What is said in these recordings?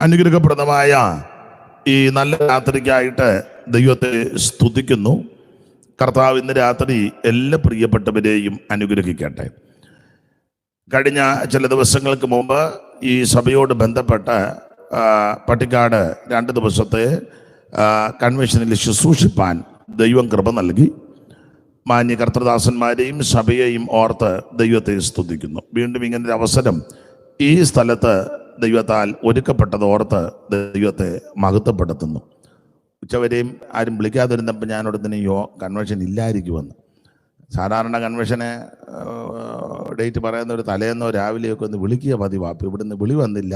അനുഗ്രഹപ്രദമായ ഈ നല്ല രാത്രിക്കായിട്ട് ദൈവത്തെ സ്തുതിക്കുന്നു. കർത്താവ് ഇന്ന് രാത്രി എല്ലാ പ്രിയപ്പെട്ടവരെയും അനുഗ്രഹിക്കട്ടെ. കഴിഞ്ഞ ചില ദിവസങ്ങൾക്ക് മുമ്പ് ഈ സഭയോട് ബന്ധപ്പെട്ട് പട്ടിക്കാട് 2 ദിവസത്തെ കൺവെൻഷനിൽ ശുശ്രൂഷിപ്പാൻ ദൈവം കൃപ നൽകി. മാന്യ കർത്തൃദാസന്മാരെയും സഭയെയും ഓർത്ത് ദൈവത്തെ സ്തുതിക്കുന്നു. വീണ്ടും ഇങ്ങനൊരു അവസരം ഈ സ്ഥലത്ത് ദൈവത്താൽ ഒരുക്കപ്പെട്ടത് ഓർത്ത് ദൈവത്തെ മഹത്വപ്പെടുത്തുന്നു. ഉച്ചവരെയും ആരും വിളിക്കാതിരുന്നപ്പോൾ ഞാനോട് തന്നെ കൺവെൻഷൻ ഇല്ലായിരിക്കുമെന്ന്. സാധാരണ കൺവെൻഷന് ഡേറ്റ് പറയുന്ന ഒരു തലേന്നോ രാവിലെയൊക്കെ ഒന്ന് വിളിക്കുക പതിവാപ്പ്. ഇവിടുന്ന് വിളി വന്നില്ല.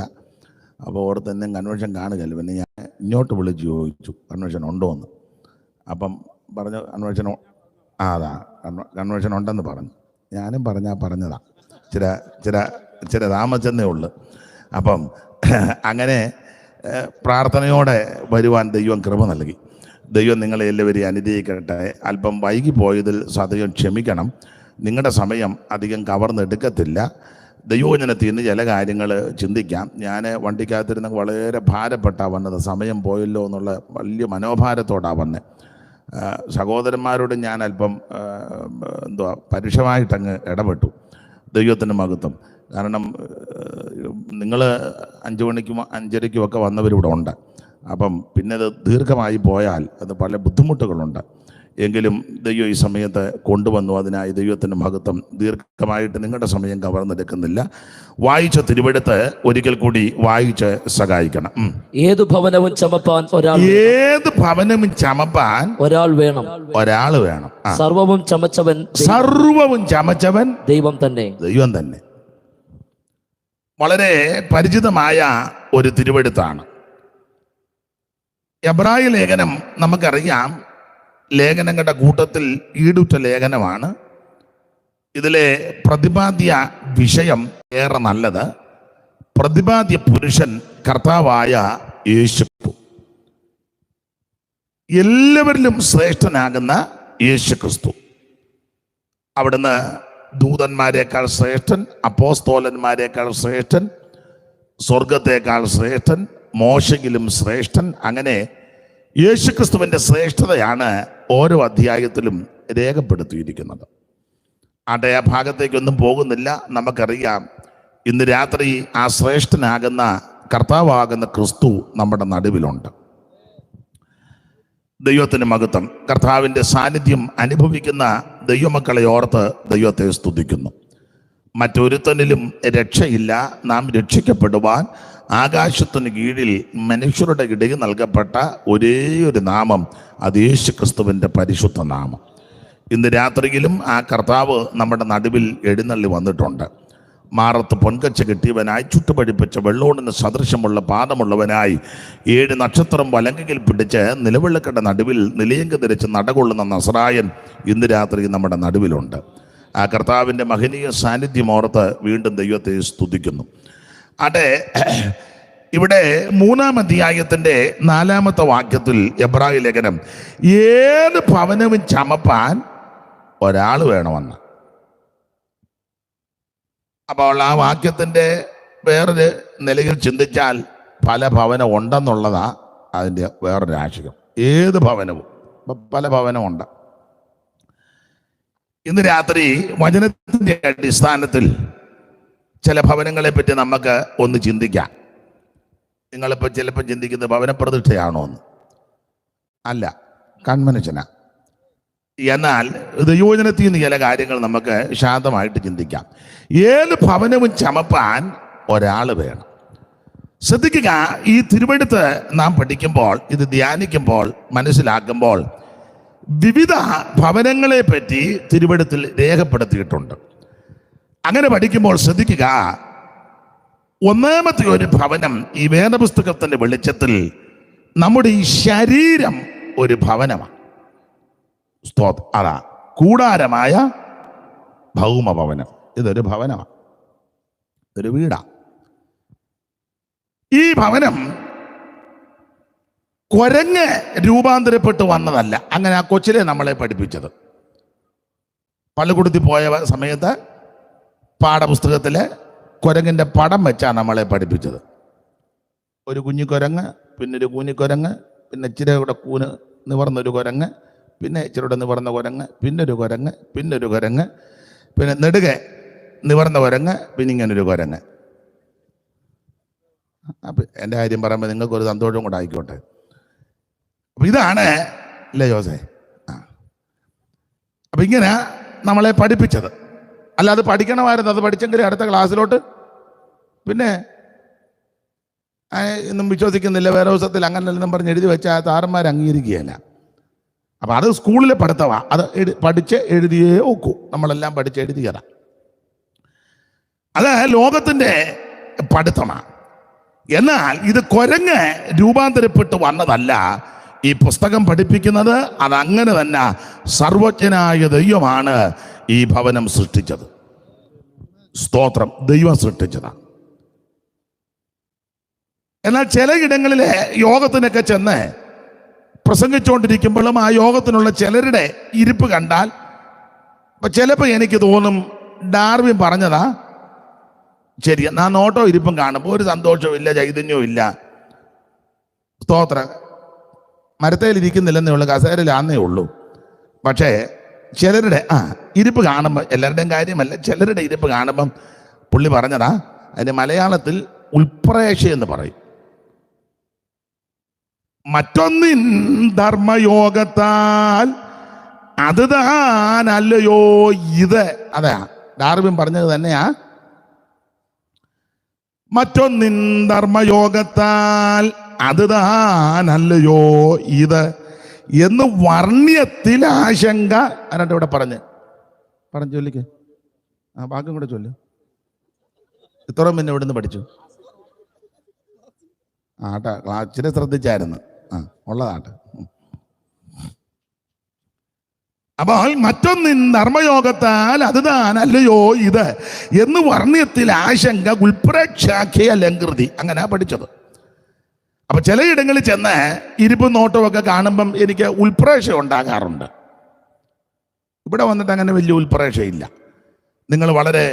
അപ്പോൾ ഓർത്ത് തന്നെ കൺവെൻഷൻ കാണുകയല്ലോ. പിന്നെ ഞാൻ ഇങ്ങോട്ട് വിളിച്ച് ചോദിച്ചു കൺവെൻഷൻ ഉണ്ടോ എന്ന്. അപ്പം പറഞ്ഞു കൺവെൻഷൻ അതാ കൺവെൻഷൻ ഉണ്ടെന്ന് പറഞ്ഞു. ഞാനും പറഞ്ഞതാ ചില താമസെന്നേ ഉള്ളു. അപ്പം അങ്ങനെ പ്രാർത്ഥനയോടെ വരുവാൻ ദൈവം കൃപ നൽകി. ദൈവം നിങ്ങളെ എല്ലാവരെയും അനുഗ്രഹിക്കട്ടെ. അല്പം വൈകി പോയതിൽ സദയം ക്ഷമിക്കണം. നിങ്ങളുടെ സമയം അധികം കവർന്നെടുക്കത്തില്ല. ദൈവവചനത്തിൽ നിന്ന് ചില കാര്യങ്ങൾ ചിന്തിക്കാം. ഞാൻ വണ്ടിക്കകത്തിരുന്ന് വളരെ ഭാരപ്പെട്ടാണ് വന്നത്. സമയം പോയല്ലോ എന്നുള്ള വലിയ മനോഭാരത്തോടാണ് വന്നത്. സഹോദരന്മാരോട് ഞാൻ അല്പം പരുഷമായിട്ടങ്ങ് ഇടപെട്ടു. ദൈവത്തിൻ്റെ മഹത്വം. കാരണം നിങ്ങൾ 5 മണിക്കും 5:30ക്കും ഒക്കെ വന്നവരിവിടെ ഉണ്ട്. അപ്പം പിന്നെ അത് ദീർഘമായി പോയാൽ അത് പല ബുദ്ധിമുട്ടുകളുണ്ട്. എങ്കിലും ദൈവം ഈ സമയത്ത് കൊണ്ടുവന്നു. അതിനായി ദൈവത്തിൻ്റെ മഹത്വം. ദീർഘമായിട്ട് നിങ്ങളുടെ സമയം കവർന്നെടുക്കുന്നില്ല. വായിച്ച തിരുവെടുത്ത് ഒരിക്കൽ കൂടി വായിച്ച് സഹായിക്കണം. ഏത് ഭവനവും ചമപ്പാൻ ഒരാൾ വേണം. സർവവും ചമച്ചവൻ ദൈവം തന്നെ. വളരെ പരിചിതമായ ഒരു തിരുവെടുത്താണ് എബ്രായ ലേഖനം. നമുക്കറിയാം, ലേഖനങ്ങളുടെ കൂട്ടത്തിൽ ഈടുറ്റ ലേഖനമാണ്. ഇതിലെ പ്രതിപാദ്യ വിഷയം ഏറെ നല്ലത്. പ്രതിപാദ്യ പുരുഷൻ കർത്താവായ യേശു, എല്ലാവരിലും ശ്രേഷ്ഠനാകുന്ന യേശു ക്രിസ്തു. അവിടുന്ന് ദൂതന്മാരെക്കാൾ ശ്രേഷ്ഠൻ, അപ്പോസ്തോലന്മാരെക്കാൾ ശ്രേഷ്ഠൻ, സ്വർഗത്തേക്കാൾ ശ്രേഷ്ഠൻ, മോശയിലും ശ്രേഷ്ഠൻ. അങ്ങനെ യേശുക്രിസ്തുവിൻ്റെ ശ്രേഷ്ഠതയാണ് ഓരോ അധ്യായത്തിലും രേഖപ്പെടുത്തിയിരിക്കുന്നത്. ആ ഭാഗത്തേക്കൊന്നും പോകുന്നില്ല. നമുക്കറിയാം, ഇന്ന് രാത്രി ആ ശ്രേഷ്ഠനാകുന്ന കർത്താവാകുന്ന ക്രിസ്തു നമ്മുടെ നടുവിലുണ്ട്. ദൈവത്തിന് മഹത്വം. കർത്താവിൻ്റെ സാന്നിധ്യം അനുഭവിക്കുന്ന ദൈവമക്കളെ ഓർത്ത് ദൈവത്തെ സ്തുതിക്കുന്നു. മറ്റൊരുത്തനിലും രക്ഷയില്ല. നാം രക്ഷിക്കപ്പെടുവാൻ ആകാശത്തിന് കീഴിൽ മനുഷ്യരുടെ ഇടയിൽ നൽകപ്പെട്ട ഒരേ ഒരു നാമം, അത് യേശു ക്രിസ്തുവിൻ്റെ പരിശുദ്ധ നാമം. ഇന്ന് രാത്രിയിലും ആ കർത്താവ് നമ്മുടെ നടുവിൽ എഴുന്നള്ളി വന്നിട്ടുണ്ട്. മാറത്ത് പൊൻകച്ച കിട്ടിയവനായി, ചുട്ടുപഴിപ്പിച്ച വെള്ളോടിന് സദൃശമുള്ള പാദമുള്ളവനായി, 7 നക്ഷത്രം വലങ്കയിൽ പിടിച്ച് നിലവിളക്കയുടെ നടുവിൽ നിലയങ്ക് ധരിച്ച് നടകൊള്ളുന്ന നസറായൻ ഇന്ന് രാത്രി നമ്മുടെ നടുവിലുണ്ട്. ആ കർത്താവിൻ്റെ മഹനീയ സാന്നിധ്യം ഓർത്ത് വീണ്ടും ദൈവത്തെ സ്തുതിക്കുന്നു. അതെ, ഇവിടെ 3-ാം അധ്യായത്തിൻ്റെ 4-ാമത്തെ വാക്യത്തിൽ എബ്രായ ലേഖനം, ഏത് ഭവനവും ചമപ്പാൻ ഒരാൾ വേണമെന്ന്. അപ്പോൾ ആ വാക്യത്തിൻ്റെ വേറൊരു നിലയിൽ ചിന്തിച്ചാൽ പല ഭവനം ഉണ്ടെന്നുള്ളതാ അതിൻ്റെ വേറൊരു ആശയം. ഏത് ഭവനവും, പല ഭവനമുണ്ട്. ഇന്ന് രാത്രി വചനത്തിൻ്റെ അടിസ്ഥാനത്തിൽ ചില ഭവനങ്ങളെ പറ്റി നമുക്ക് ഒന്ന് ചിന്തിക്കാം. നിങ്ങളിപ്പോൾ ചിലപ്പോൾ ചിന്തിക്കുന്നത് ഭവനപ്രതിഷ്ഠയാണോ എന്ന്. അല്ല, കൺവെൻഷനാ. എന്നാൽ ദൈവവചനത്തിൽ നിന്ന് ചില കാര്യങ്ങൾ നമുക്ക് ശാന്തമായിട്ട് ചിന്തിക്കാം. ഏത് ഭവനവും ചമപ്പാൻ ഒരാൾ വേണം. ശ്രദ്ധിക്കുക, ഈ തിരുവെടുത്ത് നാം പഠിക്കുമ്പോൾ, ഇത് ധ്യാനിക്കുമ്പോൾ, മനസ്സിലാക്കുമ്പോൾ വിവിധ ഭവനങ്ങളെ പറ്റി തിരുവെടുത്തിൽ രേഖപ്പെടുത്തിയിട്ടുണ്ട്. അങ്ങനെ പഠിക്കുമ്പോൾ ശ്രദ്ധിക്കുക, 1-ാമത്തെ ഒരു ഭവനം ഈ വേദപുസ്തകത്തിൻ്റെ വെളിച്ചത്തിൽ നമ്മുടെ ഈ ശരീരം ഒരു ഭവനമാണ്. അതാ കൂടാരമായ ഭൗമഭവനം. ഇതൊരു ഭവനമാണ്, ഇതൊരു വീടാണ്. ഈ ഭവനം കുരങ്ങ് രൂപാന്തരപ്പെട്ട് വന്നതല്ല. അങ്ങനെ ആ കൊച്ചിലെ നമ്മളെ പഠിപ്പിച്ചത്. പള്ളിക്കൂടത്തിൽ പോയ സമയത്ത് പാഠപുസ്തകത്തിലെ കുരങ്ങിൻ്റെ പടം വെച്ചാണ് നമ്മളെ പഠിപ്പിച്ചത്. ഒരു കുഞ്ഞിക്കുരങ്ങ്, പിന്നെ ഒരു കൂനിക്കുരങ്ങ്, പിന്നെ ഇച്ചിരി കൂടെ കൂന് നിവർന്നൊരു കുരങ്ങ്, പിന്നെ ഇച്ചിരി കൂടെ നിവർന്ന കുരങ്ങ്, പിന്നെ ഒരു കുരങ്ങ്, പിന്നെ ഒരു കുരങ്ങ്, പിന്നെ നെടുകെ നിവർന്ന കുരങ്ങ്, പിന്നെ ഇങ്ങനൊരു കുരങ്ങ്. അപ്പം എൻ്റെ കാര്യം പറയുമ്പോൾ നിങ്ങൾക്കൊരു സന്തോഷം കൂടെ ആയിക്കോട്ടെ. അപ്പം ഇതാണ് അല്ലേ ജോസേ? അപ്പം ഇങ്ങനെ നമ്മളെ പഠിപ്പിച്ചത്. അല്ല, അത് പഠിക്കണമായിരുന്നു. അത് പഠിച്ചെങ്കിൽ അടുത്ത ക്ലാസ്സിലോട്ട് പിന്നെ ഒന്നും വിശ്വസിക്കുന്നില്ല, വേറെ ദിവസത്തിൽ അങ്ങനെല്ലാം പറഞ്ഞ് എഴുതി വെച്ചാൽ താരന്മാർ അംഗീകരിക്കുകയല്ല. അപ്പം അത് സ്കൂളിലെ പഠിത്തമാണ്. അത് പഠിച്ച് എഴുതിയേ ഒക്കൂ. നമ്മളെല്ലാം പഠിച്ച് എഴുതിയതാ. അത് ലോകത്തിൻ്റെ പഠിത്തമാണ്. എന്നാൽ ഇത് കുരങ്ങ് രൂപാന്തരപ്പെട്ട് വന്നതല്ല. ഈ പുസ്തകം പഠിപ്പിക്കുന്നത് അതങ്ങനെ തന്നെ സർവജ്ഞനായ ദൈവമാണ് ഈ ഭവനം സൃഷ്ടിച്ചത്. സ്തോത്രം, ദൈവം സൃഷ്ടിച്ചതാണ്. എന്നാൽ ചിലയിടങ്ങളിൽ യോഗത്തിനൊക്കെ ചെന്ന് പ്രസംഗിച്ചുകൊണ്ടിരിക്കുമ്പോഴും ആ യോഗത്തിനുള്ള ചിലരുടെ ഇരിപ്പ് കണ്ടാൽ ചിലപ്പോൾ എനിക്ക് തോന്നും ഡാർവിൻ പറഞ്ഞതാ ശരിയാ. ഞാൻ നോട്ടോ ഇരിപ്പും കാണുമ്പോൾ ഒരു സന്തോഷവും ഇല്ല, ചൈതന്യവും ഇല്ല. സ്തോത്രം, മരത്തേലിരിക്കുന്നില്ലെന്നേ ഉള്ളൂ, കസേരയിലാന്നേ ഉള്ളൂ. പക്ഷേ ചിലരുടെ ഇരിപ്പ് കാണുമ്പോൾ, എല്ലാവരുടെയും കാര്യമല്ല, ചിലരുടെ ഇരിപ്പ് കാണുമ്പം പുള്ളി പറഞ്ഞതാ. അതിന് മലയാളത്തിൽ ഉൾപ്രേക്ഷ എന്ന് പറയും. മറ്റൊന്നിൻ ധർമ്മയോഗത്താൽ അത് താനല്ലയോ ഇത്. അതാ ഡാർവിൻ പറഞ്ഞത് തന്നെയാ. മറ്റൊന്നിൻ ധർമ്മയോഗത്താൽ അത് താനല്ലയോ ഇത് എന്ന് വർണ്ണ്യത്തിൽ ആശങ്ക. ആരാണ്ട് ഇവിടെ പറഞ്ഞു ചൊല്ലിക്ക്. ബാക്കി കൂടെ ചൊല്ലു. ഇത്രയും പിന്നെ ഇവിടുന്ന് പഠിച്ചു. ക്ലാസ്സിനെ ശ്രദ്ധിച്ചായിരുന്നു. ഉള്ളതാട്ടെ. അപ്പോൾ മറ്റൊന്നിൻ ധർമ്മയോഗത്താൽ അത് താനല്ലയോ ഇത് എന്ന് വർണ്ണ്യത്തിൽ ആശങ്ക ഉൾപ്രേക്ഷാഖ്യ ലംകൃതി. അങ്ങനെ പഠിച്ചത്. അപ്പൊ ചിലയിടങ്ങളിൽ ചെന്ന് ഇരിപ്പും നോട്ടമൊക്കെ കാണുമ്പം എനിക്ക് ഉൾപ്രേക്ഷ ഉണ്ടാകാറുണ്ട്. ഇവിടെ വന്നിട്ട് അങ്ങനെ വലിയ ഉൾപ്രേക്ഷയില്ല. നിങ്ങൾ വളരെ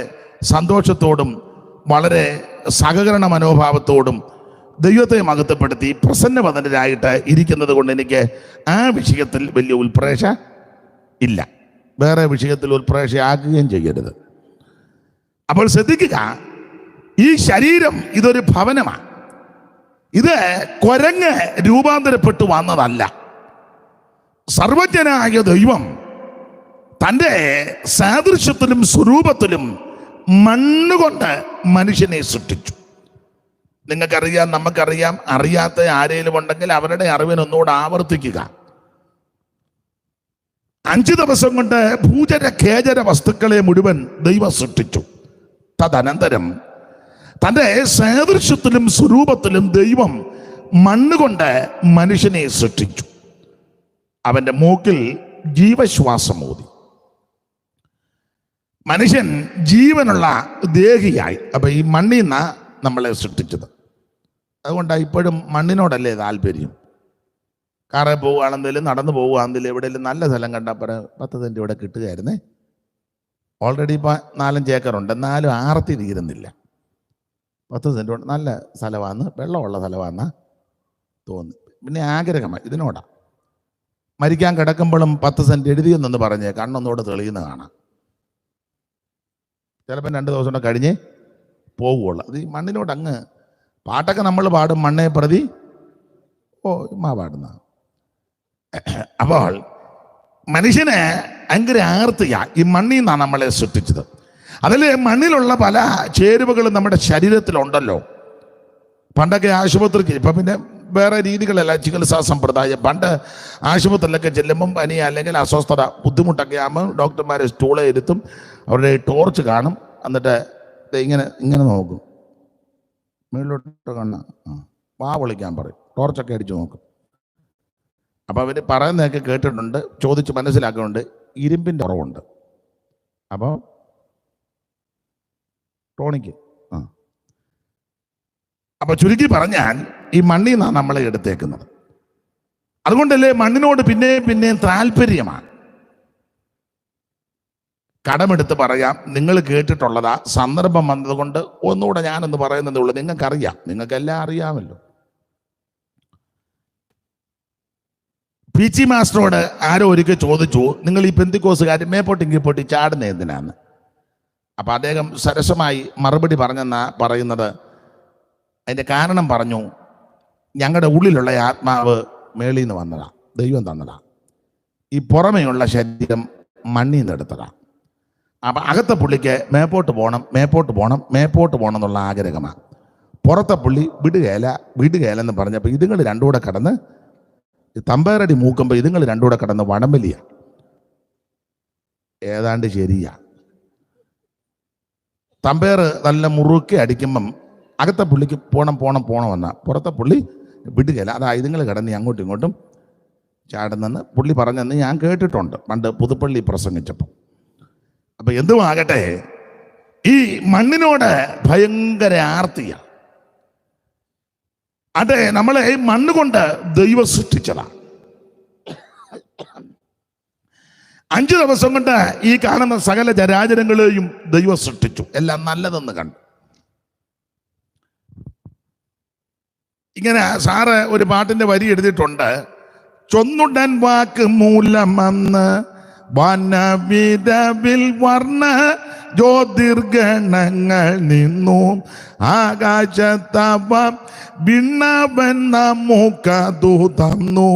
സന്തോഷത്തോടും വളരെ സഹകരണ മനോഭാവത്തോടും ദൈവത്തെ മഹത്വപ്പെടുത്തി പ്രസന്നവദനരായിട്ട് ഇരിക്കുന്നത് കൊണ്ട് എനിക്ക് ആ വിഷയത്തിൽ വലിയ ഉൾപ്രേക്ഷ ഇല്ല. വേറെ വിഷയത്തിൽ ഉൾപ്രേക്ഷ ആക്കുകയും ചെയ്യരുത്. അപ്പോൾ ശ്രദ്ധിക്കുക, ഈ ശരീരം ഇതൊരു ഭവനമാണ്. ഇത് കുരങ്ങ് രൂപാന്തരപ്പെട്ടു വന്നതല്ല. സർവജ്ഞനായ ദൈവം തൻ്റെ സാദൃശ്യത്തിലും സ്വരൂപത്തിലും മണ്ണുകൊണ്ട് മനുഷ്യനെ സൃഷ്ടിച്ചു. നിങ്ങൾക്കറിയാം, നമുക്കറിയാം. അറിയാത്ത ആരെങ്കിലും ഉണ്ടെങ്കിൽ അവരുടെ അറിവിനൊന്നുകൂടെ ആവർത്തിക്കുക. 5 ദിവസം കൊണ്ട് ഭൂചര ഖേചര വസ്തുക്കളെ മുഴുവൻ ദൈവം സൃഷ്ടിച്ചു. തദനന്തരം തൻ്റെ സാദൃശ്യത്തിലും സ്വരൂപത്തിലും ദൈവം മണ്ണുകൊണ്ട് മനുഷ്യനെ സൃഷ്ടിച്ചു. അവൻ്റെ മൂക്കിൽ ജീവശ്വാസം ഊതി. മനുഷ്യൻ ജീവനുള്ള ദേഹിയായി. അപ്പൊ ഈ മണ്ണിൽ നിന്നാ നമ്മളെ സൃഷ്ടിച്ചത്. അതുകൊണ്ടാണ് ഇപ്പോഴും മണ്ണിനോടല്ലേ താല്പര്യം. കാറിൽ പോവുകയാണെങ്കിലും നടന്നു പോവുകയാണെങ്കിലും എവിടെയെങ്കിലും നല്ല സ്ഥലം കണ്ടപ്പോൾ 10 സെൻറ്റ് ഇവിടെ കിട്ടുകയായിരുന്നേ. ഓൾറെഡി ഇപ്പോൾ 4-5 ഏക്കറുണ്ട്, എന്നാലും ആർത്തി തീരുന്നില്ല. 10 സെൻറ്റ് കൊണ്ട് നല്ല സ്ഥലമാണ്, വെള്ളമുള്ള സ്ഥലമാണെന്നാ തോന്നി. പിന്നെ ആഗ്രഹമായി ഇതിനോടാ. മരിക്കാൻ കിടക്കുമ്പോഴും 10 സെൻറ്റ് എഴുതിയെന്നൊന്ന് പറഞ്ഞ് കണ്ണൊന്നുകൂടെ തെളിയുന്ന കാണാം. ചിലപ്പോൾ 2 ദിവസം കൂടെ കഴിഞ്ഞ് പോവുള്ളൂ. അത് ഈ മണ്ണിനോട് അങ്ങ് പാട്ടൊക്കെ നമ്മൾ പാടും, മണ്ണെ പ്രതി പാടുന്ന. അപ്പോൾ മനുഷ്യന് ഭയങ്കര ആർത്തിയാ. ഈ മണ്ണിൽ നിന്നാണ് നമ്മളെ സൃഷ്ടിച്ചത്. അതിൽ മണ്ണിലുള്ള പല ചേരുവകളും നമ്മുടെ ശരീരത്തിലുണ്ടല്ലോ. പണ്ടൊക്കെ ആശുപത്രിക്ക്, ഇപ്പം പിന്നെ വേറെ രീതികളല്ല ചികിത്സാ സമ്പ്രദായം. പണ്ട് ആശുപത്രിയിലൊക്കെ ചെല്ലുമ്പം പനി അല്ലെങ്കിൽ അസ്വസ്ഥത ബുദ്ധിമുട്ടൊക്കെ ആകുമ്പോൾ ഡോക്ടർമാരെ സ്റ്റൂളെ ഇരുത്തും, അവരുടെ ടോർച്ച് കാണും, എന്നിട്ട് ഇങ്ങനെ നോക്കും, മേളിലോട്ട് കണ്ണ് വാ വിളിക്കാൻ പറയും, ടോർച്ചൊക്കെ അടിച്ചു നോക്കും. അപ്പോൾ അവർ പറയുന്നതൊക്കെ കേട്ടിട്ടുണ്ട്, ചോദിച്ച് മനസ്സിലാക്കുന്നുണ്ട്. ഇരുമ്പിൻ്റെ കുറവുണ്ട്. അപ്പോൾ ടോണിക്ക് അപ്പോൾ ചുരുക്കി പറഞ്ഞാൽ ഈ മണ്ണിൽ നിന്നാണ് നമ്മളെ എടുത്തേക്കുന്നത്. അതുകൊണ്ടല്ലേ മണ്ണിനോട് പിന്നെയും താല്പര്യമാണ്. കടമെടുത്ത് പറയാം, നിങ്ങൾ കേട്ടിട്ടുള്ളതാ. സന്ദർഭം വന്നതുകൊണ്ട് ഒന്നുകൂടെ ഞാനൊന്ന് പറയുന്നതേ ഉള്ളൂ. നിങ്ങൾക്കറിയാം, നിങ്ങൾക്കെല്ലാം അറിയാമല്ലോ. PC മാസ്റ്ററോട് ആരോ ഒരിക്കൽ ചോദിച്ചു, നിങ്ങൾ ഈ പെന്തിക്കോസുകാർ മേപ്പോട്ട് ഇങ്ങിപ്പോട്ട് ചാടുന്ന എന്തിനാന്ന്? അപ്പം അദ്ദേഹം സരസമായി മറുപടി പറഞ്ഞെന്നാ പറയുന്നത്. അതിൻ്റെ കാരണം പറഞ്ഞു, ഞങ്ങളുടെ ഉള്ളിലുള്ള ആത്മാവ് മേളിൽ നിന്ന് വന്നതാ, ദൈവം തന്നതാ. ഈ പുറമെയുള്ള ശരീരം മണ്ണിൽ നിന്ന് എടുത്തതാ. അപ്പം അകത്തെ പുള്ളിക്ക് മേപ്പോട്ട് പോകണം എന്നുള്ള ആഗ്രഹമാണ്. പുറത്തെ പുള്ളി വിടുകയിലെന്ന് പറഞ്ഞപ്പോൾ ഇതുങ്ങൾ രണ്ടും കൂടെ കടന്ന് തമ്പേറടി മൂക്കുമ്പോൾ ഇതുങ്ങൾ രണ്ടും കൂടെ കടന്ന് വടംവലിയ. ഏതാണ്ട് ശരിയാ. തമ്പേറ് നല്ല മുറുക്കി അടിക്കുമ്പം അകത്തെ പുള്ളിക്ക് പോണമെന്ന പുറത്തെ പുള്ളി വിടുകയില്ല. അതാ ഇതുങ്ങൾ കിടന്ന് അങ്ങോട്ടും ഇങ്ങോട്ടും ചാടുന്നെന്ന് പുള്ളി പറഞ്ഞെന്ന് ഞാൻ കേട്ടിട്ടുണ്ട് പണ്ട് പുതുപ്പള്ളി പ്രസംഗിച്ചപ്പോൾ. അപ്പം എന്തുമാകട്ടെ, ഈ മണ്ണിനോട് ഭയങ്കര ആർത്തിയ. അതെ, നമ്മളെ ഈ മണ്ണ് കൊണ്ട് ദൈവം സൃഷ്ടിച്ചതാ. 5 ദിവസം കൊണ്ട് ഈ കാണുന്ന സകല ചരാചരങ്ങളെയും ദൈവം സൃഷ്ടിച്ചു, എല്ലാം നല്ലതെന്ന് കണ്ടു. ഇങ്ങനെ സാറ് ഒരു പാട്ടിന്റെ വരി എഴുതിയിട്ടുണ്ട്. ചൊന്നുടൻ വാക്ക് മൂലമെന്ന് വനവിരവിൽ വർണ്ണ ജ്യോതിർഗണങ്ങൾ നിന്നു ആകാശത്തവ ഭിന്നവൻ നമുക്കതു തന്നു.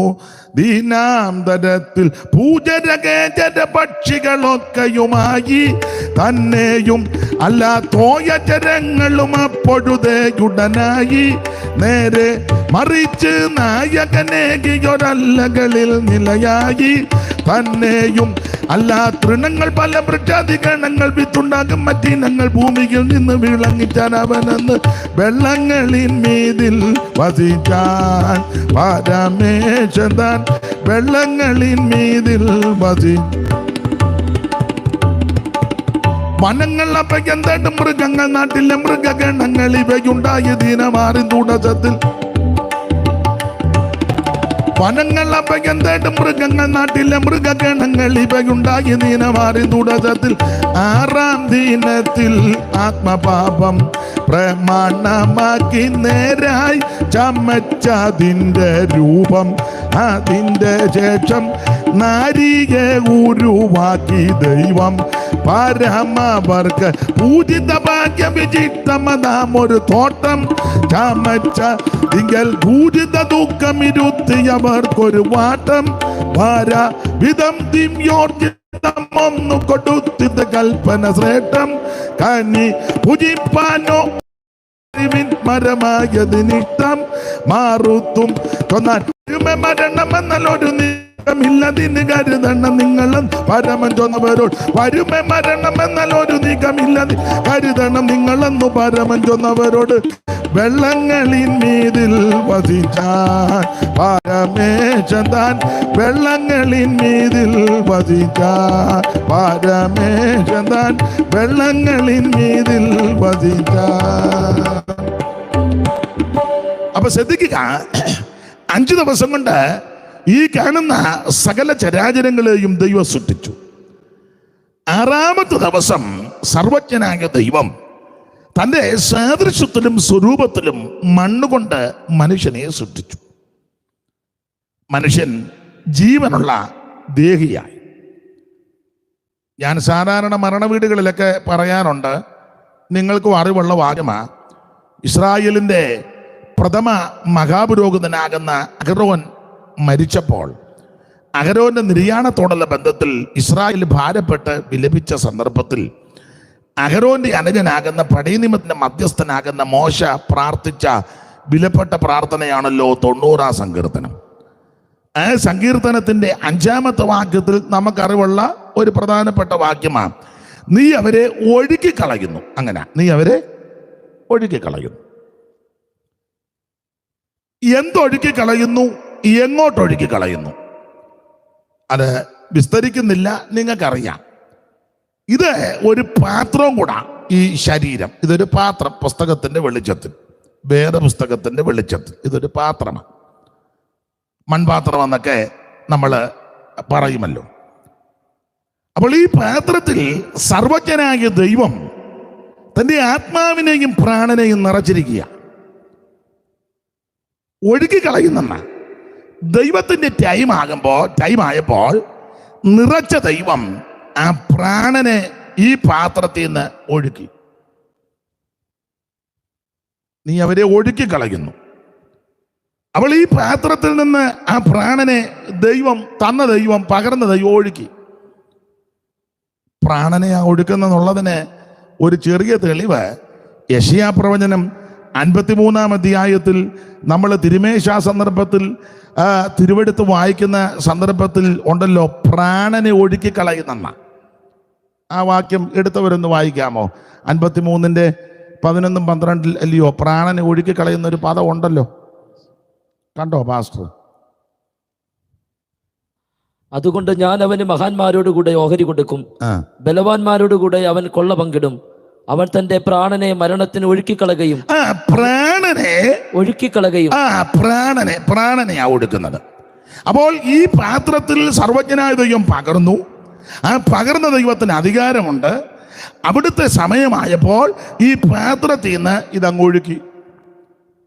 ദീനാന്തരത്തിൽ പൂജരകേജര പക്ഷികളൊക്കെയുമായി തന്നെയും അല്ലാത്തോയ ചരങ്ങളും അപ്പൊഴുതേയുടനായി നേരെ മറിച്ച് നായകനേകിയൊരല്ലകളിൽ നിലയായി തന്നെയും അല്ലാ തൃണങ്ങൾ പല വൃക്ഷാധികരണങ്ങൾ വിത്തുണ്ടാകും മറ്റിനങ്ങൾ ഭൂമിയിൽ നിന്ന് വിളങ്ങിച്ചാൻ അവനെന്ന് വെള്ളങ്ങളിൽ മീതിൽ വസിച്ചാൻ പരമേശൻ വെള്ളങ്ങളിൽ മീതിൽ വനങ്ങൾ അപ്പയ്ക്കെന്തായിട്ട് മൃഗങ്ങൾ നാട്ടിലെ മൃഗഗണങ്ങൾ ഇവയുണ്ടായ ദീനമാറി തുടസത്തിൽ വനങ്ങൾ അപ്പയ്ക്കെന്തായിട്ട് മൃഗങ്ങൾ നാട്ടിലെ മൃഗഗണങ്ങൾ ഇവയുണ്ടായ ദീനമാറി തുടസത്തിൽ 6-ാം ദിനത്തിൽ ആത്മപാപം പ്രമാണമാക്കി നേരായി ചമച്ചതിൻ്റെ രൂപം. അതിൻ്റെ ശേഷം നാരികെ ഉരുവാക്കി ദൈവം പരമവർക്ക് പൂജിത ഭാഗ്യ വിചിത്തമതാം ഒരു തോട്ടം ചമച്ച തിങ്കൽ പൂജിത ദുഃഖം ഇരുത്തിയവർക്കൊരു വാട്ടം ഭാര വിധം ദിമ്യോർജിതമൊന്നു കൊടുത്തിത് കൽപ്പന ശ്രേഷ്ഠം കനി പൂജിപ്പാനോ മരമായതിനിഷ്ടം മാറുത്തും മരണമെന്നൊരു നീക്കമില്ലതിന് കരുതണം നിങ്ങളും പരമൻ ചൊന്നവരോട് വരുമേ മരണമെന്നൊരു നീക്കമില്ലതി കരുതണം നിങ്ങളെന്നു പരമൻ ചൊന്നവരോട് വെള്ളങ്ങളിൽ മീതിൽ വസിച്ചാൻ പരമേശൻ താൻ വെള്ളങ്ങളിൽ മീതിൽ വസിച്ചാൻ പരമേശൻ താൻ വെള്ളങ്ങളിൽ മീതിൽ വസിച്ചാൻ. അപ്പൊ ശ്രദ്ധിക്കുക, 5 ദിവസം കൊണ്ട് ഈ കാണുന്ന സകല ചരാചരങ്ങളെയും ദൈവം സൃഷ്ടിച്ചു. 6-ാമത്തെ ദിവസം സർവജ്ഞനായ ദൈവം തൻ്റെ സാദൃശ്യത്തിലും സ്വരൂപത്തിലും മണ്ണുകൊണ്ട് മനുഷ്യനെ സൃഷ്ടിച്ചു. മനുഷ്യൻ ജീവനുള്ള ദേഹിയായി. ഞാൻ സാധാരണ മരണവീടുകളിലൊക്കെ പറയാറുണ്ട്, നിങ്ങൾക്കും അറിവുള്ള വാക്യമാ. ഇസ്രായേലിൻ്റെ പ്രഥമ മഹാപുരോഹിതനാകുന്ന അഹരോൻ മരിച്ചപ്പോൾ അഹരോന്റെ നിര്യാണത്തോടുള്ള ബന്ധത്തിൽ ഇസ്രായേൽ ഭാരപ്പെട്ട് വിലപിച്ച സന്ദർഭത്തിൽ അഹരോന്റെ അനുജനാകുന്ന പടയനിയമത്തിന്റെ മധ്യസ്ഥനാകുന്ന മോശ പ്രാർത്ഥിച്ച വിലപ്പെട്ട പ്രാർത്ഥനയാണല്ലോ 90-ാം സങ്കീർത്തനം. ആ സങ്കീർത്തനത്തിന്റെ 5-ാമത്തെ വാക്യത്തിൽ നമുക്കറിവുള്ള ഒരു പ്രധാനപ്പെട്ട വാക്യമാണ്, നീ അവരെ ഒഴുക്കിക്കളയുന്നു. അങ്ങനെ നീ അവരെ ഒഴുക്കിക്കളയുന്നു. എന്തൊഴുക്കി കളയുന്നു, എങ്ങോട്ടൊഴുക്കി കളയുന്നു, അത് വിസ്തരിക്കുന്നില്ല, നിങ്ങൾക്കറിയാം. ഇത് ഒരു പാത്രവും കൂടാ. ഈ ശരീരം ഇതൊരു പാത്രം. പുസ്തകത്തിന്റെ വെളിച്ചത്തിൽ, വേദപുസ്തകത്തിന്റെ വെളിച്ചത്തിൽ ഇതൊരു പാത്രമാണ്. മൺപാത്രം എന്നൊക്കെ നമ്മൾ പറയുമല്ലോ. അപ്പോൾ ഈ പാത്രത്തിൽ സർവജ്ഞനായ ദൈവം തൻ്റെ ആത്മാവിനെയും പ്രാണനെയും നിറച്ചിരിക്കുക. ഒഴുകിക്കളയുന്ന ദൈവത്തിൻ്റെ ടൈം ആയപ്പോൾ നിറച്ച ദൈവം ആ പ്രാണനെ ഈ പാത്രത്തിൽ നിന്ന് ഒഴുക്കി. നീ അവരെ ഒഴുക്കി കളയുന്നു. അവൾ ഈ പാത്രത്തിൽ നിന്ന് ആ പ്രാണനെ ദൈവം പകർന്ന ദൈവം ഒഴുക്കി. പ്രാണനെ ആ ഒഴുക്കുന്നെന്നുള്ളതിന് ഒരു ചെറിയ തെളിവ് യെശയ്യാ പ്രവചനം 53-ാം അധ്യായത്തിൽ നമ്മൾ തിരുമേശ സന്ദർഭത്തിൽ തിരുവെടുത്ത് വായിക്കുന്ന സന്ദർഭത്തിൽ ഉണ്ടല്ലോ, പ്രാണനെ ഒഴുക്കി കളയുന്ന ആ വാക്യം എടുത്തവരൊന്ന് വായിക്കാമോ? 53-11-12 അല്ലയോ പ്രാണനെ ഒഴുക്കി കളയുന്ന ഒരു പദം ഉണ്ടല്ലോ, കണ്ടോ പാസ്റ്റർ? അതുകൊണ്ട് ഞാൻ അവന് മഹാന്മാരോട് കൂടെ ഓഹരി കൊടുക്കും, ബലവാന്മാരോട് കൂടെ അവൻ കൊള്ള പങ്കിടും. അവൻ തന്റെ പ്രാണനെ മരണത്തിന് ഒഴുക്കിക്കളകയും പ്രാണനെയാ ഒഴുക്കുന്നത്. അപ്പോൾ ഈ പാത്രത്തിൽ സർവജ്ഞനായ ദൈവം പകർന്നു. ആ പകർന്ന ദൈവത്തിന് അധികാരമുണ്ട്. അവിടുത്തെ സമയമായപ്പോൾ ഈ പാത്രത്തിൽ നിന്ന് ഇതങ്ങ് ഒഴുക്കി.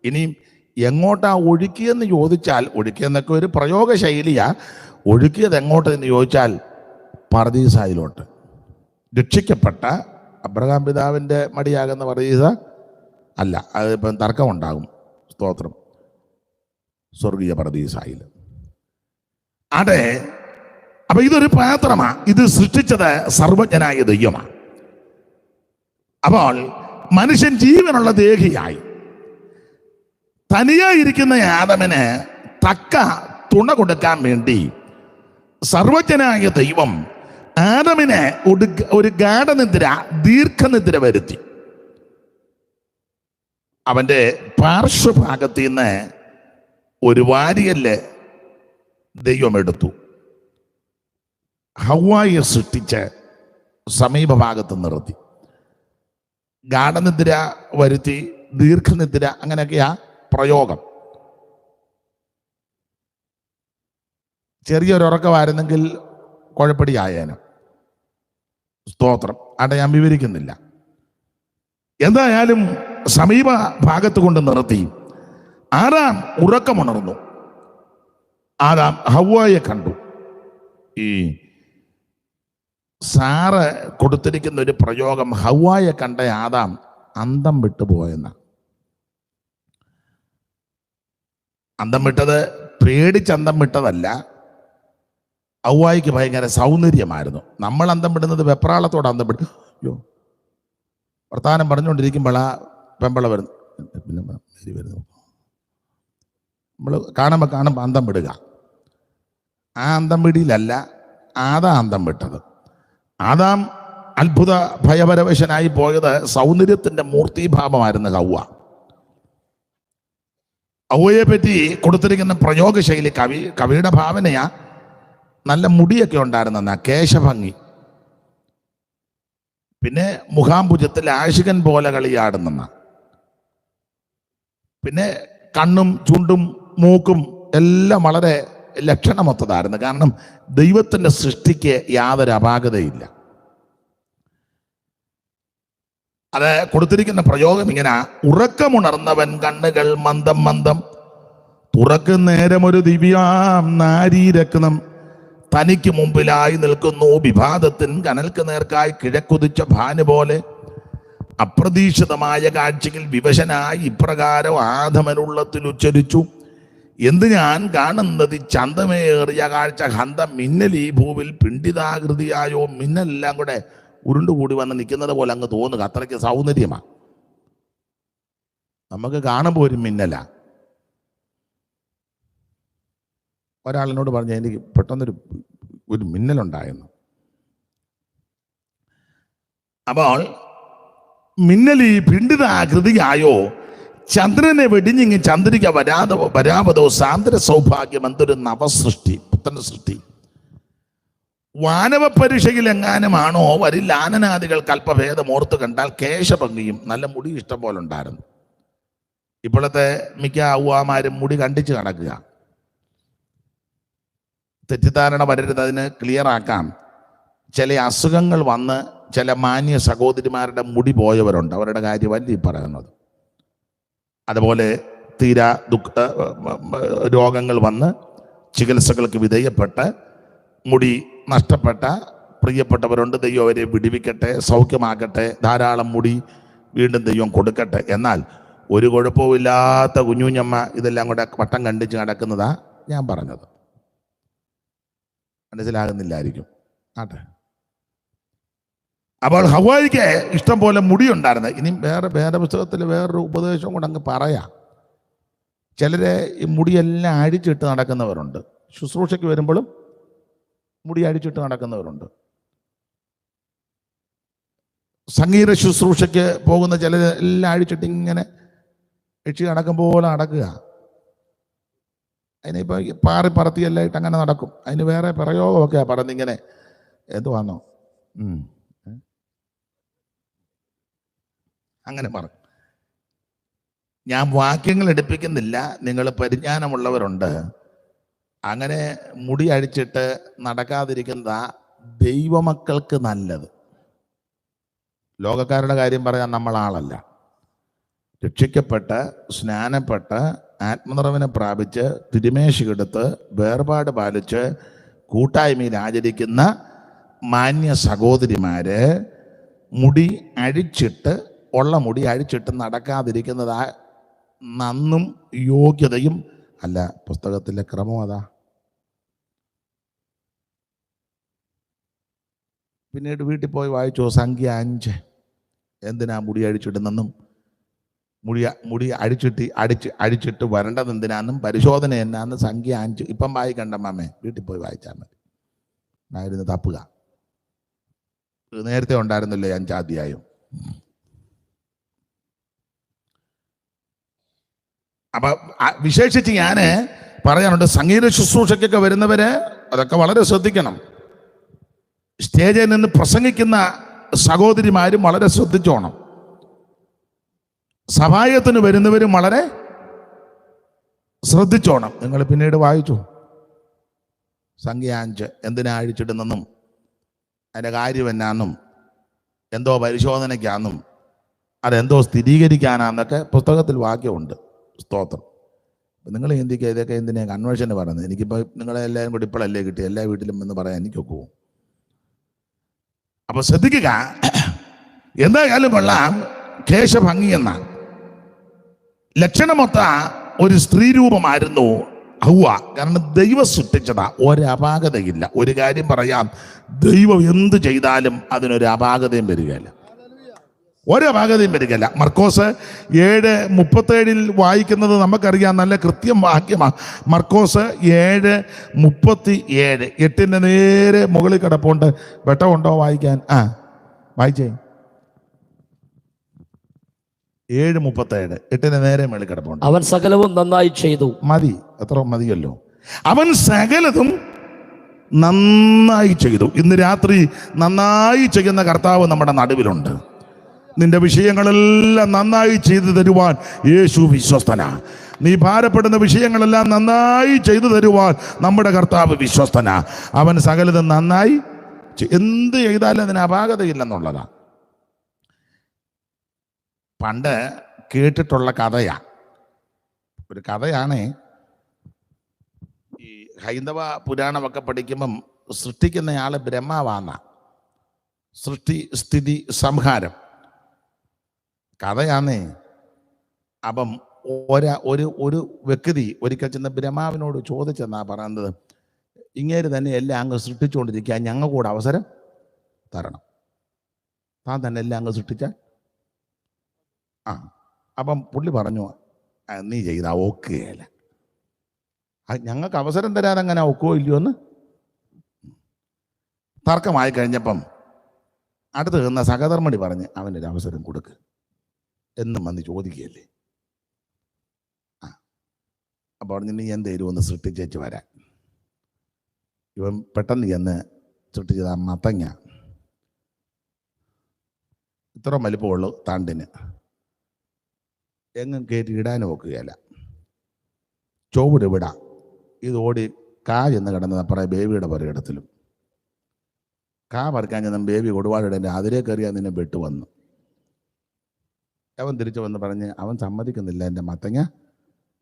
ഇനിയും എങ്ങോട്ടാ ഒഴുക്കിയെന്ന് ചോദിച്ചാൽ, ഒഴുക്കിയെന്നൊക്കെ ഒരു പ്രയോഗ ശൈലിയാ. ഒഴുക്കിയത് എങ്ങോട്ട് എന്ന് ചോദിച്ചാൽ പർദീസായിലോട്ട്. രക്ഷിക്കപ്പെട്ട അബ്രഹാം പിതാവിൻ്റെ മടിയാകുന്ന പർദീസ അല്ല, അതിപ്പം തർക്കമുണ്ടാകും. സ്തോത്രം. സ്വർഗീയ പർദീസായിൽ. അതെ, അപ്പൊ ഇതൊരു പാത്രമാണ്. ഇത് സൃഷ്ടിച്ചത് സർവജ്ഞനായ ദൈവമാണ്. അപ്പോൾ മനുഷ്യൻ ജീവനുള്ള ദേഹിയായി തനിയായിരിക്കുന്ന ആദമിന് തക്ക തുണ കൊടുക്കാൻ വേണ്ടി സർവജ്ഞനായ ദൈവം ആദമിനെ ഒരു ദീർഘനിദ്ര വരുത്തി. അവന്റെ പാർശ്വഭാഗത്തിൽ നിന്ന് ഒരു വാരിയല് ദൈവം എടുത്തു. ഹവ്വായെ സൃഷ്ടിച്ച് സമീപഭാഗത്ത് നിർത്തി. ഗാഠനിദ്ര വരുത്തി, ദീർഘനിദ്ര, അങ്ങനെയൊക്കെയാ പ്രയോഗം. ചെറിയൊരുറക്കമായിരുന്നെങ്കിൽ കുഴപ്പടിയായേനും. സ്തോത്രം. അവിടെ ഞാൻ വിവരിക്കുന്നില്ല. എന്തായാലും സമീപ ഭാഗത്ത് കൊണ്ട് നിർത്തി. ആദാം ഉറക്കമുണർന്നു. ആദാം ഹവ്വായെ കണ്ടു. ഈ സാറ് കൊടുത്തിരിക്കുന്ന ഒരു പ്രയോഗം, ഹവ്വായെ കണ്ട ആദാം അന്തം വിട്ടുപോയെന്ന. അന്തം വിട്ടത് പേടിച്ചന്തം വിട്ടതല്ല. ഹവ്വായ്ക്ക് ഭയങ്കര സൗന്ദര്യമായിരുന്നു. നമ്മൾ അന്തം വിടുന്നത് വെപ്രാളത്തോടെ അന്തം വിട്ടു. അയ്യോ, വർത്താനം പറഞ്ഞുകൊണ്ടിരിക്കുമ്പോൾ ആ പെമ്പള വരുന്നു, നമ്മൾ കാണുമ്പോൾ അന്തം വിടുക. ആ അന്തം വിടിയിലല്ല ആദാം അന്തം വിട്ടത്. ആദാം അത്ഭുത ഭയപരവശനായി പോയത് സൗന്ദര്യത്തിന്റെ മൂർത്തിഭാവമായിരുന്നു ഹവ്വ. ഹവ്വയെ പറ്റി കൊടുത്തിരിക്കുന്ന പ്രയോഗശൈലി കവിയുടെ ഭാവനയാ. നല്ല മുടിയൊക്കെ ഉണ്ടായിരുന്ന കേശഭംഗി, പിന്നെ മുഖാംബുജത്തിൽ ആശികൻ പോലെ കളിയാടുന്ന, പിന്നെ കണ്ണും ചുണ്ടും മൂക്കും എല്ലാം വളരെ ലക്ഷണമൊത്തതായിരുന്നു. കാരണം ദൈവത്തിന്റെ സൃഷ്ടിക്ക് യാതൊരു അപാകതയില്ല. അത് കൊടുത്തിരിക്കുന്ന പ്രയോഗം ഇങ്ങനെ: ഉറക്കമുണർന്നവൻ കണ്ണുകൾ മന്ദം മന്ദം തുറക്കും നേരം ഒരു ദിവ്യാം നാരീരത്നം തനിക്ക് മുമ്പിലായി നിൽക്കുന്നു. വിവാദത്തിൻ കനൽക്ക് നേർക്കായി കിഴക്കുതിച്ച ഭാനു പോലെ അപ്രതീക്ഷിതമായ കാഴ്ചയിൽ വിവശനായി ഇപ്രകാരം ആധമനുള്ളത്തിൽ ഉച്ചരിച്ചു: എന്ത് ഞാൻ കാണുന്നത് ചന്തമേറിയ കാഴ്ച, ഹന്ത മിന്നൽ ഈ ഭൂവിൽ പിണ്ടിതാകൃതിയായോ. മിന്നലെല്ലാം കൂടെ ഉരുണ്ടുകൂടി വന്ന് നിൽക്കുന്നത് പോലെ അങ്ങ് തോന്നുക. അത്രയ്ക്ക് സൗന്ദര്യമാണ്. നമുക്ക് കാണുമ്പോൾ ഒരു മിന്നല. ഒരാളിനോട് പറഞ്ഞു, എനിക്ക് പെട്ടെന്നൊരു മിന്നലുണ്ടായിരുന്നു. അപ്പോൾ മിന്നലി പിണ്ടിതാകൃതിയായോ, ചന്ദ്രനെ വെടിഞ്ഞിങ്ങി ചന്ദ്രിക വരാപതോ സാന്ദ്ര സൗഭാഗ്യം. എന്തൊരു നവസൃഷ്ടി, പുത്തൻ സൃഷ്ടി. വാനവ പരീക്ഷയിൽ എങ്ങാനുമാണോ വരിൽ ആനനാദികൾ കൽപ്പഭേദം ഓർത്ത് കണ്ടാൽ കേശഭംഗിയും നല്ല മുടി ഇഷ്ടം പോലെ ഉണ്ടായിരുന്നു. ഇപ്പോഴത്തെ മിക്ക ഔവാമാരും മുടി കണ്ടിച്ച് നടക്കുക. തെറ്റിദ്ധാരണ വരരുത്, ക്ലിയർ ആക്കാം. ചില അസുഖങ്ങൾ വന്ന് ചില മാന്യ സഹോദരിമാരുടെ മുടി പോയവരുണ്ട്. അവരുടെ കാര്യമല്ല ഈ പറയുന്നത്. അതുപോലെ തീരാ രോഗങ്ങൾ വന്ന് ചികിത്സകൾക്ക് വിധേയപ്പെട്ട് മുടി നഷ്ടപ്പെട്ട പ്രിയപ്പെട്ടവരുണ്ട്. ദൈവം അവരെ വിടുവിക്കട്ടെ, സൗഖ്യമാക്കട്ടെ, ധാരാളം മുടി വീണ്ടും ദൈവം കൊടുക്കട്ടെ. എന്നാൽ ഒരു കുഴപ്പമില്ലാത്ത കുഞ്ഞുഞ്ഞമ്മ ഇതെല്ലാം കൂടെ വട്ടം കണ്ടിച്ച് നടക്കുന്നതാ ഞാൻ പറഞ്ഞത്. മനസ്സിലാകുന്നില്ലായിരിക്കും. ആട്ടെ. അപ്പോൾ ഹവ്വായിക്ക് ഇഷ്ടം പോലെ മുടിയുണ്ടായിരുന്നു. ഇനി വേറെ പുസ്തകത്തിൽ വേറൊരു ഉപദേശം കൂടെ അങ്ങ് പറയാം. ചിലരെ ഈ മുടിയെല്ലാം അഴിച്ചിട്ട് നടക്കുന്നവരുണ്ട്. ശുശ്രൂഷയ്ക്ക് വരുമ്പോഴും മുടി അഴിച്ചിട്ട് നടക്കുന്നവരുണ്ട്. സംഗീത ശുശ്രൂഷയ്ക്ക് പോകുന്ന ചിലരെല്ലാം അഴിച്ചിട്ട് ഇങ്ങനെ രക്ഷി നടക്കും പോലെ നടക്കുക. അതിനിപ്പോൾ പാറി പറത്തിയെല്ലായിട്ട് അങ്ങനെ നടക്കും. അതിന് വേറെ പ്രയോഗമൊക്കെയാ പറഞ്ഞിങ്ങനെ എന്തുവാന്നോ അങ്ങനെ പറ. ഞാൻ വാക്യങ്ങൾ എടുപ്പിക്കുന്നില്ല, നിങ്ങൾ പരിജ്ഞാനമുള്ളവരുണ്ട്. അങ്ങനെ മുടി അഴിച്ചിട്ട് നടക്കാതിരിക്കുന്നതാ ദൈവമക്കൾക്ക് നല്ലത്. ലോകക്കാരുടെ കാര്യം പറയാൻ നമ്മൾ ആളല്ല. രക്ഷിക്കപ്പെട്ട് സ്നാനപ്പെട്ട് ആത്മനിറവിനെ പ്രാപിച്ച് തിരുമേശിയെടുത്ത് വേർപാട് പാലിച്ച് കൂട്ടായ്മയിൽ ആചരിക്കുന്ന മാന്യ സഹോദരിമാര് മുടി അഴിച്ചിട്ട് ഉള്ള മുടി അഴിച്ചിട്ട് നടക്കാതിരിക്കുന്നതാ നന്നും യോഗ്യതയും അല്ല. പുസ്തകത്തിലെ ക്രമം അതാ. പിന്നീട് വീട്ടിൽ പോയി വായിച്ചോ. സംഖ്യ 5 എന്തിനാ മുടി അഴിച്ചിടുന്നെന്നും മുടി അഴിച്ചിട്ട് വരേണ്ടത് എന്തിനാന്നും പരിശോധന എന്നാന്ന് സംഖ്യ 5 ഇപ്പം വായിക്കണ്ട മാമേ, വീട്ടിൽ പോയി വായിച്ചാൽ മതി. ആയിരുന്നു തപ്പുക. നേരത്തെ ഉണ്ടായിരുന്നില്ലേ 5 അധ്യായം. അപ്പൊ വിശേഷിച്ച് ഞാൻ പറയാനുണ്ട്, സംഗീത ശുശ്രൂഷയ്ക്കൊക്കെ വരുന്നവര് അതൊക്കെ വളരെ ശ്രദ്ധിക്കണം. സ്റ്റേജിൽ നിന്ന് പ്രസംഗിക്കുന്ന സഹോദരിമാരും വളരെ ശ്രദ്ധിച്ചോണം. സഹായത്തിന് വരുന്നവരും വളരെ ശ്രദ്ധിച്ചോണം. നിങ്ങൾ പിന്നീട് വായിച്ചു സംഖ്യ 5 എന്തിനാ അഴിച്ചിടുന്നെന്നും അതിൻ്റെ കാര്യം എന്നാന്നും എന്തോ പരിശോധനയ്ക്കാന്നും അതെന്തോ സ്ഥിരീകരിക്കാനാന്നൊക്കെ പുസ്തകത്തിൽ വാക്യമുണ്ട്. സ്തോത്രം. നിങ്ങൾ ചിന്തിക്കുക ഇതൊക്കെ എന്തിനാ കൺവേർഷന് പറയുന്നത്? എനിക്കിപ്പോൾ നിങ്ങളെ എല്ലാവരും കൂടി ഇപ്പോഴല്ലേ കിട്ടി, എല്ലാ വീട്ടിലും എന്ന് പറയാൻ എനിക്കൊക്കെ പോകും. അപ്പൊ ശ്രദ്ധിക്കുക. എന്തായാലും കൊള്ളാം, കേശഭംഗി എന്ന ലക്ഷണമൊത്ത ഒരു സ്ത്രീ രൂപമായിരുന്നു ഹവ്വ. കാരണം ദൈവം സൃഷ്ടിച്ചതാ, ഒരപാകതയില്ല. ഒരു കാര്യം പറയാം, ദൈവം എന്ത് ചെയ്താലും അതിനൊരു അപാകതയും വരികയില്ല, ഒരപാകതയും വരികയില്ല. മർക്കോസ് 7:37 വായിക്കുന്നത് നമുക്കറിയാം, നല്ല കൃത്യം വാക്യമാണ്. മർക്കോസ് 7:37 8 നേരെ മുകളിൽ കിടപ്പുണ്ട്. വെട്ടമുണ്ടോ വായിക്കാൻ? വായിച്ചേ. 7:37 8 നേരെ മുകളിൽ കിടപ്പുണ്ട്. അവൻ സകലവും നന്നായി ചെയ്തു. മതി, അത്ര മതിയല്ലോ. അവൻ സകലതും നന്നായി ചെയ്തു. ഇന്ന് രാത്രി നന്നായി ചെയ്യുന്ന കർത്താവ് നമ്മുടെ നടുവിലുണ്ട്. നിന്റെ വിഷയങ്ങളെല്ലാം നന്നായി ചെയ്തു തരുവാൻ യേശു വിശ്വസ്തനാ. നീ ഭാരപ്പെടുന്ന വിഷയങ്ങളെല്ലാം നന്നായി ചെയ്തു തരുവാൻ നമ്മുടെ കർത്താവ് വിശ്വസ്തനാ. അവൻ സകലതും നന്നായി എന്ത് ചെയ്താലും അതിന് അപാകതയില്ലെന്നുള്ളതാ. പണ്ട് കേട്ടിട്ടുള്ള കഥയാ, ഒരു കഥയാണേ. ഈ ഹൈന്ദവ പുരാണമൊക്കെ പഠിക്കുമ്പം സൃഷ്ടിക്കുന്നയാള് ബ്രഹ്മാവാന്ന. സൃഷ്ടി സ്ഥിതി സംഹാരം കഥയാന്നേ. അപ്പം ഒരു വ്യക്തി ഒരിക്കൽ ചെന്ന് ബ്രഹ്മാവിനോട് ചോദിച്ചെന്നാ പറയുന്നത്, ഇങ്ങേര് തന്നെ എല്ലാം അങ്ങ് സൃഷ്ടിച്ചുകൊണ്ടിരിക്കുക, ഞങ്ങൾ കൂടെ അവസരം തരണം. താൻ തന്നെ എല്ലാം അങ്ങ് സൃഷ്ടിച്ചാൽ അപ്പം പുള്ളി പറഞ്ഞു, നീ ചെയ്താ ഒക്കുകയല്ല, ഞങ്ങൾക്ക് അവസരം തരാതെ അങ്ങനെ ഒക്കുവോ ഇല്ലയോ എന്ന് തർക്കമായി കഴിഞ്ഞപ്പം അടുത്ത് നിന്ന സഹധർമ്മണി പറഞ്ഞ് അവനൊരു അവസരം കൊടുക്ക് എന്നും വന്ന് ചോദിക്കുകയല്ലേ. അപ്പോൾ പറഞ്ഞു, നീ എന്തേലും സൃഷ്ടിച്ചേച്ച് വരാൻ. ഇവൻ പെട്ടെന്ന് ചെന്ന് സൃഷ്ടിച്ചത് മത്തങ്ങ. ഇത്ര വലിപ്പമുള്ളൂ താണ്ടിന്. എങ്ങും കയറ്റി ഇടാൻ നോക്കുകയല്ല. ചുവട് വിടാം. ഇത് ഓടി കാ ചെന്ന് കിടന്നത് അപ്പുറം ബേബിയുടെ പുരയിടത്തിലും. കാ പറിക്കാൻ ചെന്ന ബേബി കൊടുവാടിടേൻ്റെ അതിലേ കയറിയാൽ നിന്നെ വെട്ടു വന്നു. അവൻ തിരിച്ചു വന്ന് പറഞ്ഞ് അവൻ സമ്മതിക്കുന്നില്ല എൻ്റെ മത്തങ്ങ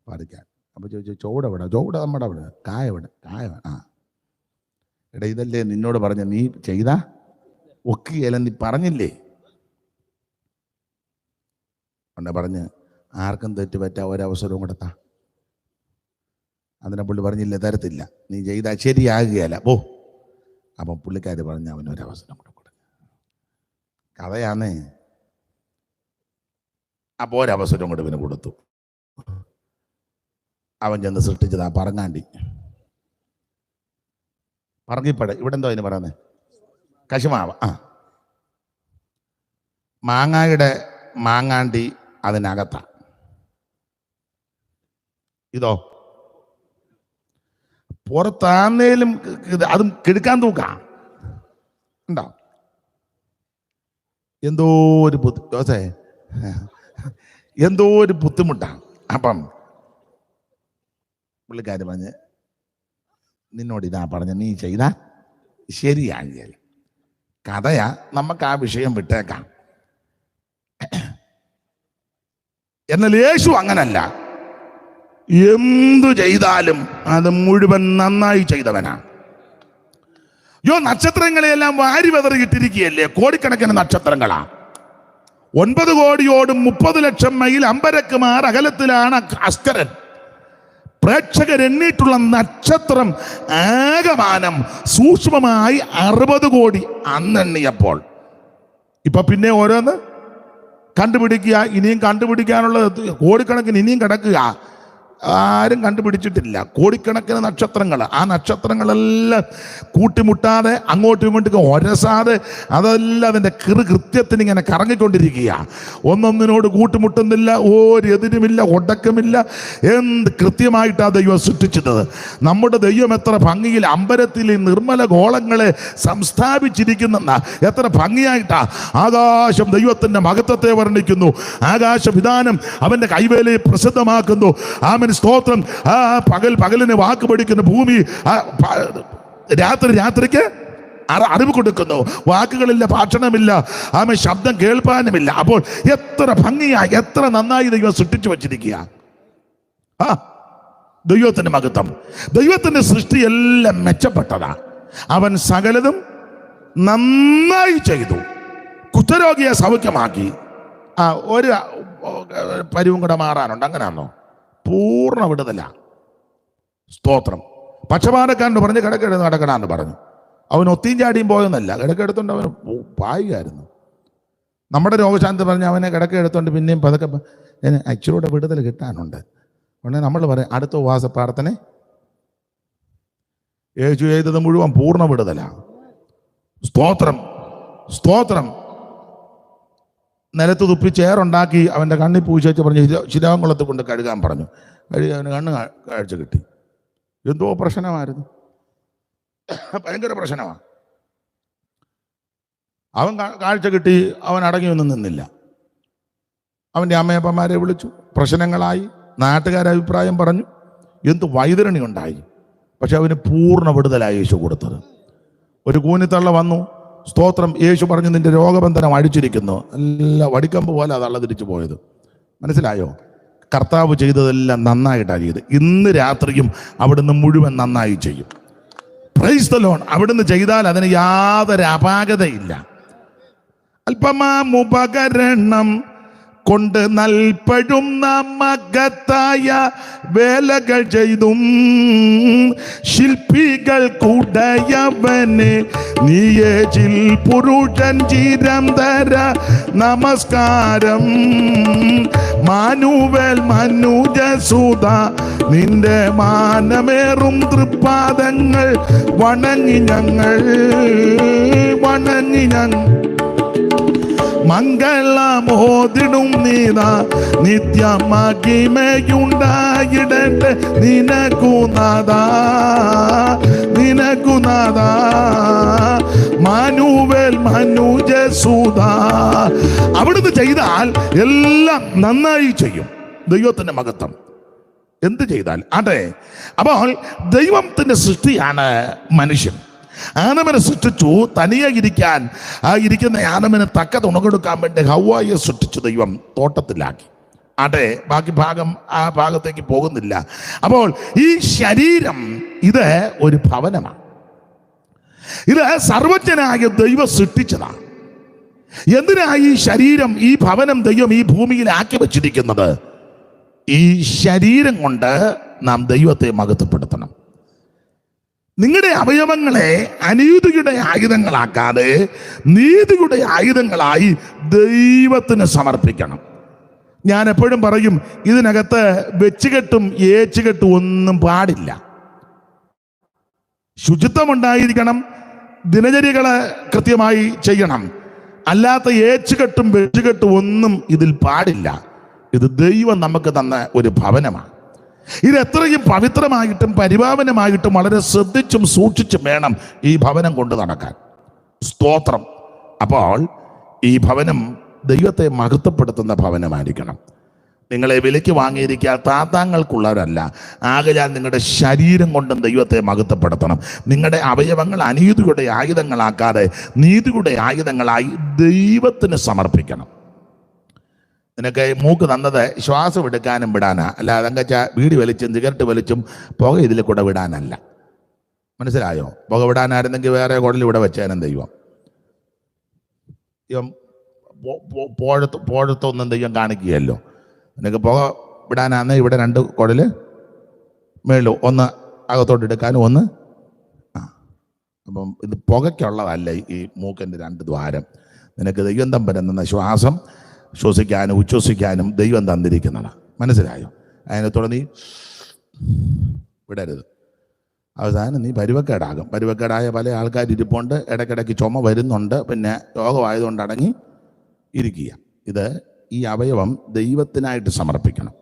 പറിക്കാൻ. അപ്പോൾ ചോദിച്ചു ചുവടെവിടെ? ചുവട് നമ്മുടെ അവിടെ. കായവിടെ? ആ എടാ, ഇതല്ലേ നിന്നോട് പറഞ്ഞ, നീ ചെയ്താ ഒക്കുകയില്ല, നീ പറഞ്ഞില്ലേ? ഉണ്ടെ പറഞ്ഞ് ആർക്കും തെറ്റുപറ്റാ ഒരവസരവും കൊടുത്താ. അതിനെ പുള്ളി പറഞ്ഞില്ലേ, തരത്തില്ല, നീ ചെയ്താൽ ശരിയാകുകയല്ല, പോ. അപ്പം പുള്ളിക്കാർ പറഞ്ഞ് അവനൊരവസരം കൂടെ കൊടുക്കും. കഥയാന്നേ. അപ്പോൾ ഒരവസരം കൂടെ ഇവന് കൊടുത്തു. അവൻ ചെന്ന് സൃഷ്ടിച്ചതാ പറങ്ങാണ്ടി. പറങ്കിപ്പട, ഇവിടെ എന്തോ അതിന് പറയുന്നത്, കശുമാവ്. മാങ്ങായുടെ മാങ്ങാണ്ടി അതിനകത്താ. ഇതോ പുറത്താന്നേലും അതും കിടക്കാൻ തൂക്കാം ഉണ്ടോ? എന്തോ ഒരു ബുദ്ധിമുട്ടാണ്. അപ്പം പുള്ളിക്കാര് പറഞ്ഞ് നിന്നോട് ഇതാ പറഞ്ഞ, നീ ചെയ്താ ശരിയാകില്ല. കഥയാ, നമുക്ക് ആ വിഷയം വിട്ടേക്കാം. എന്നാൽ യേശു അങ്ങനല്ല. എന്തു ചെയ്താലും അത് മുഴുവൻ നന്നായി ചെയ്തവനാ. നക്ഷത്രങ്ങളെയെല്ലാം വാരി വെതറിയിട്ടിരിക്കുകയല്ലേ, കോടിക്കണക്കിന് നക്ഷത്രങ്ങളാ. 9 കോടിയോടും 30 ലക്ഷം മൈൽ അമ്പരക്കുമാർ അകലത്തിലാണ് അസ്കരൻ. പ്രേക്ഷകരെണ്ണിട്ടുള്ള നക്ഷത്രം ആകമാനം സൂക്ഷ്മമായി 60 കോടി അന്നെണ്ണിയപ്പോൾ. ഇപ്പൊ പിന്നെ ഓരോന്ന് കണ്ടുപിടിക്കുക, ഇനിയും കണ്ടുപിടിക്കാനുള്ളത് കോടിക്കണക്കിന് ഇനിയും കിടക്കുക. ആരും കണ്ടുപിടിച്ചിട്ടില്ല. കോടിക്കണക്കിന് നക്ഷത്രങ്ങൾ. ആ നക്ഷത്രങ്ങളെല്ലാം കൂട്ടിമുട്ടാതെ അങ്ങോട്ടും ഇങ്ങോട്ടും ഒരസാതെ അതെല്ലാം അതിൻ്റെ കൃത്യത്തിന് ഇങ്ങനെ കറങ്ങിക്കൊണ്ടിരിക്കുക. ഒന്നൊന്നിനോട് കൂട്ടിമുട്ടുന്നില്ല, ഒരെതിരുമില്ല, ഒടക്കമില്ല. എന്ത് കൃത്യമായിട്ടാണ് ദൈവം സൃഷ്ടിച്ചത്. നമ്മുടെ ദൈവം എത്ര ഭംഗിയിൽ അമ്പരത്തിൽ നിർമ്മല ഗോളങ്ങളെ സംസ്ഥാപിച്ചിരിക്കുന്ന എത്ര ഭംഗിയായിട്ടാ. ആകാശം ദൈവത്തിൻ്റെ മഹത്വത്തെ വർണ്ണിക്കുന്നു. ആകാശവിധാനം അവൻ്റെ കൈവേലയെ പ്രസിദ്ധമാക്കുന്നു. ആമേൻ, സ്തോത്രം. പകലിന് വാക്ക് പഠിക്കുന്ന ഭൂമി, രാത്രിക്ക് അറിവ് കൊടുക്കുന്നു. വാക്കുകളില്ല, ഭാഷണമില്ല, ആമേൻ, ശബ്ദം കേൾപ്പാനുമില്ല. അപ്പോൾ എത്ര ഭംഗിയായി, എത്ര നന്നായി ദൈവം സൃഷ്ടിച്ചു വച്ചിരിക്കുക. ദൈവത്തിന്റെ മഹത്വം. ദൈവത്തിന്റെ സൃഷ്ടി എല്ലാം മെച്ചപ്പെട്ടതാ. അവൻ സകലതും നന്നായി ചെയ്തു. കുഷ്ഠരോഗിയെ സൗഖ്യമാക്കി. ഒരു പരിവും കൂടെ മാറാനുണ്ട്. അങ്ങനെയാണോ? പൂർണ്ണ വിടുതല. സ്തോത്രം. പക്ഷപാതക്കാരന് പറഞ്ഞ് കിടക്കെടുത്ത് നടക്കണമെന്ന് പറഞ്ഞു. അവൻ ഒത്തിയും ചാടിയും പോയെന്നല്ല, കിടക്കെടുത്തോണ്ട് അവന് പായുകയായിരുന്നു. നമ്മുടെ രോഗശാന്തി പറഞ്ഞ് അവനെ കിടക്കെടുത്തോണ്ട് പിന്നെയും പതുക്കെ ഇച്ചിരൂടെ വിടുതൽ കിട്ടാനുണ്ട്. ഉടനെ നമ്മൾ പറയും അടുത്ത ഉപവാസ പ്രാർത്ഥന യേശു ചെയ്തത് മുഴുവൻ പൂർണ്ണ വിടുതല. സ്തോത്രം, സ്തോത്രം. നിലത്ത് തുപ്പി ചേറുണ്ടാക്കി അവൻ്റെ കണ്ണിൽ പൂച്ചേച്ച് പറഞ്ഞ് ശിലാകുളത്ത് കൊണ്ട് കഴുകാൻ പറഞ്ഞു. കഴുകി അവന് കണ്ണ് കാഴ്ച കിട്ടി. എന്തോ പ്രശ്നമായിരുന്നു, ഭയങ്കര പ്രശ്നമാണ്. അവൻ കാഴ്ച കിട്ടി, അവൻ അടങ്ങിയൊന്നും നിന്നില്ല. അവൻ്റെ അമ്മയപ്പന്മാരെ വിളിച്ചു, പ്രശ്നങ്ങളായി, നാട്ടുകാരെ അഭിപ്രായം പറഞ്ഞു, എന്ത് വൈതരണി ഉണ്ടായി. പക്ഷെ അവന് പൂർണ്ണ വിടുതലായി യേശു കൊടുത്തത്. ഒരു കൂനിത്തള്ള വന്നു. സ്തോത്രം. യേശു പറഞ്ഞു, നിന്റെ രോഗബന്ധനം അഴിച്ചിരിക്കുന്നു. എല്ലാം വടിക്കമ്പ് പോലെ അതള്ള തിരിച്ചു പോയത്. മനസ്സിലായോ? കർത്താവ് ചെയ്തതെല്ലാം നന്നായിട്ടാണ് ചെയ്ത്. ഇന്ന് രാത്രിയും അവിടുന്ന് മുഴുവൻ നന്നായി ചെയ്യും. Price the Lord. അവിടുന്ന് ചെയ്താൽ അതിന് യാതൊരു അപാകതയില്ല. അല്പമാമുപകരണം കൊണ്ട് നൽപ്പഴും മകത്തായ വേലകൾ ചെയ്തും ശില്പികൾ കൂടയവനെ നീയേജിൽ പുരുഷൻ ചിരം തര നമസ്കാരം. മാനുവേൽ മനുജസുത നിന്റെ മാനമേറും തൃപ്പാദങ്ങൾ വണങ്ങി ഞങ്ങൾ മംഗളമോതിടും നീതാ നിത്യമഹിമയുണ്ടായിടട്ടെ നിനക്കുനാഥാ മാനുവേൽ മനുജസുതാ. അവിടുന്ന് ചെയ്താൽ എല്ലാം നന്നായി ചെയ്യും. ദൈവത്തിന്റെ മഹത്വം. എന്ത് ചെയ്താൽ അതെ. അപ്പോൾ ദൈവത്തിന്റെ സൃഷ്ടിയാണ് മനുഷ്യൻ. ആനമനെ സൃഷ്ടിച്ചു. തനിയെ ഇരിക്കുന്ന ആനമനെ തക്ക തുണ കൊടുക്കാൻ വേണ്ടി ഹവ്വായെ സൃഷ്ടിച്ചു ദൈവം തോട്ടത്തിലാക്കി. ആട്ടെ, ബാക്കി ഭാഗം ആ ഭാഗത്തേക്ക് പോകുന്നില്ല. അപ്പോൾ ഈ ശരീരം ഇത് ഒരു ഭവനമാണ്. ഇത് സർവജ്ഞനായ ദൈവം സൃഷ്ടിച്ചതാണ്. എന്തിനാ ഈ ശരീരം, ഈ ഭവനം ദൈവം ഈ ഭൂമിയിൽ ആക്കി വച്ചിരിക്കുന്നത്? ഈ ശരീരം കൊണ്ട് നാം ദൈവത്തെ മഹത്വപ്പെടുത്തണം. നിങ്ങളുടെ അവയവങ്ങളെ അനീതിയുടെ ആയുധങ്ങളാക്കാതെ നീതിയുടെ ആയുധങ്ങളായി ദൈവത്തിന് സമർപ്പിക്കണം. ഞാൻ എപ്പോഴും പറയും, ഇതിനകത്ത് വെച്ചുകെട്ടും ഏച്ചുകെട്ടും ഒന്നും പാടില്ല. ശുചിത്വമുണ്ടായിരിക്കണം, ദിനചര്യകള് കൃത്യമായി ചെയ്യണം. അല്ലാത്ത ഏച്ചുകെട്ടും വെച്ചുകെട്ടും ഒന്നും ഇതിൽ പാടില്ല. ഇത് ദൈവം നമുക്ക് തന്ന ഒരു ഭവനമാണ്. ഇത് എത്രയും പവിത്രമായിട്ടും പരിപാവനമായിട്ടും വളരെ ശ്രദ്ധിച്ചും സൂക്ഷിച്ചും വേണം ഈ ഭവനം കൊണ്ട് നടക്കാൻ. സ്തോത്രം. അപ്പോൾ ഈ ഭവനം ദൈവത്തെ മഹത്വപ്പെടുത്തുന്ന ഭവനമായിരിക്കണം. നിങ്ങളെ വിലയ്ക്ക് വാങ്ങിയിരിക്കുക താത്താങ്ങൾക്കുള്ളവരല്ല. ആകയാൽ നിങ്ങളുടെ ശരീരം കൊണ്ടും ദൈവത്തെ മഹത്വപ്പെടുത്തണം. നിങ്ങളുടെ അവയവങ്ങൾ അനീതിയുടെ ആയുധങ്ങളാക്കാതെ നീതിയുടെ ആയുധങ്ങളായി ദൈവത്തിന് സമർപ്പിക്കണം. നിനക്ക് മൂക്ക് തന്നത് ശ്വാസം എടുക്കാനും വിടാനാ, അല്ല അതങ്കച്ച വീടി വലിച്ചും സിഗരറ്റ് വലിച്ചും പുക ഇതിൽ കൂടെ വിടാനല്ല. മനസ്സിലായോ? പുക വിടാനായിരുന്നെങ്കിൽ വേറെ കുടൽ ഇവിടെ വെച്ചേനും ദൈവം. ദൈവം പോഴത്തൊന്നും ദൈവം കാണിക്കുകയല്ലോ. നിനക്ക് പുക വിടാനാന്ന് ഇവിടെ 2 കുടല് മേളിൽ, ഒന്ന് അകത്തോട്ട് എടുക്കാനും ഒന്ന് അപ്പം ഇത് പുകയ്ക്കുള്ളതല്ല. ഈ മൂക്കിൻ്റെ 2 ദ്വാരം നിനക്ക് ദൈവം തമ്പരുന്ന ശ്വാസം ശ്വസിക്കാനും ഉച്ഛ്വസിക്കാനും ദൈവം തന്നിരിക്കുന്നതാണ്. മനസ്സിലായോ? അതിനകത്തോടെ നീ വിടരുത്. അവസാനം നീ പരുവക്കേടാകും. പരുവക്കേടായ പല ആൾക്കാർ ഇരിപ്പുണ്ട്, ഇടയ്ക്കിടയ്ക്ക് ചുമ വരുന്നുണ്ട്, പിന്നെ രോഗമായതുകൊണ്ട് അടങ്ങി ഇരിക്കുക. ഇത് ഈ അവയവം ദൈവത്തിനായിട്ട് സമർപ്പിക്കണം.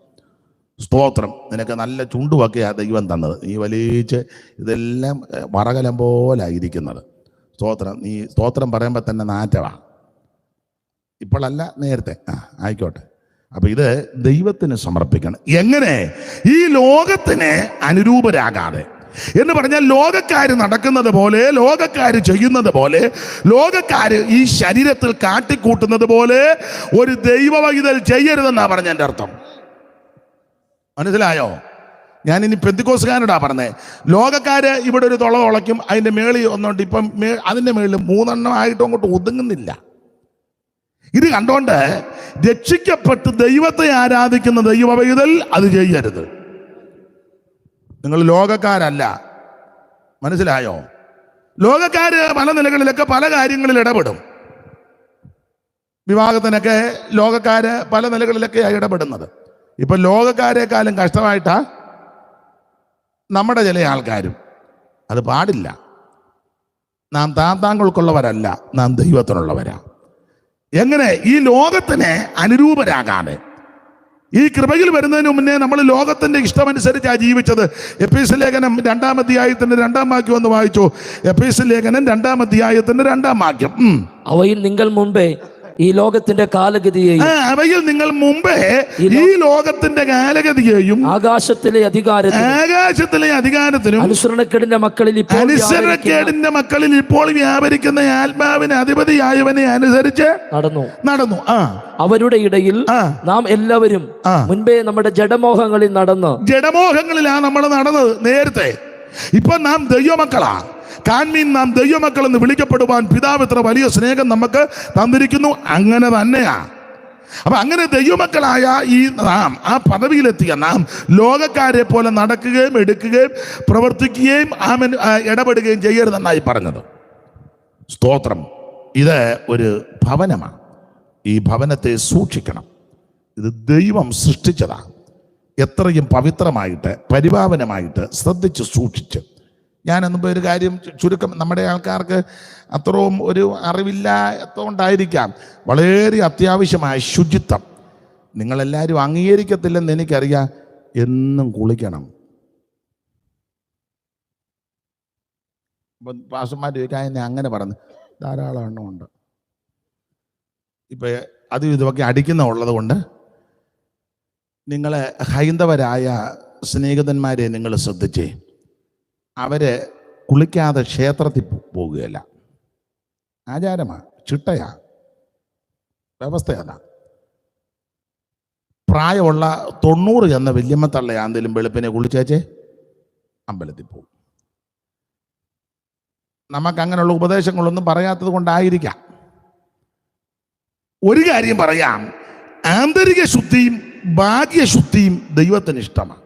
സ്തോത്രം. നിനക്ക് നല്ല ചുണ്ടുമൊക്കെയാണ് ദൈവം തന്നത്. നീ വലിച്ച് ഇതെല്ലാം വറകലം പോലെ ഇരിക്കുന്നത്. സ്തോത്രം. നീ സ്തോത്രം പറയുമ്പോൾ തന്നെ നാറ്റമാണ്. ഇപ്പോഴല്ല, നേരത്തെ. ആയിക്കോട്ടെ. അപ്പൊ ഇത് ദൈവത്തിന് സമർപ്പിക്കണം. എങ്ങനെ? ഈ ലോകത്തിന് അനുരൂപരാകാതെ എന്ന് പറഞ്ഞാൽ ലോകക്കാര് നടക്കുന്നത് പോലെ, ലോകക്കാര് ചെയ്യുന്നത് പോലെ, ലോകക്കാര് ഈ ശരീരത്തിൽ കാട്ടിക്കൂട്ടുന്നത് പോലെ ഒരു ദൈവവൈതൽ ചെയ്യരുതെന്നാ പറഞ്ഞ എൻ്റെ അർത്ഥം. മനസ്സിലായോ? ഞാനിനി പെന്തിക്കോസുകാരോടാ പറഞ്ഞേ. ലോകക്കാര് ഇവിടെ ഒരു തുള തുളയ്ക്കും, അതിന്റെ മേളിൽ ഒന്നുണ്ട്. ഇപ്പം അതിന്റെ മേളിൽ 3 എണ്ണം ആയിട്ടും അങ്ങോട്ട് ഒതുങ്ങുന്നില്ല. ഇത് കണ്ടോണ്ട് രക്ഷിക്കപ്പെട്ട് ദൈവത്തെ ആരാധിക്കുന്ന ദൈവവൈതൽ അത് ചെയ്യരുത്. നിങ്ങൾ ലോകക്കാരല്ല. മനസ്സിലായോ? ലോകക്കാര് പല നിലകളിലൊക്കെ പല കാര്യങ്ങളിൽ ഇടപെടും. വിവാഹത്തിനൊക്കെ ലോകക്കാര് പല നിലകളിലൊക്കെയാണ് ഇടപെടുന്നത്. ഇപ്പൊ ലോകക്കാരെക്കാളും കഷ്ടമായിട്ടാ നമ്മുടെ ചില ആൾക്കാരും. അത് പാടില്ല. നാം താത്താങ്കൾക്കുള്ളവരല്ല, നാം ദൈവത്തിനുള്ളവരാ. എങ്ങനെ? ഈ ലോകത്തിന് അനുരൂപരാകാതെ. ഈ കൃപയിൽ വരുന്നതിന് മുന്നേ നമ്മൾ ലോകത്തിന്റെ ഇഷ്ടമനുസരിച്ചാണ് ജീവിച്ചത്. എഫേസ്യ ലേഖനം 2-ാം അധ്യായത്തിന്റെ 2-ാം വാക്യം ഒന്ന് വായിച്ചു. എഫേസ്യ ലേഖനം 2-ാം അധ്യായത്തിന്റെ 2-ാം വാക്യം. അവയിൽ നിങ്ങൾ മുമ്പേ ഈ ലോകത്തിന്റെ കാലഗതിയെയും, അവയിൽ നിങ്ങൾ മുമ്പേ ഈ ലോകത്തിന്റെ കാലഗതിയെയും ആകാശത്തിലെ അധികാരത്തിനും അനുസരണക്കേടിന്റെ മക്കളിൽ ഇപ്പോൾ വ്യാപരിക്കുന്ന ആത്മാവിന് അധിപതിയായവനെ അനുസരിച്ച് നടന്നു. അവരുടെ ഇടയിൽ നാം എല്ലാവരും മുൻപേ നമ്മുടെ ജഡമോഹങ്ങളിലാണ് നമ്മൾ നടന്നത് നേരത്തെ. ഇപ്പൊ നാം ദൈവമക്കളാ. കാൺമീൻ, നാം ദൈവമക്കൾ എന്ന് വിളിക്കപ്പെടുവാൻ പിതാവ് ഇത്ര വലിയ സ്നേഹം നമുക്ക് തന്നിരിക്കുന്നു. അങ്ങനെ തന്നെയാ. അപ്പൊ അങ്ങനെ ദൈവമക്കളായ ഈ നാം, ആ പദവിയിലെത്തിയ നാം ലോകക്കാരെ പോലെ നടക്കുകയും എടുക്കുകയും പ്രവർത്തിക്കുകയും ഇടപെടുകയും ചെയ്യരുതെന്നായി പറഞ്ഞത്. സ്തോത്രം. ഇത് ഒരു ഭവനമാണ്. ഈ ഭവനത്തെ സൂക്ഷിക്കണം. ഇത് ദൈവം സൃഷ്ടിച്ചതാണ്. എത്രയും പവിത്രമായിട്ട് പരിപാവനമായിട്ട് ശ്രദ്ധിച്ച് സൂക്ഷിച്ച്. ഞാനെന്നുമ്പോൾ ഒരു കാര്യം ചുരുക്കം, നമ്മുടെ ആൾക്കാർക്ക് അത്രയും ഒരു അറിവില്ലാത്തതുകൊണ്ടായിരിക്കാം, വളരെ അത്യാവശ്യമായ ശുചിത്വം. നിങ്ങളെല്ലാവരും അംഗീകരിക്കത്തില്ലെന്ന് എനിക്കറിയാം. എന്നും കുളിക്കണം. ഇപ്പം പാസ്റ്റർമാർ ചോദിക്കാൻ എന്നെ അങ്ങനെ പറഞ്ഞു, ധാരാളം എണ്ണമുണ്ട്. ഇപ്പം അതും ഇതുമൊക്കെ അടിക്കുന്ന ഉള്ളത് കൊണ്ട് നിങ്ങളെ ഹൈന്ദവരായ സ്നേഹിതന്മാരെ നിങ്ങൾ ശ്രദ്ധിച്ചേ. അവര് കുളിക്കാതെ ക്ഷേത്രത്തിൽ പോകുകയല്ല. ആചാരമാണ്, ചിട്ടയാ, വ്യവസ്ഥയല്ല. പ്രായമുള്ള 90 എന്ന വല്യമ്മ തള്ളയാന്തേലും വെളുപ്പിനെ കുളിച്ചേച്ചേ അമ്പലത്തിൽ പോകും. നമുക്ക് അങ്ങനെയുള്ള ഉപദേശങ്ങളൊന്നും പറയാത്തത് കൊണ്ടായിരിക്കാം. ഒരു കാര്യം പറയാം, ആന്തരിക ശുദ്ധിയും ബാഹ്യശുദ്ധിയും ദൈവത്തിന് ഇഷ്ടമാണ്.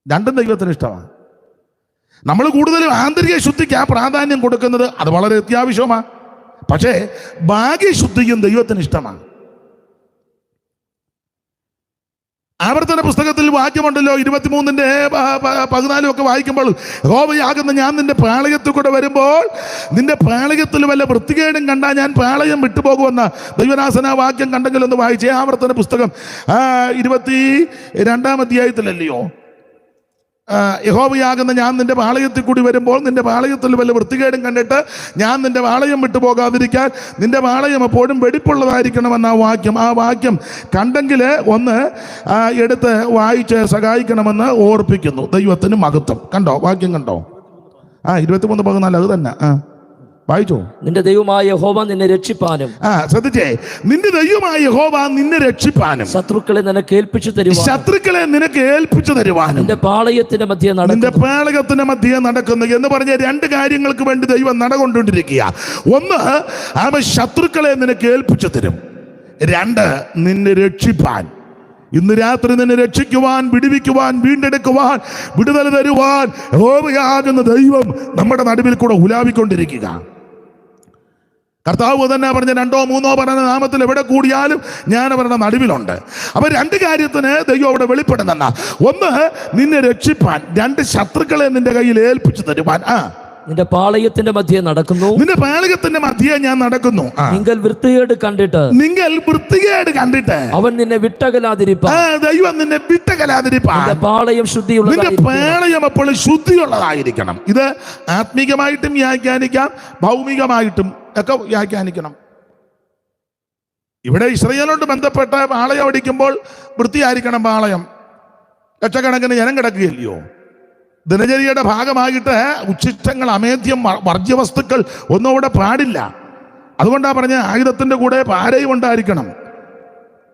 രണ്ടും ദൈവത്തിന് ഇഷ്ടമാണ്. നമ്മൾ കൂടുതലും ആന്തരിക ശുദ്ധിക്ക് ആ പ്രാധാന്യം കൊടുക്കുന്നത് അത് വളരെ അത്യാവശ്യമാണ്. പക്ഷേ ബാഹ്യശുദ്ധിയും ദൈവത്തിന് ഇഷ്ടമാണ്. ആവർത്തന പുസ്തകത്തിൽ വാക്യമുണ്ടല്ലോ, 23:14 ഒക്കെ വായിക്കുമ്പോൾ, യഹോവയാകുന്ന ഞാൻ നിന്റെ പാളയത്തിൽ കൂടെ വരുമ്പോൾ നിന്റെ പാളയത്തിൽ വല്ല വൃത്തികേടും കണ്ടാൽ ഞാൻ പാളയം വിട്ടുപോകുമെന്ന ദൈവദാസന വാക്യം കണ്ടെങ്കിൽ ഒന്ന് വായിച്ചേ. ആവർത്തന പുസ്തകം 22-ാം അധ്യായത്തിലല്ലയോ, യഹോവയാകുന്ന ഞാൻ നിന്റെ പാളയത്തിൽ കൂടി വരുമ്പോൾ നിന്റെ പാളയത്തിൽ വല്ല വൃത്തികേടും കണ്ടിട്ട് ഞാൻ നിന്റെ പാളയം വിട്ടുപോകാതിരിക്കാൻ നിന്റെ പാളയം എപ്പോഴും വെടിപ്പുള്ളതായിരിക്കണമെന്ന ആ വാക്യം കണ്ടെങ്കിൽ ഒന്ന് എടുത്ത് വായിച്ച് സഹായിക്കണമെന്ന് ഓർപ്പിക്കുന്നു. ദൈവത്തിന് മഹത്വം. കണ്ടോ വാക്യം? കണ്ടോ? 23:14 അത് തന്നെ. വായിച്ചോ. നിന്റെ ദൈവമായ യഹോവ നിന്നെ രക്ഷിപ്പാനും. ശ്രദ്ധിച്ചേ, നിന്റെ ദൈവമായ യഹോവ നിന്നെ രക്ഷിപ്പാനും ശത്രുക്കളെ നിനക്ക് ഏൽപ്പിച്ചു തരുവാനും നിന്റെ പാളയത്തിന്റെ മധ്യേ നടക്കുന്നു എന്ന് പറഞ്ഞ രണ്ട് കാര്യങ്ങൾക്ക് വേണ്ടി ദൈവം നടകൊണ്ടിരിക്കുക. ഒന്ന്, അവൻ ശത്രുക്കളെ നിനക്ക് ഏൽപ്പിച്ചു തരും. രണ്ട്, നിന്നെ രക്ഷിപ്പാൻ. ഇന്ന് രാത്രി നിന്നെ രക്ഷിക്കുവാൻ, വിടുവിക്കുവാൻ, വീണ്ടെടുക്കുവാൻ, വിടുതൽ തരുവാൻ യഹോവയാകുന്ന ദൈവം നമ്മുടെ നടുവിൽ കൂടെ ഉലാവിക്കൊണ്ടിരിക്കുക. കർത്താവ് തന്നെ പറഞ്ഞ 2-3 പറഞ്ഞ നാമത്തിൽ എവിടെ കൂടിയാലും ഞാൻ അവരുടെ നടുവിലുണ്ട്. അപ്പൊ രണ്ട് കാര്യത്തിന് ദൈവം അവിടെ വെളിപ്പെടുന്ന, ഒന്ന് നിന്നെ രക്ഷിപ്പാൻ, രണ്ട് ശത്രുക്കളെ നിന്റെ കയ്യിൽ ഏൽപ്പിച്ചു തരുവാൻ. നിന്റെ പാളയത്തിന്റെ മധ്യേ നടക്കുന്നു. നിന്റെ പാളയത്തിന്റെ മധ്യേ ഞാൻ നടക്കുന്നു. നിങ്ങൾ വൃത്തികേട് കണ്ടിട്ട് അവൻ നിന്നെ വിട്ടകലാതിരിപ്പാൻ. ദൈവം നിന്നെ വിട്ടകലാതിരിപ്പാൻ. പാളയം നിന്റെ പാളയം എപ്പോഴും ശുദ്ധിയുള്ളതായിരിക്കണം. ഇത് ആത്മീകമായിട്ടും വ്യാഖ്യാനിക്കാം, ഭൗമികമായിട്ടും ഒക്കെ വ്യാഖ്യാനിക്കണം. ഇവിടെ ഇസ്രായേലോട് ബന്ധപ്പെട്ട പാളയം അടിക്കുമ്പോൾ വൃത്തിയായിരിക്കണം. പാളയം ലക്ഷക്കണക്കിന് ജനം കിടക്കുകയല്ലയോ. ദിനചര്യയുടെ ഭാഗമായിട്ട് ഉച്ഛിഷ്ടങ്ങൾ, അമേദ്യം, വർജ്യവസ്തുക്കൾ ഒന്നും അവിടെ പാടില്ല. അതുകൊണ്ടാണ് പറഞ്ഞ ആയുധത്തിന്റെ കൂടെ പാരയും ഉണ്ടായിരിക്കണം.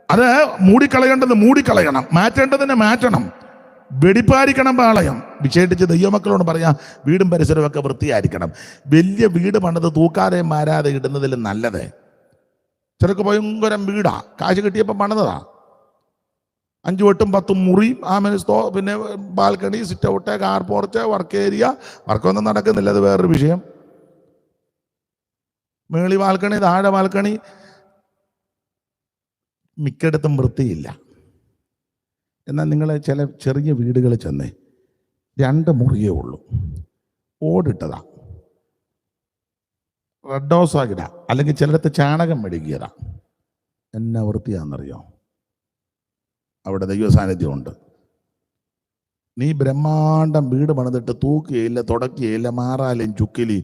അത് മൂടിക്കളയേണ്ടത് മൂടിക്കളയണം, മാറ്റേണ്ടതിനെ മാറ്റണം. വെടിപ്പായിരിക്കണം പാളയം. വിശേഷിച്ച് ദൈവമക്കളോട് പറയാം, വീടും പരിസരവും ഒക്കെ വൃത്തിയായിരിക്കണം. വലിയ വീട് പണിത് തൂക്കാതെ മാരാതെ ഇടുന്നതിൽ നല്ലത്. ചെറുക്ക് ഭയങ്കരം വീടാ, കാശ് കിട്ടിയപ്പോൾ പണിതതാ. 5, 8, 10 മുറി, പിന്നെ balcony, sit out, car porch, work area. വർക്കൊന്നും നടക്കുന്നില്ല, അത് വേറൊരു വിഷയം. മേളി ബാൽക്കണി, താഴെ ബാൽക്കണി, മിക്കയിടത്തും വൃത്തിയില്ല. എന്നാൽ നിങ്ങൾ ചില ചെറിയ വീടുകൾ ചെന്നേ, 2 മുറിയേ ഉള്ളൂ, ഓടിട്ടതാ, റെഡ് ഹൗസാകിട, അല്ലെങ്കിൽ ചിലടത്ത് ചാണകം മെഴുകിയതാ. എന്നാ വൃത്തിയാണെന്നറിയോ? അവിടെ ദൈവ സാന്നിധ്യമുണ്ട്. നീ ബ്രഹ്മാണ്ടം വീട് പണിതിട്ട് തൂക്കുകയില്ല, തുടക്കുകയില്ല, മാറാലും ചുക്കിലി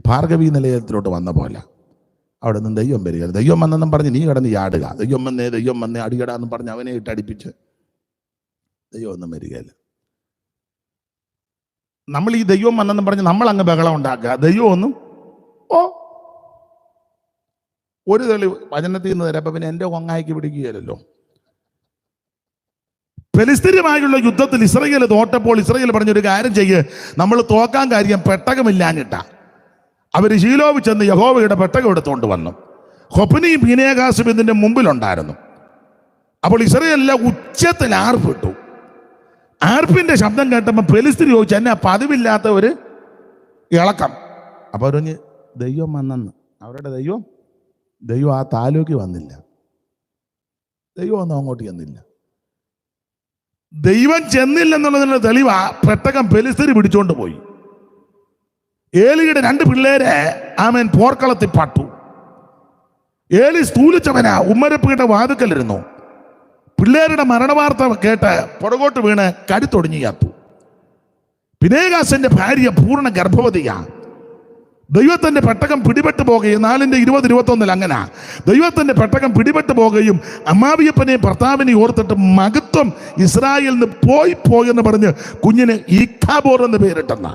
ഭാർഗവി നിലയത്തിലോട്ട് വന്ന പോലെ അവിടെ നിന്ന് ദൈവം വരിക. ദൈവം വന്നെന്നും പറഞ്ഞ് നീ കിടന്ന് ചാടുക. ദൈവം വന്നേ അടികടാന്ന് പറഞ്ഞ് അവനെ ഇട്ട് അടിപ്പിച്ച് ദൈവം ഒന്നും വരികയില്ല. നമ്മൾ ഈ ദൈവം വന്നെന്നും പറഞ്ഞ് നമ്മൾ അങ്ങ് ബഹളം ഉണ്ടാക്കുക. ദൈവം ഒന്നും ഒരു തെളിവ് വചനത്തിൽ നിന്ന് തരാം. അപ്പൊ പിന്നെ എൻ്റെ കൊങ്ങായിക്ക് പിടിക്കുകയല്ലോ. ഫെലിസ്തീനുമായുള്ള യുദ്ധത്തിൽ ഇസ്രായേൽ തോറ്റപ്പോൾ ഇസ്രായേൽ പറഞ്ഞൊരു കാര്യം ചെയ്യ്, നമ്മൾ തോക്കാൻ കാര്യം പെട്ടകമില്ലാഞ്ഞിട്ടാ. അവർ ശീലോവിൽ ചെന്ന് യഹോവയുടെ പെട്ടകം എടുത്തുകൊണ്ട് വന്നു. ഹൊപ്നിയും ഫീനെഹാസും ഇതിന്റെ മുമ്പിലുണ്ടായിരുന്നു. അപ്പോൾ ഇസ്രായേലിലെ ഉച്ചത്തിൽ ആർപ്പിട്ടു. ആർപ്പിന്റെ ശബ്ദം കേട്ടപ്പോൾ ഫെലിസ്തീൻ ചോദിച്ചു, എന്നെ പതിവില്ലാത്ത ഒരു ഇളക്കം. അപ്പൊ പറഞ്ഞ് ദൈവം വന്നെന്ന്. അവരുടെ ദൈവം ആ താലൂക്ക് വന്നില്ല. ദൈവം ഒന്നും അങ്ങോട്ട് ചെന്നില്ല. ദൈവം ചെന്നില്ലെന്നുള്ളതിനുള്ള തെളിവാ പെട്ടകം ഫെലിസ്തീൻ പിടിച്ചോണ്ട് പോയി. ഏലിയുടെ 2 പിള്ളേരെ പോർക്കളത്തിൽ പട്ടു. ഏലി സ്ഥൂലിച്ചവനാ, ഉമ്മരപ്പീട്ട വാതുക്കലിരുന്നു. പിള്ളേരുടെ മരണവാർത്ത കേട്ട് പുറകോട്ട് വീണ് കരുത്തൊടിഞ്ഞു ചത്തു. ഫീനെഹാസിന്റെ ഭാര്യ പൂർണ്ണ ഗർഭവതിയാ. ദൈവത്തിന്റെ പെട്ടകം പിടിപെട്ട് പോകുകയും 4:20-21 അങ്ങനെ ദൈവത്തിന്റെ പെട്ടകം പിടിപെട്ട് പോകുകയും അമ്മാവിയപ്പനെയും ഭർത്താവിനെയും ഓർത്തിട്ട് മഹത്വം ഇസ്രായേലിൽ നിന്ന് പോയെന്ന് പറഞ്ഞ് കുഞ്ഞിന് ഈഖാബോർ എന്ന് പേരിട്ടെന്ന.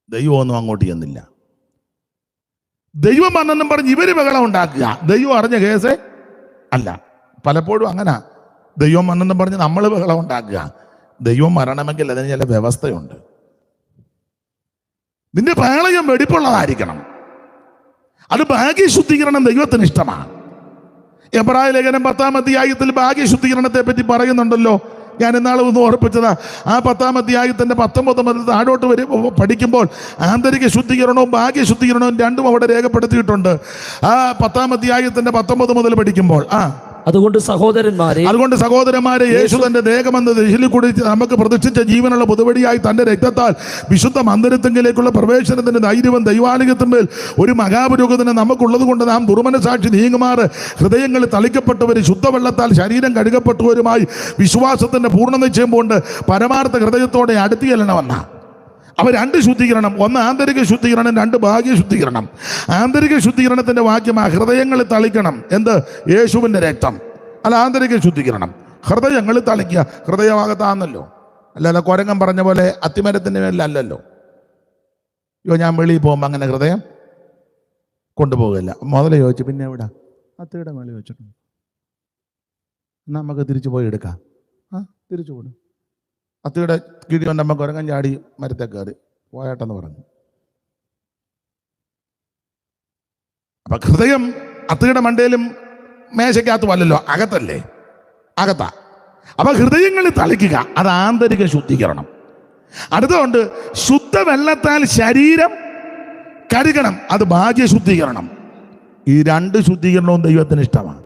ദൈവമൊന്നും അങ്ങോട്ട് ചെന്നില്ല. ദൈവം വന്നെന്നും പറഞ്ഞ് ഇവര് ബഹളം ഉണ്ടാക്കുക. ദൈവം അറിഞ്ഞ കേസ് അല്ല. പലപ്പോഴും അങ്ങനെ ദൈവം വന്നെന്നും പറഞ്ഞ് നമ്മൾ ബഹളം ഉണ്ടാക്കുക. ദൈവം വരണമെങ്കിൽ അതിന് ചില വ്യവസ്ഥയുണ്ട്. നിന്റെ പാളയം വെടിപ്പുള്ളതായിരിക്കണം. അത് ഭാഗ്യശുദ്ധീകരണം ദൈവത്തിന് ഇഷ്ടമാണ്. എബ്രായ ലേഖനം 10-ാം അധ്യായത്തിൽ ഭാഗ്യശുദ്ധീകരണത്തെ പറ്റി പറയുന്നുണ്ടല്ലോ. ഞാൻ ഇന്നാളെ ഒന്ന് ഓർപ്പിച്ചതാ. ആ 10-ാം അധ്യായത്തിന്റെ 19 മുതൽ താഴോട്ട് പഠിക്കുമ്പോൾ ആന്തരിക ശുദ്ധീകരണവും ഭാഗ്യശുദ്ധീകരണവും രണ്ടും അവിടെ രേഖപ്പെടുത്തിയിട്ടുണ്ട്. ആ 10-ാം അധ്യായത്തിന്റെ 19 മുതൽ പഠിക്കുമ്പോൾ അതുകൊണ്ട് സഹോദരന്മാരെ യേശു തന്റെ ദേഹമെന്ന് ദഹിലിൽ കൂടി നമുക്ക് പ്രതിഷ്ഠിച്ച ജീവനുള്ള പുതുവടിയായി തന്റെ രക്തത്താൽ വിശുദ്ധ മന്ദിരത്തിങ്കിലേക്കുള്ള പ്രവേശനത്തിന്റെ ധൈര്യവും ദൈവാനുഗ്രഹത്തിന്മേൽ ഒരു മഹാപുരോഗതിനെ നമുക്കുള്ളത് കൊണ്ട് നാം ദുർമനസാക്ഷി നീങ്ങുമാറ് ഹൃദയങ്ങളിൽ തളിക്കപ്പെട്ടവരും ശുദ്ധവെള്ളത്താൽ ശരീരം കഴുകപ്പെട്ടവരുമായി വിശ്വാസത്തിന്റെ പൂർണ്ണ നിശ്ചയം കൊണ്ട് പരമാർത്ഥ ഹൃദയത്തോടെ അടുത്ത് ചെല്ലണമെന്ന. അവ രണ്ട് ശുദ്ധീകരണം, ഒന്ന് ആന്തരിക ശുദ്ധീകരണം, രണ്ട് ഭാഗ്യ ശുദ്ധീകരണം. ആന്തരിക ശുദ്ധീകരണത്തിന്റെ വാക്യമാ ഹൃദയങ്ങളിൽ തളിക്കണം. എന്ത്? യേശുവിന്റെ രക്തം. അല്ല, ആന്തരിക ശുദ്ധീകരണം ഹൃദയങ്ങളിൽ തളിക്കുക. ഹൃദയഭാഗത്താന്നല്ലോ, അല്ലല്ല കൊരങ്ങൻ പറഞ്ഞ പോലെ അത്തിമരത്തിന്റെ മേലല്ലല്ലോ. അയ്യോ, ഞാൻ വെളിയിൽ പോകുമ്പോൾ അങ്ങനെ ഹൃദയം കൊണ്ടുപോകില്ല. മുതലേ ചോദിച്ചു, പിന്നെ എവിടെ? അത്തിയുടെ മേളിൽ വെച്ചിട്ടുണ്ട്. നമുക്ക് തിരിച്ചു പോയി എടുക്കാം. തിരിച്ചു പോടും. അത്തിയുടെ കിഴി കൊണ്ടമ്മ കുരങ്ങൻ ചാടി മരത്തെ കയറി പോയാട്ടെന്ന് പറഞ്ഞു. അപ്പൊ ഹൃദയം അത്തിയുടെ മണ്ടയിലും മേശയ്ക്കകത്തും അല്ലല്ലോ, അകത്തല്ലേ? അകത്താ. അപ്പൊ ഹൃദയങ്ങളിൽ തളിക്കുക, അത് ആന്തരിക ശുദ്ധീകരണം. അടുത്തതുകൊണ്ട് ശുദ്ധവെള്ളത്താൽ ശരീരം കഴുകണം, അത് ഭാഗ്യ ശുദ്ധീകരണം. ഈ രണ്ട് ശുദ്ധീകരണവും ദൈവത്തിന് ഇഷ്ടമാണ്.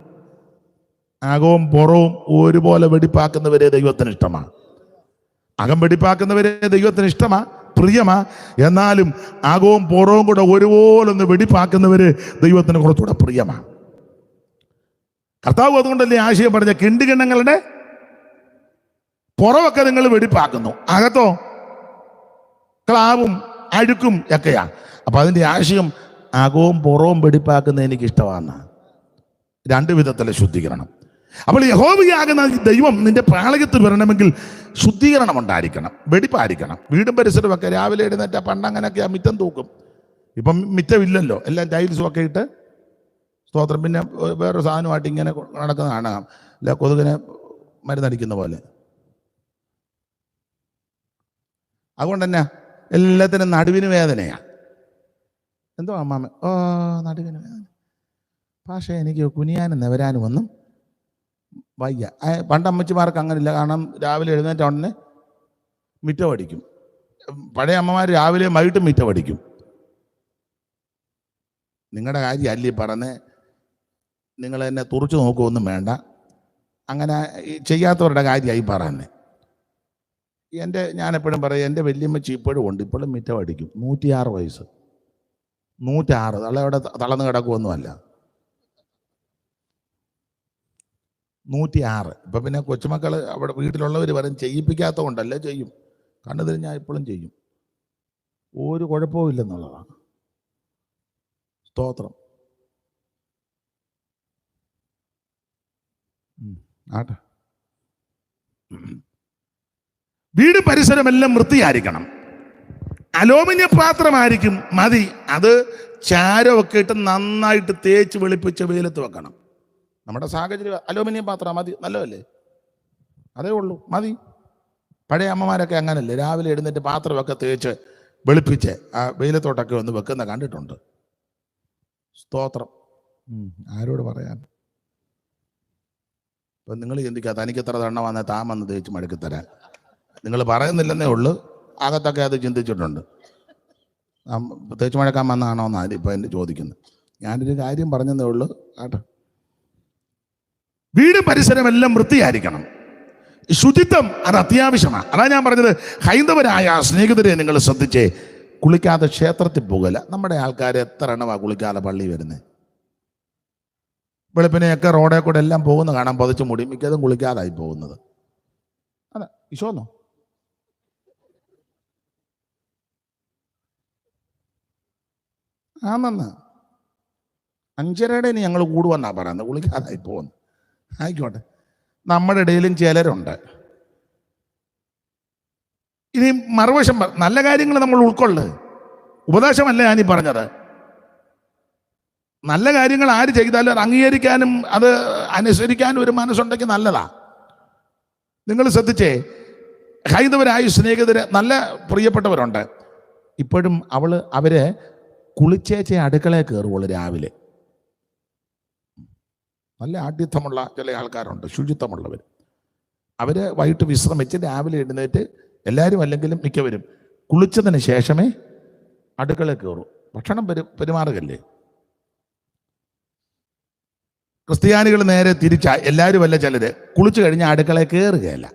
അകവും പുറവും ഒരുപോലെ വെടിപ്പാക്കുന്നവരെ ദൈവത്തിന് ഇഷ്ടമാണ്. അകം വെടിപ്പാക്കുന്നവരെ ദൈവത്തിന് ഇഷ്ടമാ, പ്രിയമാ. എന്നാലും അകവും പുറവും കൂടെ ഒരുപോലെ ഒന്ന് വെടിപ്പാക്കുന്നവര് ദൈവത്തിന് കുറച്ചുകൂടെ പ്രിയമാ. കർത്താവ് അതുകൊണ്ടല്ലേ ആശയം പറഞ്ഞ കിണ്ടുകിണ്ണങ്ങളുടെ പുറമൊക്കെ നിങ്ങൾ വെടിപ്പാക്കുന്നു, അകത്തോ ക്ലാവും അഴുക്കും ഒക്കെയാ. അപ്പൊ അതിന്റെ ആശയം അകവും പുറവും വെടിപ്പാക്കുന്ന എനിക്ക് ഇഷ്ടമാണ്. രണ്ടു വിധത്തിലെ ശുദ്ധീകരണം. അപ്പോൾ യഹോവയാകുന്ന ദൈവം നിന്റെ പാളയത്തിൽ വരണമെങ്കിൽ ശുദ്ധീകരണം ഉണ്ടായിരിക്കണം, വെടിപ്പായിരിക്കണം. വീടും പരിസരവും ഒക്കെ രാവിലെ എഴുന്നേറ്റ പണ്ടങ്ങനെയൊക്കെ ആ മിറ്റം തൂക്കും. ഇപ്പം മിറ്റമില്ലല്ലോ, എല്ലാം ടൈൽസും ഒക്കെ ഇട്ട് സ്തോത്രം. പിന്നെ വേറൊരു സാധനമായിട്ട് ഇങ്ങനെ നടക്കുന്നതാണ്, അല്ല കൊതുകിനെ മരുന്നടിക്കുന്ന പോലെ. അതുകൊണ്ട് തന്നെ എല്ലാത്തിനും നടുവിന് വേദനയാണ്. എന്തോ അമ്മാമ, നടുവിന് വേദന. പക്ഷേ എനിക്ക് കുനിയാനും നിവരാനും ഒന്നും വയ്യ. പണ്ടമ്മച്ചിമാർക്ക് അങ്ങനില്ല. കാരണം രാവിലെ എഴുന്നേറ്റ ഉടനെ മിറ്റമടിക്കും. പഴയ അമ്മമാർ രാവിലെ വൈകിട്ടും മിറ്റമടിക്കും. നിങ്ങളുടെ കാര്യം അല്ലേ പറഞ്ഞ് നിങ്ങൾ എന്നെ തുറച്ചു നോക്കുമൊന്നും വേണ്ട. അങ്ങനെ ചെയ്യാത്തവരുടെ കാര്യമായി പറയുന്നത്. ഞാനെപ്പോഴും പറയും, എൻ്റെ വല്യമ്മച്ചി ഇപ്പോഴും ഉണ്ട്, ഇപ്പോഴും മിറ്റമടിക്കും. 106 വയസ്സ്. 106. അവിടെ തളർന്ന് കിടക്കുമൊന്നുമല്ല. 106. ഇപ്പം പിന്നെ കൊച്ചുമക്കൾ അവിടെ വീട്ടിലുള്ളവർ പറയും ചെയ്യിപ്പിക്കാത്ത കൊണ്ടല്ലേ, ചെയ്യും. കണ്ണു തിരിഞ്ഞാൽ ഇപ്പോഴും ചെയ്യും. ഒരു കുഴപ്പവും ഇല്ലെന്നുള്ളതാണ്. സ്തോത്രം. ആട്ടെ. വീട് പരിസരമെല്ലാം വൃത്തിയായിരിക്കണം. അലൂമിനിയം പാത്രമായിരിക്കും മതി. അത് ചാരമൊക്കെ ഇട്ട് നന്നായിട്ട് തേച്ച് വെളുപ്പിച്ച് വെയിലത്ത് വെക്കണം. നമ്മുടെ സാഹചര്യം അലൂമിനിയം പാത്രം മതി, നല്ലതല്ലേ? അതേ ഉള്ളൂ, മതി. പഴയ അമ്മമാരൊക്കെ അങ്ങനല്ലേ, രാവിലെ എഴുന്നേറ്റ് പാത്രമൊക്കെ തേച്ച് വെളുപ്പിച്ച് ആ വെയിലത്തോട്ടൊക്കെ ഒന്ന് വെക്കുന്ന കണ്ടിട്ടുണ്ട്. സ്തോത്രം. ആരോട് പറയാൻ? ഇപ്പം നിങ്ങൾ ചിന്തിക്കുക, തനിക്ക് എത്ര തണ്ണ വന്നാൽ താൻ വന്ന് തേച്ച് മടക്കി തരാൻ. നിങ്ങൾ പറയുന്നില്ലെന്നേ ഉള്ളൂ, അകത്തൊക്കെ അത് ചിന്തിച്ചിട്ടുണ്ട്. തേച്ച് മഴക്കാൻ വന്നാണോ എന്നാണ് ഇപ്പം എന്നെ ചോദിക്കുന്നത്. ഞാനൊരു കാര്യം പറഞ്ഞതേ ഉള്ളൂ. ആട്ടെ. വീട് പരിസരമെല്ലാം വൃത്തിയായിരിക്കണം. ശുചിത്വം അത് അത്യാവശ്യമാണ്. അതാ ഞാൻ പറഞ്ഞത്, ഹൈന്ദവരായ സ്നേഹിതരെ നിങ്ങൾ ശ്രദ്ധിച്ചേ, കുളിക്കാതെ ക്ഷേത്രത്തിൽ പോകില്ല. നമ്മുടെ ആൾക്കാർ എത്ര എണ്ണമാണ് കുളിക്കാതെ പള്ളി വരുന്നത്. വെളുപ്പിനെയൊക്കെ റോഡേ കൂടെ എല്ലാം പോകുന്ന കാണാൻ പതിച്ചു മുടി, മിക്കതും കുളിക്കാതായി പോകുന്നത്. അതെ, വിശ്വന്നോ? ആണെന്ന് 5:30 ഇനി ഞങ്ങൾ കൂടുവെന്നാ പറയുന്നത്, കുളിക്കാതായി പോകുന്നു. ആയിക്കോട്ടെ, നമ്മുടെ ഇടയിലും ചിലരുണ്ട്. ഇനി മറുവശം, നല്ല കാര്യങ്ങൾ നമ്മൾ ഉൾക്കൊള്ളു. ഉപദേശമല്ല ഞാനീ പറഞ്ഞത്. നല്ല കാര്യങ്ങൾ ആര് ചെയ്താലും അത് അംഗീകരിക്കാനും അത് അനുസരിക്കാനും ഒരു മനസ്സുണ്ടെങ്കിൽ നല്ലതാ. നിങ്ങൾ ശ്രദ്ധിച്ചേ, ഹൈന്ദവരായ സ്നേഹിതര് നല്ല പ്രിയപ്പെട്ടവരുണ്ട്. ഇപ്പോഴും അവര് കുളിച്ചേച്ചേ അടുക്കളയിൽ കയറുള്ളൂ രാവിലെ. നല്ല ആഢ്യത്വമുള്ള ചില ആൾക്കാരുണ്ട്, ശുചിത്വമുള്ളവർ. അവർ വൈകിട്ട് വിശ്രമിച്ച് രാവിലെ എഴുന്നേറ്റ് എല്ലാവരും അല്ലെങ്കിലും മിക്കവരും കുളിച്ചതിന് ശേഷമേ അടുക്കളയിൽ കയറും. ഭക്ഷണം പെരുമാറുകല്ലേ. ക്രിസ്ത്യാനികൾ നേരെ തിരിച്ചാ. എല്ലാവരും അല്ല, ചിലര് കുളിച്ചു കഴിഞ്ഞാൽ അടുക്കളയിൽ കയറുകയല്ല,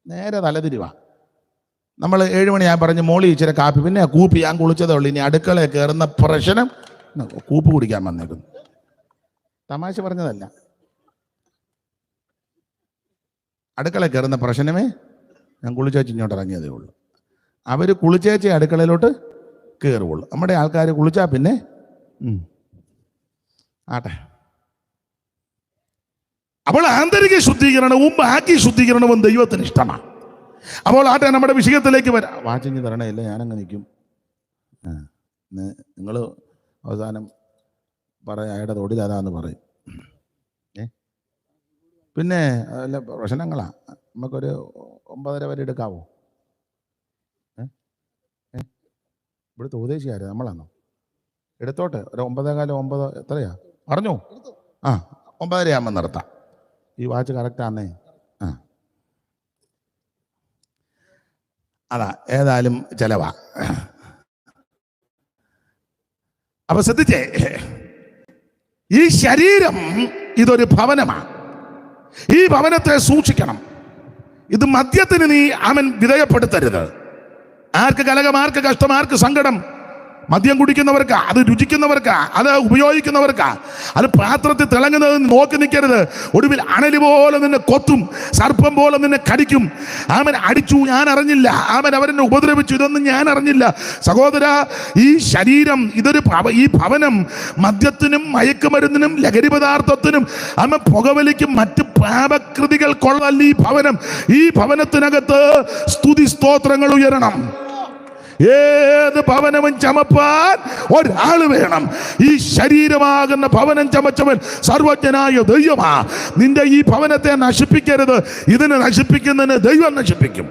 നേരെ തലതിരിവാ. നമ്മൾ 7 മണി ഞാൻ പറഞ്ഞ് മോളി ഇച്ചിരി കാപ്പി, പിന്നെ കൂപ്പി ഞാൻ കുളിച്ചതേ ഉള്ളൂ, ഇനി അടുക്കളയിൽ കയറുന്ന പ്രശ്നം. കൂപ്പ് കുടിക്കാൻ വന്നേക്കുന്നു. തമാശ പറഞ്ഞതല്ല. അടുക്കളയിൽ കയറുന്ന പ്രശ്നമേ ഞാൻ കുളിച്ചേച്ച് ഇങ്ങോട്ട് ഇറങ്ങിയതേ ഉള്ളൂ. അവർ കുളിച്ചേച്ച് അടുക്കളയിലോട്ട് കയറുള്ളൂ. നമ്മുടെ ആൾക്കാർ കുളിച്ചാൽ പിന്നെ ആട്ടെ. അപ്പോൾ ആന്തരിക ശുദ്ധീകരണവും ബാക്കി ശുദ്ധീകരണവും ദൈവത്തിന് ഇഷ്ടമാണ്. അപ്പോൾ ആട്ടെ, നമ്മുടെ വിഷയത്തിലേക്ക് വരാം. വാച്ചിങ് തരണമില്ല, ഞാനങ്ങ് നിൽക്കും. നിങ്ങൾ അവസാനം അയാളുടെ തൊടിലതാന്ന് പറയും. പിന്നെ അല്ല പ്രശ്നങ്ങളാ. നമുക്കൊരു 9:30 വരെ എടുക്കാവോ? ഇവിടുത്തെ ഉപദേശിയാര് നമ്മളാണോ? എടുത്തോട്ടെ, ഒരു 9:15 9 എത്രയാ പറഞ്ഞു? 9:30 ആകുമ്പോൾ നിർത്താം. ഈ വാച്ച് കറക്റ്റാന്നേ. അതാ, ഏതായാലും ചെലവാ. അപ്പൊ ശ്രദ്ധിച്ചേ, ഈ ശരീരം ഇതൊരു ഭവനമാണ്. ഈ ഭവനത്തെ സൂക്ഷിക്കണം. ഇത് മദ്യത്തിന് നീ വിധേയപ്പെടുത്തരുത്. ആർക്ക് കലകം, ആർക്ക് കഷ്ടം, ആർക്ക് സങ്കടം. മദ്യം കുടിക്കുന്നവർക്കാ, അത് രുചിക്കുന്നവർക്കാ, അത് ഉപയോഗിക്കുന്നവർക്കാ. അത് പാത്രത്തിൽ തിളങ്ങുന്നത് നോക്കി നിൽക്കരുത്. ഒടുവിൽ അണലി പോലെ നിന്നെ കൊത്തും, സർപ്പം പോലെ നിന്നെ കടിക്കും. അടിച്ചു, ഞാൻ അറിഞ്ഞില്ല. അവരെന്നെ ഉപദ്രവിച്ചു, ഇതൊന്നും ഞാൻ അറിഞ്ഞില്ല. സഹോദര, ഈ ശരീരം ഈ ഭവനം മദ്യത്തിനും മയക്കുമരുന്നിനും ലഹരി പദാർത്ഥത്തിനും പുകവലിക്കും മറ്റ് പാപകൃതികൾക്കുള്ളതല്ല ഈ ഭവനം. ഈ ഭവനത്തിനകത്ത് സ്തുതി സ്തോത്രങ്ങൾ ഉയരണം. ഏത് ഭവനവും ചമപ്പാൻ ഒരാൾ വേണം. ഈ ശരീരമാകുന്ന ഭവനം ചമച്ചവൻ സർവജ്ഞനായ ദൈവമാ. നിന്റെ ഈ ഭവനത്തെ നശിപ്പിക്കരുത്. ഇതിനെ നശിപ്പിക്കുന്നതിന് ദൈവം നശിപ്പിക്കും.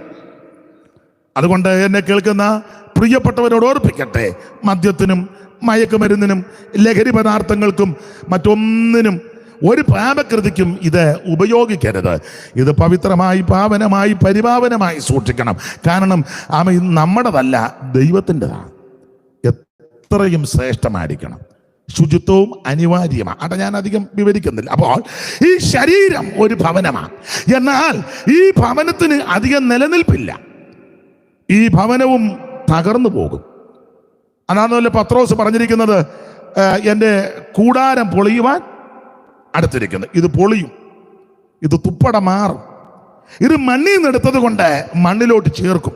അതുകൊണ്ട് എന്നെ കേൾക്കുന്ന പ്രിയപ്പെട്ടവരോട് ഓർപ്പിക്കട്ടെ, മദ്യത്തിനും മയക്കുമരുന്നിനും ലഹരി പദാർത്ഥങ്ങൾക്കും മറ്റൊന്നിനും ഒരു പാപകൃതിക്കും ഇത് ഉപയോഗിക്കരുത്. ഇത് പവിത്രമായി, പാവനമായി, പരിപാവനമായി സൂക്ഷിക്കണം. കാരണം നമ്മുടേതല്ല, ദൈവത്തിൻ്റെതാണ്. എത്രയും ശ്രേഷ്ഠമായിരിക്കണം. ശുചിത്വവും അനിവാര്യമാണ്. അവിടെ ഞാൻ അധികം വിവരിക്കുന്നില്ല. അപ്പോൾ ഈ ശരീരം ഒരു ഭവനമാണ്. എന്നാൽ ഈ ഭവനത്തിന് അധികം നിലനിൽപ്പില്ല. ഈ ഭവനവും തകർന്നു പോകും. അതാണല്ലോ പത്രോസ് പറഞ്ഞിരിക്കുന്നത്, എൻ്റെ കൂടാരം പൊളിയുവാൻ അടുത്തിരിക്കുന്നത്. ഇത് പൊളിയും, ഇത് തുപ്പട മാറും. ഇത് മണ്ണിൽ നിന്ന് എടുത്തത് കൊണ്ട് മണ്ണിലോട്ട് ചേർക്കും,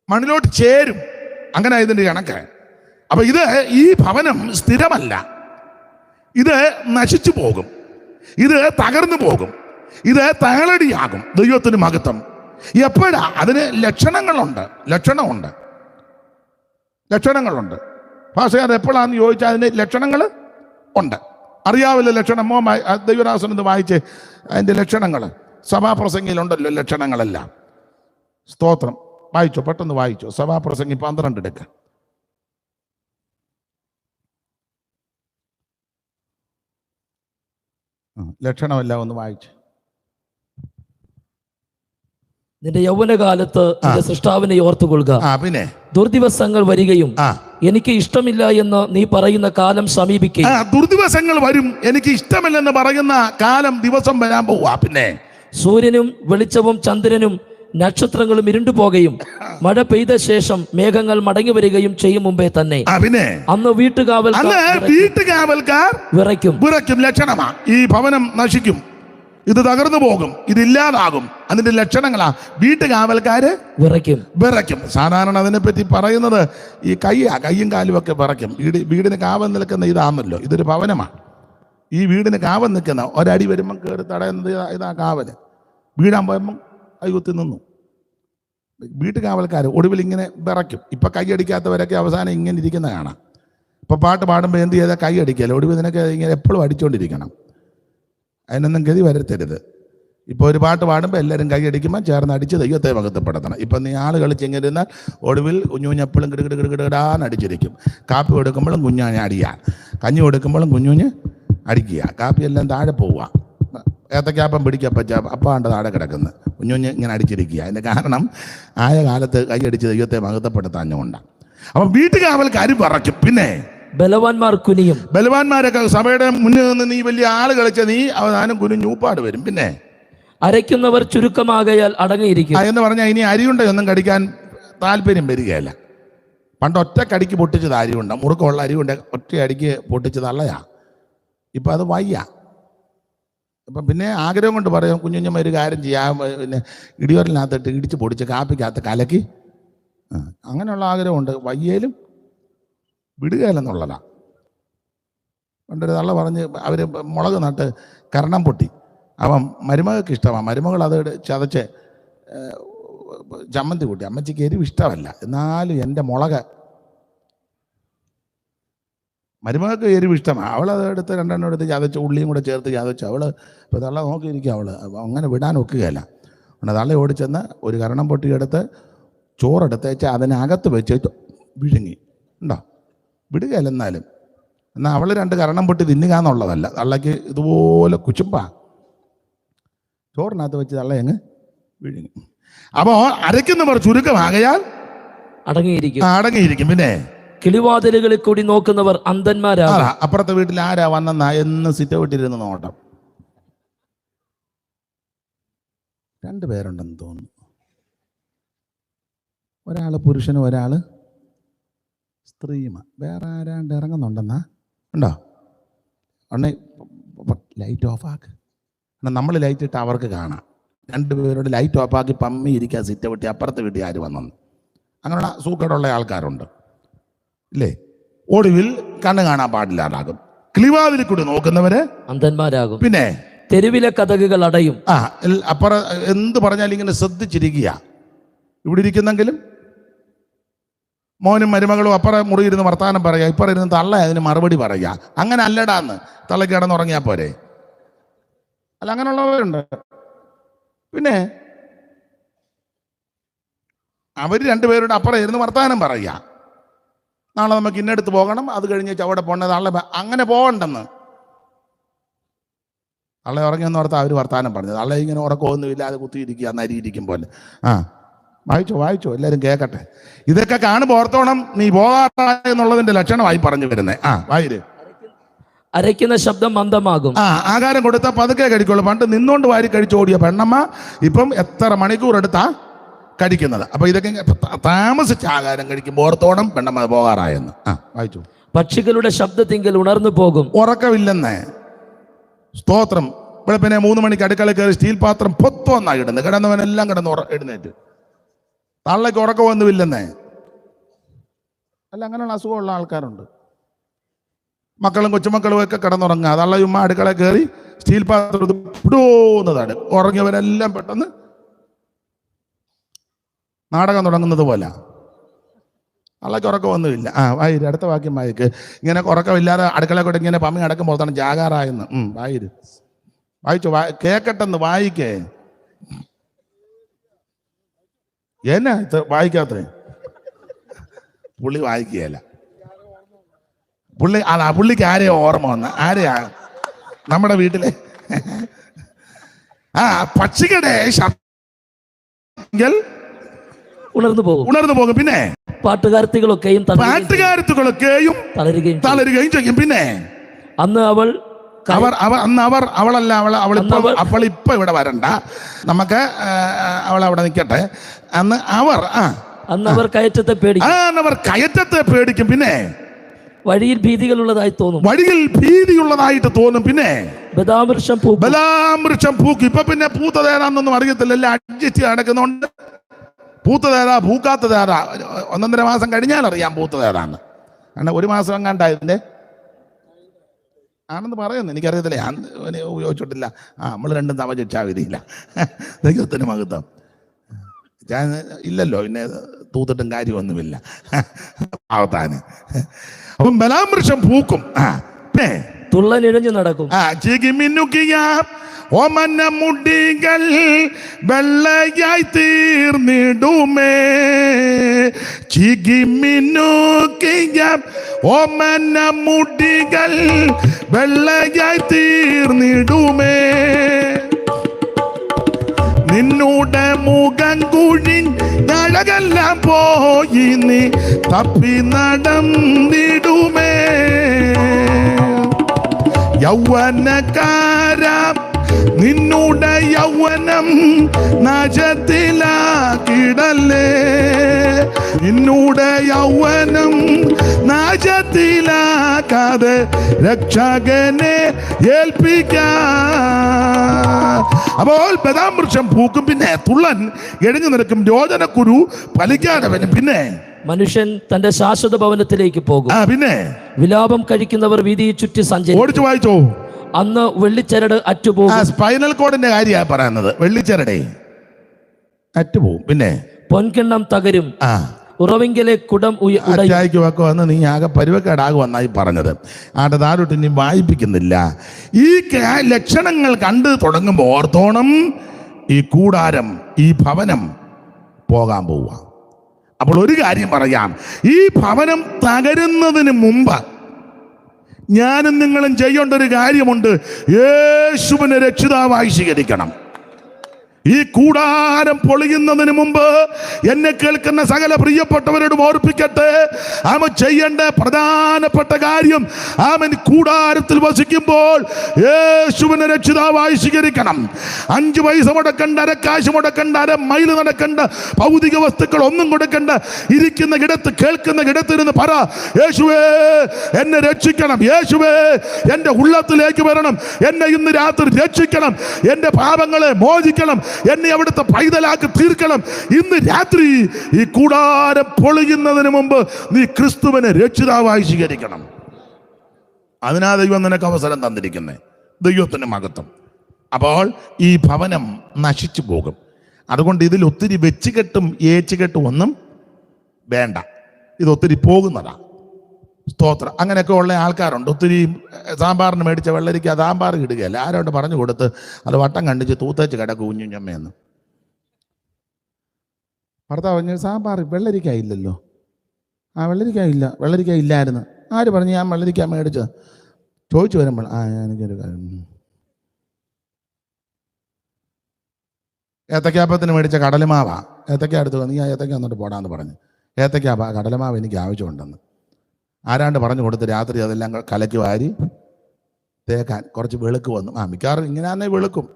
മണ്ണിലോട്ട് ചേരും. അങ്ങനെ ഇതിൻ്റെ കണക്ക്. അപ്പൊ ഈ ഭവനം സ്ഥിരമല്ല. ഇത് നശിച്ചു പോകും, ഇത് തകർന്നു പോകും, ഇത് തകളടിയാകും. ദൈവത്തിന് മഹത്വം. എപ്പോഴാ? അതിന് ലക്ഷണങ്ങളുണ്ട്. പക്ഷേ അത് എപ്പോഴാന്ന് ചോദിച്ചാൽ അതിന് ലക്ഷണങ്ങൾ ഉണ്ട്. അറിയാവില്ല ലക്ഷണം. ദൈവദാസൻ എന്ന് വായിച്ച് അതിൻ്റെ ലക്ഷണങ്ങൾ സഭാപ്രസംഗിയിലുണ്ടല്ലോ, ലക്ഷണങ്ങളെല്ലാം. സ്തോത്രം. വായിച്ചോ, പെട്ടെന്ന് വായിച്ചോ. സഭാപ്രസംഗി 12 എടുക്ക. ലക്ഷണമെല്ലാം ഒന്ന് വായിച്ചു. നിന്റെ യൗവനകാലത്ത് നിന്റെ സൃഷ്ടാവിനെ ഓർത്തുകൊള്ളുക. പിന്നെ ദുർദിവസങ്ങൾ വരികയും എനിക്ക് ഇഷ്ടമില്ല എന്ന് നീ പറയുന്ന കാലം സമീപിക്കും. ദുർദിവസങ്ങൾ വരും, എനിക്ക് ഇഷ്ടമില്ലെന്ന് പറയുന്ന കാലം, ദിവസം വരാൻ പോവാ. പിന്നെ സൂര്യനും വെളിച്ചവും ചന്ദ്രനും നക്ഷത്രങ്ങളും ഇരുണ്ടുപോകുകയും മഴ പെയ്ത ശേഷം മേഘങ്ങൾ മടങ്ങി വരികയും ചെയ്യും മുമ്പേ തന്നെ പിന്നെ അന്ന് വീട്ടുകാവൽക്കാർ വിറയ്ക്കും. ലക്ഷണമാ. ഈ ഭവനം നശിക്കും, ഇത് തകർന്നു പോകും, ഇതില്ലാതാകും. അതിന്റെ ലക്ഷണങ്ങളാ. വീട്ടുകാവൽക്കാര് വിറയ്ക്കും. സാധാരണ അതിനെപ്പറ്റി പറയുന്നത് ഈ കയ്യും കാലും ഒക്കെ വിറയ്ക്കും. വീടിന് കാവൽ നിൽക്കുന്ന ഇതാണല്ലോ, ഇതൊരു ഭവനമാണ്. ഈ വീടിന് കാവൽ നിൽക്കുന്ന ഒരടി വരുമ്പം കയറി തടയുന്നത് ഇതാ കാവല്. വീടാൻ പോയപ്പം കൈകുത്തി നിന്നു. വീട്ടുകാവൽക്കാർ ഒടുവിൽ ഇങ്ങനെ വിറയ്ക്കും. ഇപ്പൊ കൈയടിക്കാത്തവരൊക്കെ അവസാനം ഇങ്ങനെ ഇരിക്കുന്ന കാണാം. ഇപ്പം പാട്ട് പാടുമ്പോൾ എന്ത് ചെയ്താൽ കൈ അടിക്കല്ലോ, ഒടുവിൽ നിനക്ക് ഇങ്ങനെ എപ്പോഴും അടിച്ചുകൊണ്ടിരിക്കണം. അതിനൊന്നും ഗതി വരുത്തരുത്. ഇപ്പോൾ ഒരു പാട്ട് പാടുമ്പോൾ എല്ലാവരും കൈ അടിക്കുമ്പോൾ ചേർന്ന് അടിച്ച് ദൈവത്തെ മഹത്വപ്പെടുത്തണം. ഇപ്പം നീ ആൾ കളിച്ചിങ്ങനെ ഇരുന്നാൽ ഒടുവിൽ കുഞ്ഞുഞ്ഞ് എപ്പോഴും കിടുകിടാന്ന് അടിച്ചിരിക്കും. കാപ്പി കൊടുക്കുമ്പോഴും കുഞ്ഞാഞ്ഞ് അടിക്കുക, കഞ്ഞി കൊടുക്കുമ്പോഴും കുഞ്ഞുഞ്ഞ് അടിക്കുക, കാപ്പിയെല്ലാം താഴെ പോവുക, ഏത്തക്കാപ്പം പിടിക്കപ്പച്ച അപ്പാണ്ട് താഴെ കിടക്കുന്നത്, കുഞ്ഞുഞ്ഞ് ഇങ്ങനെ അടിച്ചിരിക്കുക. അതിൻ്റെ കാരണം ആയ കാലത്ത് കൈ അടിച്ച് ദൈവത്തെ മഹത്വപ്പെടുത്താഞ്ഞുകൊണ്ടാണ്. അപ്പം വീട്ടുകാവൽക്കാർ പറയ്ക്കും. പിന്നെ ബലവാന്മാർ കുനിയും. ബലവാന്മാരൊക്കെ സഭയുടെ മുന്നിൽ നിന്ന് നീ വലിയ ആള് കളിച്ച നീ അവസാനം കുനിഞ്ഞൂപ്പാട് വരും. പിന്നെ അരയ്ക്കുന്നവർ ചുരുക്കമാകയാൽ അടങ്ങിയിരിക്കും എന്ന് പറഞ്ഞാൽ ഇനി അരിയുണ്ട ഒന്നും കടിക്കാൻ താല്പര്യം വരികയല്ല. പണ്ട് ഒറ്റ കടിക്ക് പൊട്ടിച്ചത് അരിയുണ്ട, മുറുക്കമുള്ള അരിയുണ്ട ഒറ്റ അടിക്ക് പൊട്ടിച്ചത് അല്ലയാ. ഇപ്പം അത് വയ്യ. അപ്പം പിന്നെ ആഗ്രഹം കൊണ്ട് പറയും, കുഞ്ഞുഞ്ഞമ്മ ഒരു കാര്യം ചെയ്യാം, പിന്നെ ഇടിയോറിനകത്തിട്ട് ഇടിച്ച് പൊടിച്ച് കാപ്പിക്കകത്ത് കലക്കി, അങ്ങനെയുള്ള ആഗ്രഹമുണ്ട്. വയ്യേലും വിടുകയില്ലെന്നുള്ളതാണ്. പണ്ടൊരു തള്ള പറഞ്ഞ് അവർ മുളക് നട്ട് കരണം പൊട്ടി. അപ്പം മരുമകൾക്ക് ഇഷ്ടമാണ്, മരുമകൾ അത് ചതച്ച് ചമ്മന്തി കൂട്ടി. അമ്മച്ചിക്ക് എരിവ് ഇഷ്ടമല്ല, എന്നാലും എൻ്റെ മുളക് മരുമകൾക്ക് എരിവ് ഇഷ്ടമാണ്. അവളത് എടുത്ത് രണ്ടെണ്ണം എടുത്ത് ചതച്ച് ഉള്ളിയും കൂടെ ചേർത്ത് ചതച്ച് അവൾ ഇപ്പോൾ തള്ള നോക്കിയിരിക്കുക. അവൾ അങ്ങനെ വിടാൻ ഒക്കുകയില്ല. അതുകൊണ്ട് തള്ള ഓടിച്ചെന്ന് ഒരു കരണം പൊട്ടിയെടുത്ത് ചോറെടുത്തേച്ച് അതിനകത്ത് വെച്ച് വിഴുങ്ങി. ഉണ്ടോ? വിടുകയല്ല. എന്നാലും എന്നാൽ അവൾ രണ്ട് കരണം പൊട്ടി തിന്നുക എന്നുള്ളതല്ല, തള്ളയ്ക്ക് ഇതുപോലെ കുച്ചുമ്പാ ചോറിനകത്ത് വെച്ച് തള്ള അങ്ങ് വിഴുങ്ങി. അപ്പോൾ അരയ്ക്കുന്നവർ ചുരുക്കമാകയാൽ അടങ്ങിയിരിക്കും. പിന്നെ കിളിവാതിലുകളിൽ കൂടി നോക്കുന്നവർ അന്ധന്മാരാണ്. അപ്പുറത്തെ വീട്ടിൽ ആരാ വന്നെന്നാ എന്ന് സിറ്റൗട്ടിരുന്ന് നോട്ടം. 2 പേരുണ്ടെന്ന് തോന്നുന്നു. ഒരാൾ പുരുഷനും ഒരാൾ സ്ത്രീയുമ. വേറെ ആരാണ്ട് ഇറങ്ങുന്നുണ്ടെന്നാ ഉണ്ടോ? ഉണ്ണേ ലൈറ്റ് ഓഫ് ആക്ക്. എന്നാൽ നമ്മൾ ലൈറ്റ് ഇട്ട് അവർക്ക് കാണാം. 2 പേരോട് ലൈറ്റ് ഓഫാക്കി പമ്മി ഇരിക്കുക സിറ്റൗട്ടി. അപ്പുറത്തെ വീട്ടിൽ ആര് വന്നെന്ന്. അങ്ങനെയുള്ള സൂക്കേടുള്ള ആൾക്കാരുണ്ട് ഇല്ലേ? ഒടുവിൽ കണ്ണ് കാണാൻ പാടില്ലാതാകും. കിളിവാതിൽ കൂടി നോക്കുന്നവര് അന്ധന്മാരാകും. പിന്നെ തെരുവിലെ കതകുകൾ അടയും. അപ്പുറം എന്ത് പറഞ്ഞാലും ഇങ്ങനെ ശ്രദ്ധിച്ചിരിക്കുക. ഇവിടെ ഇരിക്കുന്നെങ്കിലും മോനും മരുമകളും അപ്പുറം മുറിയിരുന്ന് വർത്താനം പറയുക, ഇപ്പുറം ഇരുന്ന് തള്ള അതിന് മറുപടി പറയുക. അങ്ങനെ അല്ലടാന്ന് തള്ളക്ക് കിടന്നുറങ്ങിയാൽ പോരെ? അല്ല, അങ്ങനെയുള്ളവരുണ്ട്. പിന്നെ അവർ 2 പേരുടെ അപ്പുറം ഇരുന്ന് വർത്താനം പറയുക. നാളെ നമുക്ക് ഇന്നടുത്ത് പോകണം, അത് കഴിഞ്ഞ് അവിടെ പോകേണ്ടത് നാളെ അങ്ങനെ പോകണ്ടെന്ന്. തള്ള ഉറങ്ങിയെന്ന് ഓർത്താൽ അവർ വർത്താനം പറഞ്ഞത്. തള്ള ഇങ്ങനെ ഉറക്കമൊന്നുമില്ലാതെ കുത്തിയിരിക്കുക, നരിയിരിക്കും പോലെ. വായിച്ചോ എല്ലാവരും കേൾക്കട്ടെ. ഇതൊക്കെ കാണുമ്പോൾ ഓർത്തോണം നീ പോകാത്ത എന്നുള്ളതിന്റെ ലക്ഷണമായി പറഞ്ഞു വരുന്നേ. വായിര്. അരയ്ക്കുന്ന ശബ്ദം മന്ദമാകും. ആഹാരം കൊടുത്താൽ പതുക്കെ കഴിക്കുള്ളൂ. പണ്ട് നിന്നുകൊണ്ട് വാരി കഴിച്ചോടിയ പെണ്ണമ്മ ഇപ്പം എത്ര മണിക്കൂർ എടുത്താ കഴിക്കുന്നത്. അപ്പൊ ഇതൊക്കെ താമസിച്ച് ആഹാരം കഴിക്കുമ്പോൾ ഓർത്തോണം പെണ്ണമ്മ പോകാറായെന്ന്. വായിച്ചു. പക്ഷികളുടെ ശബ്ദത്തിങ്കിൽ ഉണർന്നു പോകും. ഉറക്കമില്ലെന്നേ. സ്തോത്രം. വെളുപ്പിനെ 3 മണിക്ക് അടുക്കള കയറി സ്റ്റീൽ പാത്രം പൊത്തുവന്നായി ഇടുന്നത്. കിടന്നവനെല്ലാം കിടന്ന് എഴുന്നേറ്റ്. തള്ളയ്ക്ക് ഉറക്കമൊന്നുമില്ലെന്നേ. അല്ല, അങ്ങനെയുള്ള അസുഖമുള്ള ആൾക്കാരുണ്ട്. മക്കളും കൊച്ചുമക്കളും ഒക്കെ കിടന്നുറങ്ങുക. തള്ള ചുമ്മാ അടുക്കള കയറി സ്റ്റീൽ പാത്രം ഇടൂന്നതാണ്. ഉറങ്ങിയവരെല്ലാം പെട്ടെന്ന് നാടകം തുടങ്ങുന്നത് പോലെ. തള്ളയ്ക്ക് ഉറക്കമൊന്നുമില്ല. വായിര്. അടുത്ത വാക്യം വായിക്ക്. ഇങ്ങനെ ഉറക്കമില്ലാതെ അടുക്കള കൂടെ ഇങ്ങനെ പമ്മി അടക്കുമ്പോൾ തന്നെ ജാഗാറായെന്ന്. വായിര്. വായിച്ചു. കേക്കട്ടെന്ന് വായിക്കേ. എന്നാ ഇത് വായിക്കാത്ത? പുള്ളി വായിക്കുകയല്ല. പുള്ളിക്ക് ആരെയോ ഓർമ്മ വന്ന ആരെയാ? നമ്മുടെ വീട്ടിലെ പക്ഷികളുടെ ശബ്ദം ഉണർന്നു പോകും. പിന്നെ പാട്ടുകാരത്തികളൊക്കെയും തളരുകയും ചെയ്യും. പിന്നെ അന്ന് അവൾ ഇപ്പൊ ഇവിടെ വരണ്ട, നമുക്ക് അവൾ അവിടെ നിൽക്കട്ടെ. അന്ന് അവർ കയറ്റത്തെ പേടിക്കും. പിന്നെ വഴിയിൽ ഭീതികളുള്ളതായി തോന്നും. പിന്നെ ബദാമൃക്ഷം പൂക്കും. ഇപ്പൊ പിന്നെ പൂത്തതേതാന്നൊന്നും അറിയത്തില്ല, എല്ലാം അഡ്ജസ്റ്റ് നടക്കുന്നോണ്ട് പൂത്തതേതാ പൂക്കാത്തതേതാ 1.5 മാസം കഴിഞ്ഞാൽ അറിയാം പൂത്തതേതാന്ന്. കാരണം 1 മാസം എങ്ങാണ്ടായതിന്റെ ആണെന്ന് പറയുന്നു. എനിക്കറിയത്തില്ല, ഞാൻ ഉപയോഗിച്ചിട്ടില്ല. നമ്മൾ രണ്ടും തവ ചോദിച്ചാൽ വിധിയില്ല. ദൈവത്തിന് മഹത്വം. ഇല്ലല്ലോ, പിന്നെ തൂത്തിട്ടും കാര്യമൊന്നുമില്ല ആവത്താന്. അപ്പം ബലാമൃഷം പൂക്കും. പിന്നെ തുള്ളനിഴഞ്ഞു നടക്കും. ചികിമിന്നുക്കിയ ഓമന മുടികൾ വെള്ളയായി തീർന്നിടുമേ. ചികിമിന്നുക്കിയ ഓമന മുടികൾ വെള്ളയായി തീർന്നിടുമേ. നിന്നൂടെ മുഖം കുഴിഞ്ഞഴകെല്ലാം പോയി നീ തപ്പി നടന്നിടുമേ. യൗവനക്കാരാം നിന്നൂടെ യൗവനം നാശത്തിലാക്കിടല്ലേ. നിന്നൂടെ യൗവനം നാശത്തിലാക്കാതെ രക്ഷകനെ ഏൽപ്പിക്കാം. അപ്പോൾ ബദാമൃക്ഷം പൂക്കും, പിന്നെ തുള്ളൻ എഴുഞ്ഞു നിൽക്കും, യോജനക്കുരു ഫലിക്കാതെ വരും. പിന്നെ മനുഷ്യൻ തന്റെ ശാശ്വത ഭവനത്തിലേക്ക് പോകും. പിന്നെ വിലാപം കഴിക്കുന്നവർ വീതിയെ ചുറ്റി സഞ്ചരിക്കും. ഓടിച്ചു വായിച്ചോ. അന്ന് വെള്ളിച്ചരട് അറ്റുപോകും. സ്പൈനൽ കോഡിന്റെ കാര്യമാണ് പറയുന്നത്. വെള്ളിച്ചരടെ അറ്റുപോകും. പിന്നെ പൊൻകിണ്ണം തകരും. ഉറവിങ്കിലെ കുടം ഉടയ്ക്ക് വെക്കോ എന്ന് നീ ആകെ പരുവക്കേടാകുമെന്നായി പറഞ്ഞത്. താഴോട്ട് ഇനി വായിപ്പിക്കുന്നില്ല. ഈ ലക്ഷണങ്ങൾ കണ്ട് തുടങ്ങുമ്പോൾ ഓർത്തോണം, ഈ കൂടാരം, ഈ ഭവനം പോകാൻ പോവുക. അപ്പോൾ ഒരു കാര്യം പറയാം, ഈ ഭവനം തകരുന്നതിന് മുമ്പ് ഞാനും നിങ്ങളും ചെയ്യേണ്ട ഒരു കാര്യമുണ്ട്. യേശുവിനെ രക്ഷിതാവായി സ്വീകരിക്കണം. ഈ കൂടാരം പൊളിയുന്നതിന് മുമ്പ് എന്നെ കേൾക്കുന്ന സകല പ്രിയപ്പെട്ടവരോടും ഓർപ്പിക്കട്ടെ, അവൻ ചെയ്യേണ്ട പ്രധാനപ്പെട്ട കാര്യം, അവൻ കൂടാരത്തിൽ വസിക്കുമ്പോൾ യേശുവിനെ രക്ഷിതാവായി സ്വീകരിക്കണം. 5 പൈസ മുടക്കണ്ട, അരക്കാശ് മുടക്കണ്ട, 1 മൈൽ നടക്കണ്ട, ഭൗതിക വസ്തുക്കൾ ഒന്നും കൊടുക്കണ്ട. ഇരിക്കുന്ന ഇടത്ത്, കേൾക്കുന്ന ഇടത്തിരുന്ന് പറ, യേശുവേ എന്നെ രക്ഷിക്കണം, യേശുവേ എൻ്റെ ഉള്ളത്തിലേക്ക് വരണം, എന്നെ ഇന്ന് രാത്രി രക്ഷിക്കണം, എൻ്റെ പാപങ്ങളെ മോചിക്കണം, എന്നെ അവിടുത്തെ പൈതലാക്കി തീർക്കണം. ഇന്ന് രാത്രി ഈ കൂടാരം പൊളിയുന്നതിന് മുമ്പ് നീ ക്രിസ്തുവിനെ രക്ഷിതാവായി സ്വീകരിക്കണം. അതിനാ ദൈവം നിനക്ക് അവസരം തന്നിരിക്കുന്നേ. ദൈവത്തിന്റെ മഹത്വം. അപ്പോൾ ഈ ഭവനം നശിച്ചു പോകും. അതുകൊണ്ട് ഇതിൽ ഒത്തിരി വെച്ചുകെട്ടും ഏച്ചുകെട്ടും ഒന്നും വേണ്ട. ഇതൊത്തിരി പോകുന്നതാ. സ്തോത്രം. അങ്ങനെയൊക്കെ ഉള്ള ആൾക്കാരുണ്ട്. ഒത്തിരി സാമ്പാറിന് മേടിച്ച വെള്ളരിക്ക സാമ്പാർ ഇടുകയല്ല, ആരോട് പറഞ്ഞു കൊടുത്ത് അത് വട്ടം കണ്ടിച്ച് തൂത്തേച്ച് കിടക്കും കുഞ്ഞുഞ്ഞമ്മയെന്ന്. ഭർത്താവ് പറഞ്ഞു, സാമ്പാർ വെള്ളരിക്ക ഇല്ലല്ലോ. വെള്ളരിക്ക ഇല്ലായിരുന്നു. ആര് പറഞ്ഞു ഞാൻ വെള്ളരിക്ക മേടിച്ചത്? ചോദിച്ചു വരുമ്പോൾ എനിക്കൊരു കാര്യം, ഏത്തക്കാപ്പത്തിന് മേടിച്ച കടലമാവാ. ഏത്തക്ക അടുത്ത് നീ ആ ഏത്തക്ക എന്നിട്ട് പോടാന്ന് പറഞ്ഞു. ഏത്തക്ക കടലമാവ് എനിക്ക് ആവശ്യമുണ്ടെന്ന് ആരാണ്ട് പറഞ്ഞു കൊടുത്ത് രാത്രി അതെല്ലാം കലക്കി വാരി തേക്കാൻ കുറച്ച് വെളുക്ക് വന്നു. മിക്കവാറും ഇങ്ങനെയാന്നേ വെളുക്കും,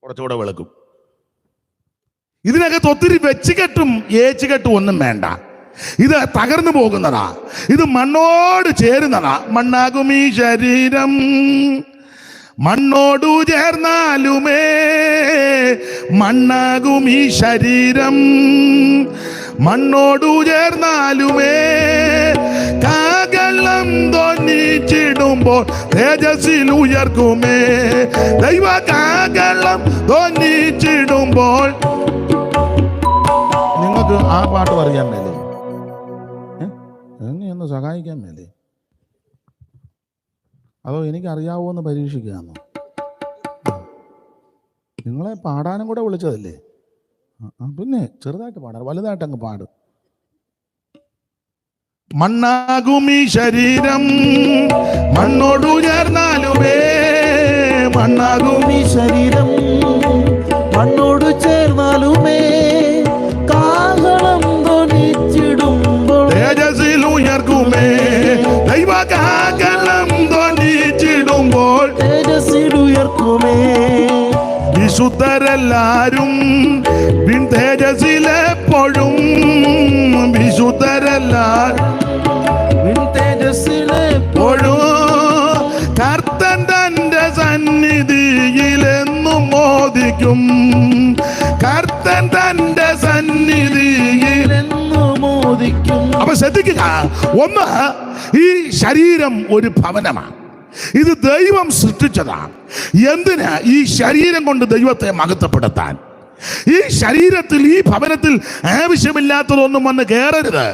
കുറച്ചുകൂടെ വെളുക്കും. ഇതിനകത്ത് ഒത്തിരി വെച്ചുകെട്ടും ഏച്ചുകെട്ടും ഒന്നും വേണ്ട. ഇത് തകർന്നു പോകുന്നതാ. ഇത് മണ്ണോട് ചേരുന്നതാ. മണ്ണാകും ഈ ശരീരം, മണ്ണോടു ചേർന്നാലുമേ മണ്ണാകും ഈ ശരീരം, മണ്ണോടു ചേർന്നാലുമേ കാകളം ധ്വനിച്ചിടുമ്പോൾ തേജസ്സിൽ ഉയർക്കുമേ. ദൈവ കാകളം ധ്വനിച്ചിടുമ്പോൾ. നിങ്ങൾക്ക് ആ പാട്ട് പറയാൻ മേലേ? എന്നെ ഒന്ന് സഹായിക്കാൻ മേലേ? അതോ എനിക്കറിയാവോ എന്ന് പരീക്ഷിക്കാന്നോ? നിങ്ങളെ പാടാനും കൂടെ വിളിച്ചതല്ലേ? പിന്നെ ചെറുതായിട്ട് പാടാറ്, വലുതായിട്ട് അങ്ങ് പാടും. മണ്ണാകും ഈ ശരീരം, മണ്ണോടു ചേർന്നാലുമേ മണ്ണാകും ഈ ശരീരം, മണ്ണോടു ചേർന്നാലുമേ കാഹളം ധ്വനിച്ചിടുമ്പോൾ തേജസ്സിൽ ഉയർക്കുമേ. ദൈവ കാഹളം ധ്വനിച്ചിടുമ്പോൾ തേജസ്സിൽ ഉയർക്കുമേ. വിശുദ്ധരെല്ലാരും പിൻ തേജസ്സിലെപ്പോഴും, വിശുദ്ധരെല്ലാരും തേജസ്സിലെപ്പോഴും കർത്തൻ തന്റെ സന്നിധിയിലെന്നും മോദിക്കും. കർത്തൻ തന്റെ സന്നിധിയിലെന്നും മോദിക്കും. അപ്പൊ ശ്രദ്ധിക്കുക, ഒന്ന്, ഈ ശരീരം ഒരു ഭവനമാണ്. ഇത് ദൈവം സൃഷ്ടിച്ചതാണ്. എന്തിനാ? ഈ ശരീരം കൊണ്ട് ദൈവത്തെ മഹത്വപ്പെടുത്താൻ. ഈ ശരീരത്തിൽ, ഈ ഭവനത്തിൽ ആവശ്യമില്ലാത്തതൊന്നും വന്ന് കയറരുത്.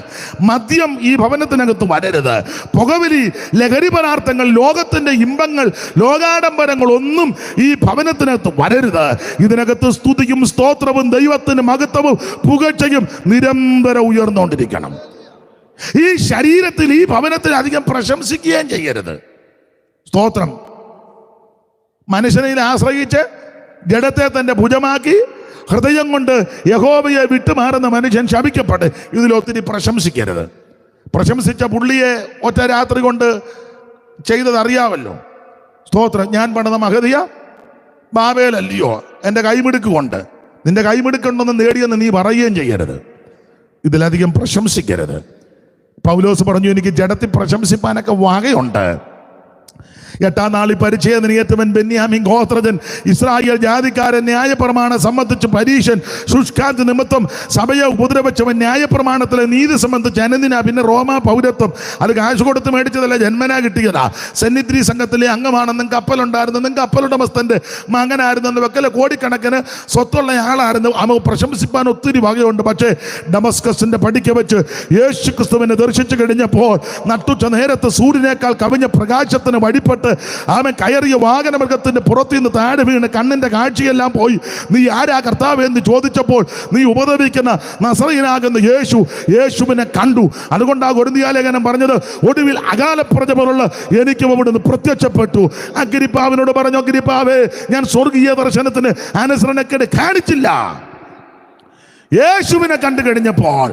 മദ്യം ഈ ഭവനത്തിനകത്ത് വരരുത്. പുകവലി, ലഹരി പദാർത്ഥങ്ങൾ, ലോകത്തിന്റെ ഇമ്പങ്ങൾ, ലോകാഡംബരങ്ങൾ ഒന്നും ഈ ഭവനത്തിനകത്ത് വരരുത്. ഇതിനകത്ത് സ്തുതിയും സ്തോത്രവും ദൈവത്തിന് മഹത്വവും പുകഴ്ചയും നിരന്തരം ഉയർന്നുകൊണ്ടിരിക്കണം. ഈ ശരീരത്തിൽ, ഈ ഭവനത്തിൽ അധികം പ്രശംസിക്കുകയും ചെയ്യരുത്. സ്തോത്രം. മനുഷ്യനെ ആശ്രയിച്ച് ജഡത്തെ തന്റെ ഭുജമാക്കി ഹൃദയം കൊണ്ട് യഹോവയെ വിട്ടുമാറുന്ന മനുഷ്യൻ ശപിക്കപ്പെട്ട്. ഇതിലൊത്തിരി പ്രശംസിക്കരുത്. പ്രശംസിച്ച പുള്ളിയെ ഒറ്റ രാത്രി കൊണ്ട് ചെയ്തത് അറിയാമല്ലോ. സ്തോത്രം. ഞാൻ പണിത മഹതിയ ബാബേലല്ലയോ, എൻ്റെ കൈമിടുക്കുകൊണ്ട്. നിന്റെ കൈമിടുക്കുണ്ടെന്ന് നേടിയെന്ന് നീ പറയുകയും ചെയ്യരുത്. ഇതിലധികം പ്രശംസിക്കരുത്. പൗലോസ് പറഞ്ഞു, എനിക്ക് ജഡത്തിൽ പ്രശംസിപ്പാനൊക്കെ വകയുണ്ട്. 8-ാം നാളിൽ പരിച്ഛേദനയേറ്റവൻ ബെന്യാമീൻ ഗോത്രജൻ, ഇസ്രായേൽ ജാതിക്കാരൻ, ന്യായപ്രമാണം സംബന്ധിച്ച് പരീശൻ, ശുഷ്കാന്തി നിമിത്തം സഭയെ ഉപദ്രവിച്ചവൻ, ന്യായപ്രമാണത്തിലെ നീതി സംബന്ധിച്ച് അനന്തിനാ, പിന്നെ റോമാ പൗരത്വം. അത് കാശ് കൊടുത്ത് മേടിച്ചതല്ല, ജന്മനാ കിട്ടിയതാ. സെന്നിദ്രി സംഘത്തിലെ അംഗമാണെന്നും കപ്പലുണ്ടായിരുന്നെന്നും കപ്പലുടമസ്ഥന്റെ മകനായിരുന്നെന്നും വെക്കല കോടിക്കണക്കിന് സ്വത്തുള്ള ആളായിരുന്നു. അവ പ്രശംസിപ്പാൻ ഒത്തിരി വകയുണ്ട്. പക്ഷേ ഡമസ്കസിന്റെ പടിക്ക് വെച്ച് യേശു ക്രിസ്തുവിനെ ദർശിച്ചു കഴിഞ്ഞപ്പോൾ നട്ടുച്ച നേരത്ത് സൂര്യനേക്കാൾ കവിഞ്ഞ പ്രകാശത്തിന് വഴിപ്പെട്ട് അവൻ കയറിയ വാഹനമൃഗത്തിന്റെ പുറത്തു നിന്ന് താഴെ വീണ് കണ്ണിന്റെ കാഴ്ചയെല്ലാം പോയി. നീ ആരാ കർത്താവ് എന്ന് ചോദിച്ചപ്പോൾ നീ ഉപദ്രവിക്കുന്ന നസറയനാകുന്ന യേശുവിനെ കണ്ടു. അതുകൊണ്ടാ കൊരിന്ത്യലേഖനം പറഞ്ഞത്, ഒടുവിൽ അകാലപ്രജ പോലുള്ള എനിക്കും അവിടുന്ന് പ്രത്യക്ഷപ്പെട്ടു. അഗ്രിപ്പാവിനോട് പറഞ്ഞു, അഗ്രിപ്പാവേ, ഞാൻ സ്വർഗീയ ദർശനത്തിന് അനുസരണക്കേട് കാണിച്ചില്ല. യേശുവിനെ കണ്ടു കഴിഞ്ഞപ്പോൾ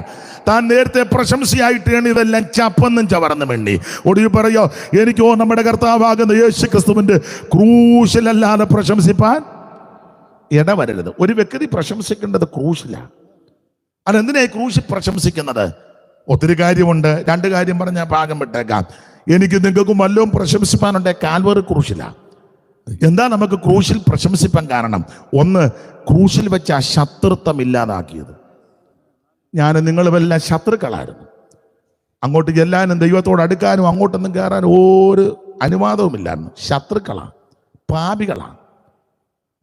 താൻ നേരത്തെ പ്രശംസയായിട്ടാണ് ഇതെല്ലാം ചപ്പന്നും ചവർന്ന് വേണ്ടി. ഒടുവിൽ പറയോ, എനിക്കോ നമ്മുടെ കർത്താവാകുന്ന യേശു ക്രിസ്തുവിന്റെ ക്രൂശിലല്ലാതെ പ്രശംസിപ്പാൻ ഇടവരരുത്. ഒരു വ്യക്തി പ്രശംസിക്കേണ്ടത് ക്രൂശിലാണ്. അതെന്തിനായി ക്രൂശിൽ പ്രശംസിക്കുന്നത്? ഒത്തിരി കാര്യമുണ്ട്. 2 കാര്യം പറഞ്ഞാൽ ഭാഗം വിട്ടേക്കാം. എനിക്ക് നിങ്ങൾക്കും വല്ലതും പ്രശംസിപ്പാനുണ്ടെ കാൽവറി ക്രൂശിലാണ്. എന്താ നമുക്ക് ക്രൂശിൽ പ്രശംസിപ്പാൻ കാരണം? ഒന്ന്, ക്രൂശിൽ വെച്ച് ആ ശത്രുത്വം ഇല്ലാതാക്കിയത്. ഞാൻ നിങ്ങളുമെല്ലാം ശത്രുക്കളായിരുന്നു. അങ്ങോട്ട് ചെല്ലാനും ദൈവത്തോട് അടുക്കാനും അങ്ങോട്ടൊന്നും കയറാനും ഒരു അനുവാദവുമില്ലായിരുന്നു. ശത്രുക്കളാണ്, പാപികളാണ്.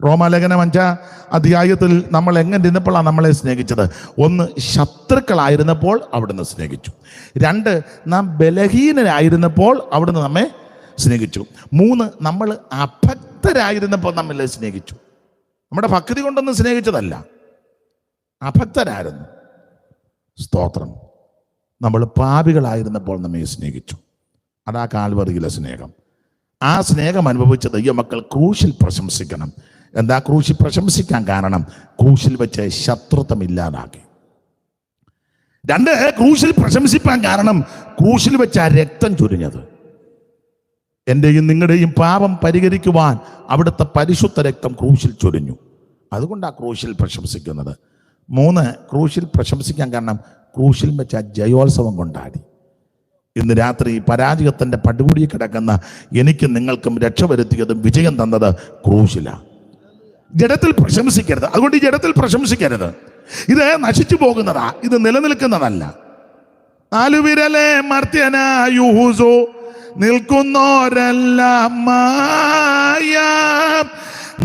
റോമാലേഖനം 5-ാം അധ്യായത്തിൽ നമ്മൾ എങ്ങനെ ഇരുന്നപ്പോഴാണ് നമ്മളെ സ്നേഹിച്ചത്? 1, ശത്രുക്കളായിരുന്നപ്പോൾ അവിടുന്ന് സ്നേഹിച്ചു. 2, നാം ബലഹീനരായിരുന്നപ്പോൾ അവിടുന്ന് നമ്മെ സ്നേഹിച്ചു. 3, നമ്മൾ അഭക്തരായിരുന്നപ്പോൾ നമ്മളെ സ്നേഹിച്ചു. നമ്മുടെ ഭക്തി കൊണ്ടൊന്നും സ്നേഹിച്ചതല്ല, അഭക്തരായിരുന്നു. സ്തോത്രം. നമ്മൾ പാപികളായിരുന്നപ്പോൾ നമ്മെ സ്നേഹിച്ചു. അതാ കാൽവറിയിലെ സ്നേഹം. ആ സ്നേഹം അനുഭവിച്ച ദൈവമക്കൾ ക്രൂശിൽ പ്രശംസിക്കണം. എന്താ ക്രൂശിൽ പ്രശംസിക്കാൻ കാരണം? ക്രൂശിൽ വെച്ച് ശത്രുത്വം ഇല്ലാതാക്കി. 2, ക്രൂശിൽ പ്രശംസിപ്പാൻ കാരണം ക്രൂശിൽ വെച്ച് ആ രക്തം ചൊരിഞ്ഞത്. എൻ്റെയും നിങ്ങളുടെയും പാപം പരിഹരിക്കുവാൻ അവിടുത്തെ പരിശുദ്ധ രക്തം ക്രൂശിൽ ചൊരിഞ്ഞു. അതുകൊണ്ടാണ് ക്രൂശിൽ പ്രശംസിക്കുന്നത്. 3, ക്രൂശിൽ പ്രശംസിക്കാൻ കാരണം ക്രൂശിൽ വെച്ച ജയോത്സവം കൊണ്ടാടി. ഇന്ന് രാത്രി പരാജയത്തിൻ്റെ പടുകൂടി കിടക്കുന്ന എനിക്കും നിങ്ങൾക്കും രക്ഷ വരുത്തിയതും വിജയം തന്നത് ക്രൂശിലാണ്. ജഡത്തിൽ പ്രശംസിക്കരുത്. അതുകൊണ്ട് ഈ ജഡത്തിൽ പ്രശംസിക്കരുത്. ഇത് നശിച്ചു പോകുന്നതാ, ഇത് നിലനിൽക്കുന്നതല്ല. 4 വിരലെ മർത്യനായൂസോ നിൽക്കുന്നോരെല്ലാം മായ.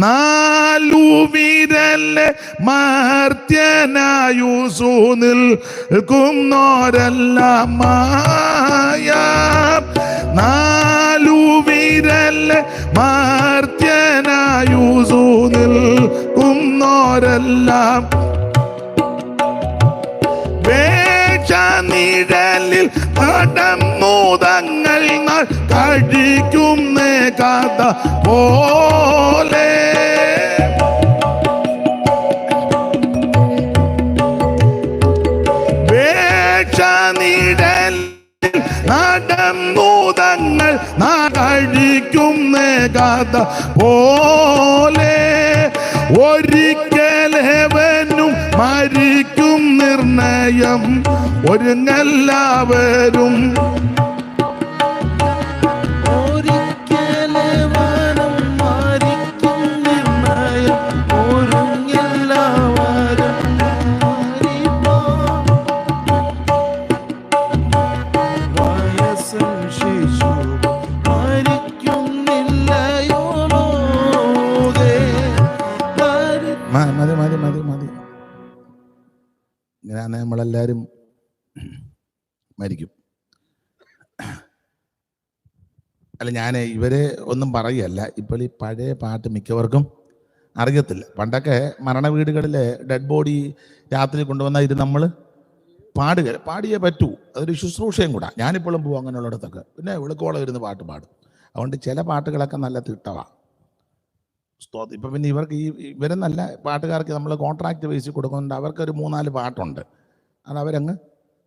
4 വിരലെ മർത്യനായൂസു നിൽക്കുന്നോരെല്ലാം മായ. 4 വിരലെ മർത്യനായൂസു നിൽക്കുന്നോരെല്ലാം നിഴലിൽ നടന്നൂതങ്ങൾ കഴിക്കുന്ന കഥ പോലെ. നിഴലിൽ നടന്നൂതങ്ങൾ കഴിക്കുന്ന കഥ പോലെ. ഒരിക്കലേവനും മരിക്കും നിർണയം ഒരുങ്ങെല്ലാവരും. ഒരിക്കലേവനും മരിക്കും നിർണയം ഒരുങ്ങെല്ലാവരും. വയസ്സും ശിശുവും മരിക്കുന്നില്ലയോ ലോകേ. മതി ഇങ്ങനെ നമ്മളെല്ലാവരും മരിക്കും. അല്ല, ഞാൻ ഇവരെ ഒന്നും പറയുകയല്ല. ഇപ്പോൾ ഈ പഴയ പാട്ട് മിക്കവർക്കും അറിയത്തില്ല. പണ്ടൊക്കെ മരണ വീടുകളിലെ ഡെഡ് ബോഡി രാത്രി കൊണ്ടുവന്നാൽ ഇത് നമ്മൾ പാടിയേ പറ്റൂ. അതൊരു ശുശ്രൂഷയും കൂടാ. ഞാനിപ്പോഴും പോകും അങ്ങനെയുള്ളിടത്തൊക്കെ. പിന്നെ വിളിക്കോളം ഇരുന്ന് പാട്ട് പാടും. അതുകൊണ്ട് ചില പാട്ടുകളൊക്കെ നല്ല തിട്ടമാണ്. ഇപ്പം പിന്നെ ഇവരെന്നല്ല, പാട്ടുകാർക്ക് നമ്മൾ കോൺട്രാക്ട് ബേസിൽ കൊടുക്കുന്നുണ്ട്. അവർക്കൊരു 3-4 പാട്ടുണ്ട്. അത് അവരങ്ങ്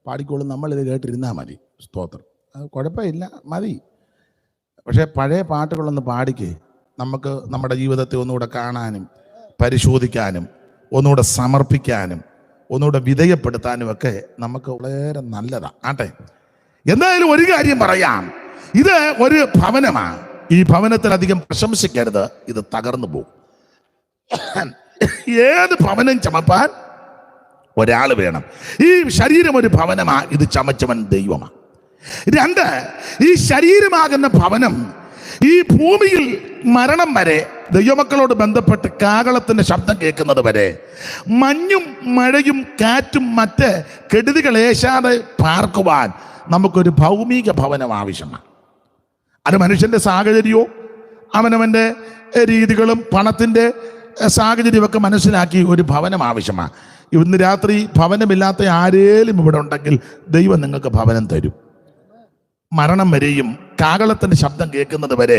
പാടിക്കോളും. നമ്മളിത് കേട്ടിരുന്നാൽ മതി. സ്തോത്രം, അത് കുഴപ്പമില്ല, മതി. പക്ഷേ പഴയ പാട്ടുകളൊന്ന് പാടിക്കേ, നമുക്ക് നമ്മുടെ ജീവിതത്തെ ഒന്നുകൂടെ കാണാനും പരിശോധിക്കാനും ഒന്നുകൂടെ സമർപ്പിക്കാനും ഒന്നുകൂടെ വിധേയപ്പെടുത്താനും ഒക്കെ നമുക്ക് വളരെ നല്ലതാണ്. ആട്ടെ, എന്തായാലും ഒരു കാര്യം പറയാം. ഇത് ഒരു ഭവനമാണ്. ഈ ഭവനത്തിലധികം പ്രശംസിക്കരുത്, ഇത് തകർന്നു പോകും. ഏത് ഭവനം ചമപ്പാൻ ഒരാൾ വേണം. ഈ ശരീരം ഒരു ഭവനമാണ്. ഇത് ചമച്ചവൻ ദൈവമാണ്. 2, ഈ ശരീരമാകുന്ന ഭവനം ഈ ഭൂമിയിൽ മരണം വരെ ദൈവമക്കളോട് ബന്ധപ്പെട്ട് കാഹളത്തിന്റെ ശബ്ദം കേൾക്കുന്നത് വരെ മഞ്ഞും മഴയും കാറ്റും മറ്റ് കെടുതികൾ ഏശാതെ പാർക്കുവാൻ നമുക്കൊരു ഭൗമിക ഭവനം ആവശ്യമാണ്. അത് മനുഷ്യന്റെ സാഹചര്യവും അവനവൻ്റെ രീതികളും പണത്തിൻ്റെ സാഹചര്യമൊക്കെ മനസ്സിലാക്കി ഒരു ഭവനം ആവശ്യമാണ്. ഇന്ന് രാത്രി ഭവനമില്ലാത്ത ആരേലും ഇവിടെ ഉണ്ടെങ്കിൽ ദൈവം നിങ്ങൾക്ക് ഭവനം തരും. മരണം വരെയും കാഹളത്തിൻ്റെ ശബ്ദം കേൾക്കുന്നത് വരെ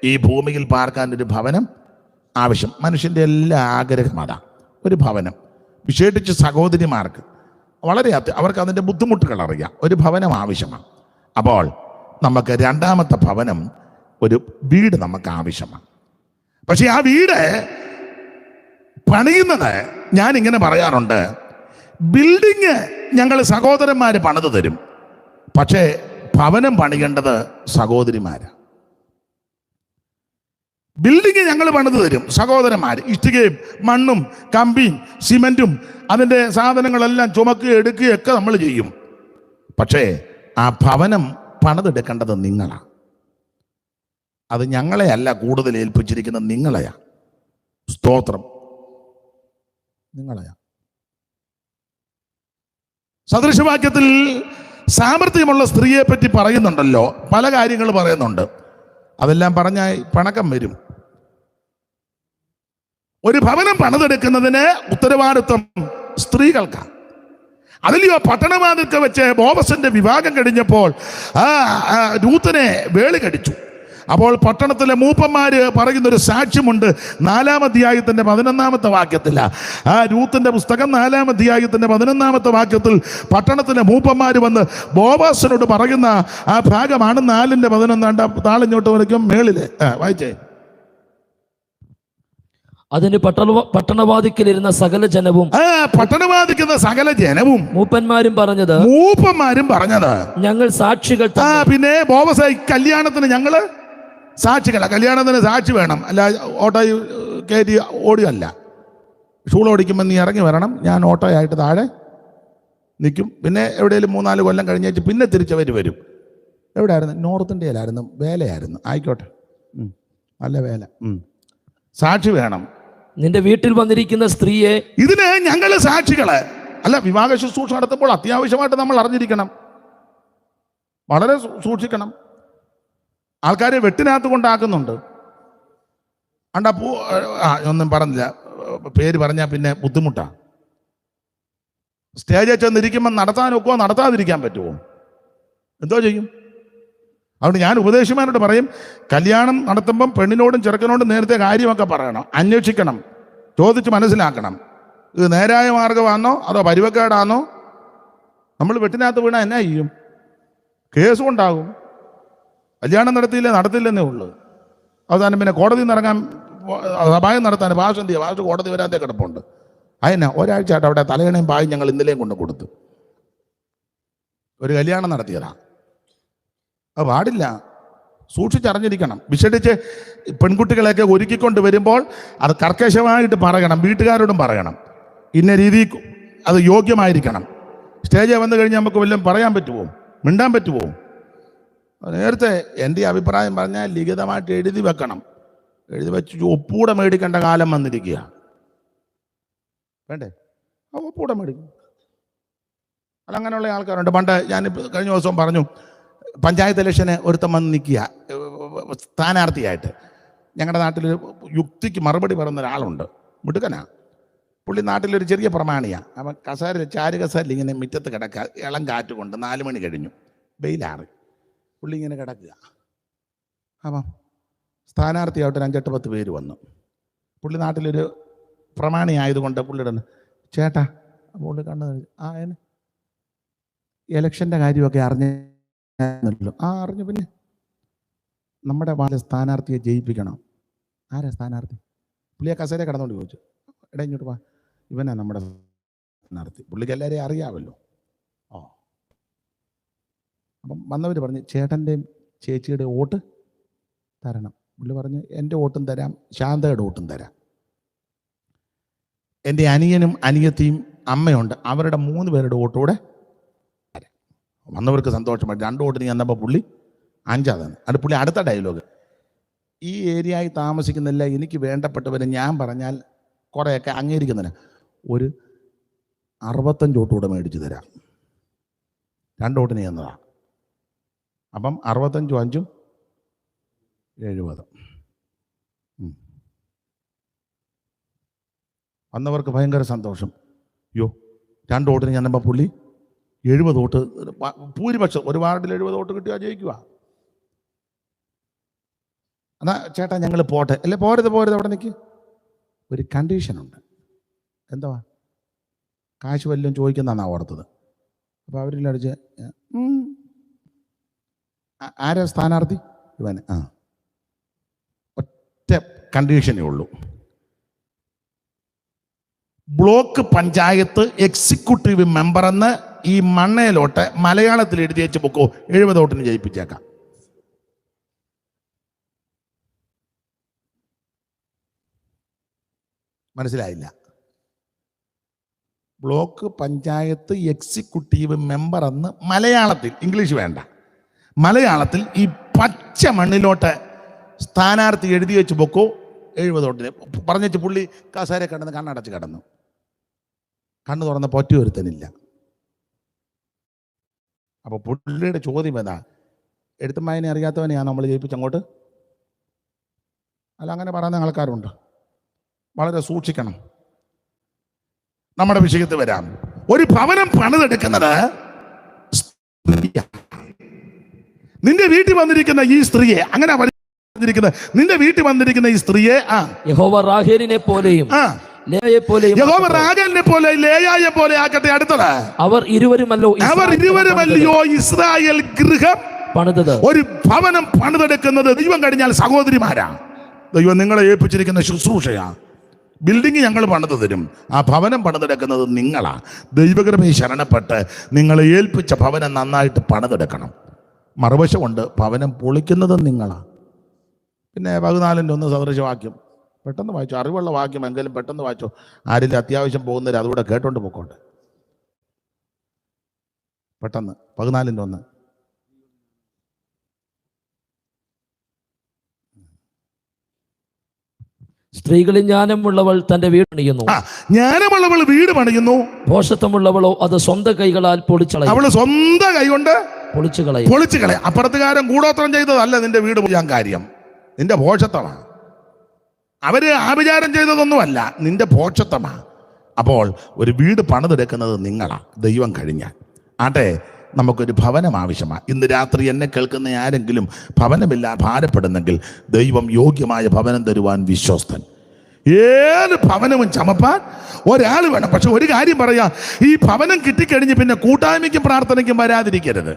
ഈ ഭൂമിയിൽ പാർക്കാൻ ഒരു ഭവനം ആവശ്യം. മനുഷ്യൻ്റെ എല്ലാ ആഗ്രഹം അതാ, ഒരു ഭവനം. വിശേഷിച്ച് സഹോദരിമാർക്ക് വളരെ അവർക്ക് അതിൻ്റെ ബുദ്ധിമുട്ടുകൾ അറിയാം. ഒരു ഭവനം ആവശ്യമാണ്. അപ്പോൾ നമുക്ക് രണ്ടാമത്തെ ഭവനം, ഒരു വീട് നമുക്ക് ആവശ്യമാണ്. പക്ഷെ ആ വീട് പണിയുന്നത്, ഞാൻ ഇങ്ങനെ പറയാറുണ്ട്, ബിൽഡിങ് ഞങ്ങൾ സഹോദരന്മാർ പണിത് തരും, പക്ഷേ ഭവനം പണിയേണ്ടത് സഹോദരിമാരാണ്. ബിൽഡിങ് ഞങ്ങൾ പണിത് തരും സഹോദരന്മാർ, ഇഷ്ടികയും മണ്ണും കമ്പിയും സിമെന്റും അതിൻ്റെ സാധനങ്ങളെല്ലാം ചുമക്കുകയും എടുക്കുകയും ഒക്കെ നമ്മൾ ചെയ്യും. പക്ഷേ ആ ഭവനം പണിതെടുക്കേണ്ടത് നിങ്ങളാണ്. അത് ഞങ്ങളെ അല്ല കൂടുതൽ ഏൽപ്പിച്ചിരിക്കുന്നത്, നിങ്ങളെയാ. സ്തോത്രം, നിങ്ങളെയാ. സദൃശവാക്യത്തിൽ സാമർത്ഥ്യമുള്ള സ്ത്രീയെ പറ്റി പറയുന്നുണ്ടല്ലോ, പല കാര്യങ്ങൾ പറയുന്നുണ്ട്. അതെല്ലാം പറഞ്ഞാൽ പണക്കം വരും. ഒരു ഭവനം പണിതെടുക്കുന്നതിന് ഉത്തരവാദിത്വം സ്ത്രീകൾക്കാണ്. അതിലെയോ പട്ടണവാതിൽക്ക് വെച്ച് ബോവസിന്റെ വിവാഹം കഴിഞ്ഞപ്പോൾ രൂത്തിനെ വേളി കടിച്ചു. അപ്പോൾ പട്ടണത്തിലെ മൂപ്പന്മാര് പറയുന്നൊരു സാക്ഷ്യമുണ്ട്. 4-ാം അധ്യായത്തിന്റെ 11-ാമത്തെ വാക്യത്തിൽ, രൂത്തിന്റെ പുസ്തകം 4-ാം അധ്യായത്തിന്റെ 11-ാമത്തെ വാക്യത്തിൽ പട്ടണത്തിലെ മൂപ്പന്മാര് വന്ന് ബോവാസിനോട് പറയുന്ന ആ ഭാഗമാണ് 4-ന്റെ 11. താളിഞ്ഞോട്ട് വരയ്ക്കും മേളില് വായിച്ചേ. അതിന് പട്ടണവാതിക്കലിരുന്ന സകല ജനവും, പട്ടണവാദിക്കുന്ന സകല ജനവും മൂപ്പന്മാരും പറഞ്ഞത് ഞങ്ങൾ സാക്ഷികൾ. പിന്നെ ബോവസായി കല്യാണത്തിന് ഞങ്ങള് സാക്ഷികളാ. കല്യാണത്തിന് സാക്ഷി വേണം, അല്ല ഓട്ടോ കയറ്റി ഓടുകയല്ല. ഷൂൾ ഓടിക്കുമ്പോൾ നീ ഇറങ്ങി വരണം, ഞാൻ ഓട്ടോയായിട്ട് താഴെ നിൽക്കും. പിന്നെ എവിടെയെങ്കിലും 3-4 കൊല്ലം കഴിഞ്ഞേച്ച് പിന്നെ തിരിച്ചവർ വരും. എവിടെയായിരുന്നു? നോർത്ത് ഇന്ത്യയിലായിരുന്നു, വേലയായിരുന്നു. ആയിക്കോട്ടെ, നല്ല വേല. സാക്ഷി വേണം. നിന്റെ വീട്ടിൽ വന്നിരിക്കുന്ന സ്ത്രീയെ, ഇതിന് ഞങ്ങള് സാക്ഷികള്. അല്ല, വിവാഹ ശുശ്രൂഷ നടത്തുമ്പോൾ അത്യാവശ്യമായിട്ട് നമ്മൾ അറിഞ്ഞിരിക്കണം, വളരെ സൂക്ഷിക്കണം. ആൾക്കാരെ വെട്ടിനകത്ത് കൊണ്ടാക്കുന്നുണ്ട്. ഒന്നും പറഞ്ഞില്ല, പേര് പറഞ്ഞാൽ പിന്നെ ബുദ്ധിമുട്ടാണ്. സ്റ്റേജിൽ ചെന്നിരിക്കുമ്പോൾ നടത്താനൊക്കെ നടത്താതിരിക്കാൻ പറ്റുമോ? എന്തോ ചെയ്യും? അതുകൊണ്ട് ഞാൻ ഉപദേശിമാരോട് പറയും, കല്യാണം നടത്തുമ്പം പെണ്ണിനോടും ചെറുക്കനോടും നേരത്തെ കാര്യമൊക്കെ പറയണം, അന്വേഷിക്കണം, ചോദിച്ച് മനസ്സിലാക്കണം. ഇത് നേരായ മാർഗമാണോ അതോ പരിവക്കേടാണോ? നമ്മൾ വെട്ടിനകത്ത് വീണാൽ എന്നാ ചെയ്യും? കേസും ഉണ്ടാകും. കല്യാണം നടത്തില്ലെന്നേ ഉള്ളൂ. അവസാനം പിന്നെ കോടതിയിൽ നിന്ന് ഇറങ്ങാൻ, സഭായം നടത്താൻ ഭാഷ എന്ത് ചെയ്യുക? ഭാഷ കോടതി വരാതെ കിടപ്പുണ്ട്. അതിനാ ഒരാഴ്ചയായിട്ട് അവിടെ തലയണയും പായും ഞങ്ങൾ ഇന്നലെയും കൊണ്ട് കൊടുത്തു. ഒരു കല്യാണം നടത്തിയതാ. അത് പാടില്ല, സൂക്ഷിച്ചറിഞ്ഞിരിക്കണം. വിശേഷിച്ച് പെൺകുട്ടികളെയൊക്കെ ഒരുക്കിക്കൊണ്ട് വരുമ്പോൾ അത് കർക്കശമായിട്ട് പറയണം, വീട്ടുകാരോടും പറയണം. ഇന്ന രീതി അത് യോഗ്യമായിരിക്കണം. സ്റ്റേജിൽ വന്നു കഴിഞ്ഞാൽ നമുക്ക് വല്ലതും പറയാൻ പറ്റുമോ? മിണ്ടാൻ പറ്റുമോ? നേരത്തെ എൻ്റെ അഭിപ്രായം പറഞ്ഞാൽ ലിഖിതമായിട്ട് എഴുതി വെക്കണം. എഴുതി വെച്ച് ഒപ്പൂടെ മേടിക്കേണ്ട കാലം വന്നിരിക്കുക. വേണ്ടേ? ഒപ്പൂടെ മേടിക്കും. അല്ല, അങ്ങനെയുള്ള ആൾക്കാരുണ്ട്. പണ്ട് ഞാൻ കഴിഞ്ഞ ദിവസം പറഞ്ഞു, പഞ്ചായത്ത് ഇലക്ഷന് ഒരുത്തം വന്ന് നിൽക്കുക സ്ഥാനാർത്ഥിയായിട്ട്. ഞങ്ങളുടെ നാട്ടിൽ യുക്തിക്ക് മറുപടി പറയുന്ന ഒരാളുണ്ട്, മിടുക്കനാ പുള്ളി. നാട്ടിലൊരു ചെറിയ പ്രമാണിയാണ്. അവൻ ചാരു കസേരയിൽ ഇങ്ങനെ മുറ്റത്ത് കിടക്കുക, ഇളം കാറ്റ് കൊണ്ട് 4 മണി കഴിഞ്ഞു, വെയിലാറ്, പുള്ളി ഇങ്ങനെ കിടക്കുക. അപ്പം സ്ഥാനാർത്ഥിയായിട്ട് ഒരു 5-8-10 പേര് വന്നു. പുള്ളി നാട്ടിലൊരു പ്രമാണി ആയതുകൊണ്ട് പുള്ളിയുടെ ചേട്ടാ, പുള്ളി കണ്ടു, ഇലക്ഷൻ്റെ കാര്യമൊക്കെ അറിഞ്ഞല്ലോ. അറിഞ്ഞു. പിന്നെ നമ്മുടെ വാർഡ് സ്ഥാനാർത്ഥിയെ ജയിപ്പിക്കണം. ആരാ സ്ഥാനാർത്ഥി? പുള്ളിയെ കസേര കിടന്നുകൊണ്ട് ചോദിച്ചു. എടാ ഇങ്ങോട്ട് വാ, ഇവനാ നമ്മുടെ സ്ഥാനാർത്ഥി. പുള്ളിക്ക് എല്ലാവരെയും അറിയാമല്ലോ. അപ്പം വന്നവർ പറഞ്ഞു, ചേട്ടൻ്റെയും ചേച്ചിയുടെ വോട്ട് തരണം. പുള്ളി പറഞ്ഞു, എൻ്റെ വോട്ടും തരാം, ശാന്തയുടെ വോട്ടും തരാം. എൻ്റെ അനിയനും അനിയത്തിയും അമ്മയുണ്ട്, അവരുടെ 3 പേരുടെ വോട്ടുകൂടെ തരാം. വന്നവർക്ക് സന്തോഷമായി. 2 വോട്ടിന് ചെന്നപ്പോൾ പുള്ളി 5 തന്നു. അത് പുള്ളി അടുത്ത ഡയലോഗ്, ഈ ഏരിയയിൽ താമസിക്കുന്നില്ല, എനിക്ക് വേണ്ടപ്പെട്ടവരെ ഞാൻ പറഞ്ഞാൽ കുറേയൊക്കെ അംഗീകരിക്കുന്നില്ല, ഒരു 65 വോട്ടുകൂടെ മേടിച്ച് തരാം. 2 വോട്ടിന് ചെന്നതാണ്. അപ്പം 65 5 70. വന്നവർക്ക് ഭയങ്കര സന്തോഷം. 2 വോട്ടിന് ചെന്നപ്പോൾ പുള്ളി 70 വോട്ട്, ഭൂരിപക്ഷം. ഒരു വാർഡിൽ 70 വോട്ട് കിട്ടിയാൽ ജയിക്കുക. എന്നാ ചേട്ടാ ഞങ്ങൾ പോട്ടെ. അല്ലേ, പോരുത് അവിടെ നിൽക്ക്. ഒരു കണ്ടീഷനുണ്ട്. എന്താ? കാശ് വല്ലതും ചോദിക്കുന്നതാണ് ഓർത്തത്. അപ്പോൾ അവരിൽ അടിച്ച്, ആരാ സ്ഥാനാർത്ഥി? ഇവൻ. ഒറ്റ കണ്ടീഷനേ ഉള്ളൂ, ബ്ലോക്ക് പഞ്ചായത്ത് എക്സിക്യൂട്ടീവ് മെമ്പർ എന്ന് ഈ മണ്ണയിലോട്ട് മലയാളത്തിൽ എഴുതി വെച്ച് പൊക്കോ, 70 വോട്ടിന് ജയിപ്പിച്ചേക്കാം. മനസ്സിലായില്ല? ബ്ലോക്ക് പഞ്ചായത്ത് എക്സിക്യൂട്ടീവ് മെമ്പർ എന്ന് മലയാളത്തിൽ, ഇംഗ്ലീഷ് വേണ്ട, മലയാളത്തിൽ ഈ പച്ച മണ്ണിലോട്ട് സ്ഥാനാർത്ഥി എഴുതി വെച്ച് പൊക്കോ, 70 വോട്ടിന് പറഞ്ഞിട്ട് പുള്ളി കസേര കിടന്ന് കണ്ണടച്ച് കിടന്നു. കണ്ണു തുറന്ന പൊറ്റി ഒരുത്തനില്ല. അപ്പോൾ പുള്ളിയുടെ ചോദ്യം എന്താ? എഴുത്തുമായനെ അറിയാത്തവനെയാണ് നമ്മൾ ജയിപ്പിച്ചങ്ങോട്ട്? അല്ല, അങ്ങനെ പറയുന്ന ആൾക്കാരുണ്ട്. വളരെ സൂക്ഷിക്കണം. നമ്മുടെ വിഷയത്തിൽ വരാം. ഒരു ഭവനം പണിതെടുക്കുന്നത് നിന്റെ വീട്ടിൽ വന്നിരിക്കുന്ന ഈ സ്ത്രീയെ, അങ്ങനെ നിന്റെ വീട്ടിൽ വന്നിരിക്കുന്ന ഈ സ്ത്രീയെ യഹോവ റാഹേലിനെ പോലെയും യഹോവ റാഹേലിനെ പോലെ ലേയായെ പോലെ ആക്കട്ടെ. അടുത്തത്, അവർ ഇരുവരുമല്ലയോ ഇസ്രായേൽ ഗൃഹം പണിതത്. ഒരു ഭവനം പണിതെടുക്കുന്നത് ദൈവം കഴിഞ്ഞാൽ സഹോദരിമാരാ. ദൈവം നിങ്ങളെ ഏൽപ്പിച്ചിരിക്കുന്ന ശുശ്രൂഷയാ. ബിൽഡിംഗ് ഞങ്ങൾ പണിത് തരും, ആ ഭവനം പണിതെടുക്കുന്നത് നിങ്ങളാ. ദൈവകൃപയെ ശരണപ്പെട്ട് നിങ്ങളെ ഏൽപ്പിച്ച ഭവനം നന്നായിട്ട് പണിതെടുക്കണം. മറുവശമുണ്ട്, ഭവനം പൊളിക്കുന്നത് നിങ്ങളാ. പിന്നെ 14:1 സദൃശവാക്യം പെട്ടെന്ന് വായിച്ചു, അറിവുള്ള വാക്യം എങ്കിലും പെട്ടെന്ന് വായിച്ചോ. ആരെങ്കിലും അത്യാവശ്യം പോകുന്നവർ അതുകൂടെ കേട്ടോണ്ട് പോയിക്കോട്ടെ. പെട്ടെന്ന് 14:1. സ്ത്രീകളിൽ ജ്ഞാനമുള്ളവൾ തന്റെ വീട് പണിയുന്നു. ജ്ഞാനമുള്ളവൾ വീട് പണിയുന്നു, ഭോഷത്വമുള്ളവളോ അത് സ്വന്തം കൈകളാൽ പൊളിച്ചളയും. അവള് സ്വന്തം കൈ കൊണ്ട് പൊളിച്ചു കളയും. അപ്പുറത്തുകാരൻ കൂടോത്രം ചെയ്തതല്ല നിന്റെ വീട് പൊളിയാൻ കാര്യം, നിന്റെ ഭോഷത്വമാണ്. അവര് ആഭിചാരം ചെയ്തതൊന്നുമല്ല, നിന്റെ ഭോഷത്വമാണ്. അപ്പോൾ ഒരു വീട് പണിതെടുക്കുന്നത് നിങ്ങളാ, ദൈവം കഴിഞ്ഞാൽ. ആട്ടെ, നമുക്കൊരു ഭവനം ആവശ്യമാണ്. ഇന്ന് രാത്രി എന്നെ കേൾക്കുന്ന ആരെങ്കിലും ഭവനമില്ല ഭാരപ്പെടുന്നെങ്കിൽ ദൈവം യോഗ്യമായ ഭവനം തരുവാൻ വിശ്വസ്തൻ. ഏത് ഭവനവും ചമപ്പാൻ ഒരാൾ വേണം. പക്ഷെ ഒരു കാര്യം പറയാം, ഈ ഭവനം കിട്ടിക്കഴിഞ്ഞ് പിന്നെ കൂട്ടായ്മയ്ക്കും പ്രാർത്ഥനയ്ക്കും വരാതിരിക്കരുത്.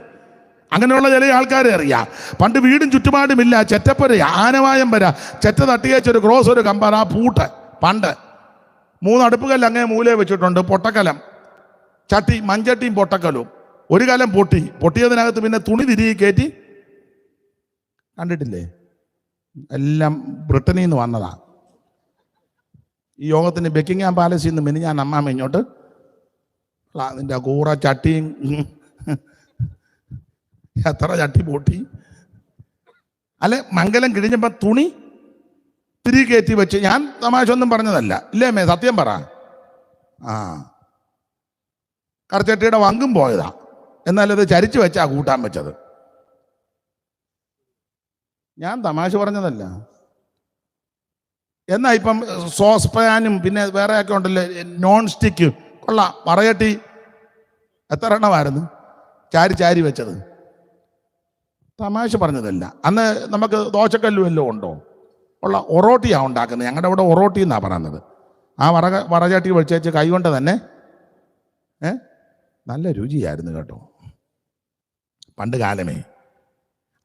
അങ്ങനെയുള്ള ചില ആൾക്കാരെ അറിയാം. പണ്ട് വീടും ചുറ്റുപാടുമില്ല, ചെറ്റപ്പര ആനവായം വര, ചെറ്റ തട്ടിയേച്ചൊരു ക്രോസ്, ഒരു കമ്പർ, ആ പൂട്ട്. പണ്ട് 3 അടുപ്പുകല്ല് അങ്ങനെ മൂലയെ വെച്ചിട്ടുണ്ട്, പൊട്ടക്കലം, ചട്ടി, മൺചട്ടിയും പൊട്ടക്കലും. ഒരു കലം പൊട്ടിയതിനകത്ത് പിന്നെ തുണി തിരികെ കയറ്റി. കണ്ടിട്ടില്ലേ? എല്ലാം ബ്രിട്ടനിൽ നിന്ന് വന്നതാ. ഈ യോഗത്തിന് ബക്കിംഗ്ഹാം പാലസിൽ നിന്ന് മിനിഞ്ഞാൻ അമ്മാമ്മ ഇങ്ങോട്ട് നിന്റെ കൂറ ചട്ടിയും എത്ര ചട്ടി പൊട്ടി. അല്ലെ, മംഗലം കിഴിഞ്ഞപ്പോൾ തുണി തിരികെ കയറ്റി വെച്ച്. ഞാൻ തമാശ ഒന്നും പറഞ്ഞതല്ല, ഇല്ലേ മേ, സത്യം പറ. കറച്ചട്ടിയുടെ വങ്കും പോയതാ, എന്നാലത് ചരിച്ചു വെച്ചാ കൂട്ടാൻ വെച്ചത്. ഞാൻ തമാശ പറഞ്ഞതല്ല. എന്നാ ഇപ്പം സോസ് പാനും പിന്നെ വേറെ ഒക്കെ ഉണ്ടല്ലോ, നോൺ സ്റ്റിക്ക് കൊള്ളാം. പറയട്ടി എത്ര എണ്ണമായിരുന്നു ചാരി വെച്ചത്? തമാശ പറഞ്ഞതല്ല. അന്ന് നമുക്ക് ദോശക്കല്ലും വല്ലതും ഉണ്ടോ? ഉള്ള ഒറോട്ടിയാണ് ഉണ്ടാക്കുന്നത്. ഞങ്ങളുടെ അവിടെ ഒറോട്ടി എന്നാണ് പറയുന്നത്. ആ വറചട്ടി വെച്ച് കൈ കൊണ്ട് തന്നെ നല്ല രുചിയായിരുന്നു കേട്ടോ, പണ്ട് കാലമേ.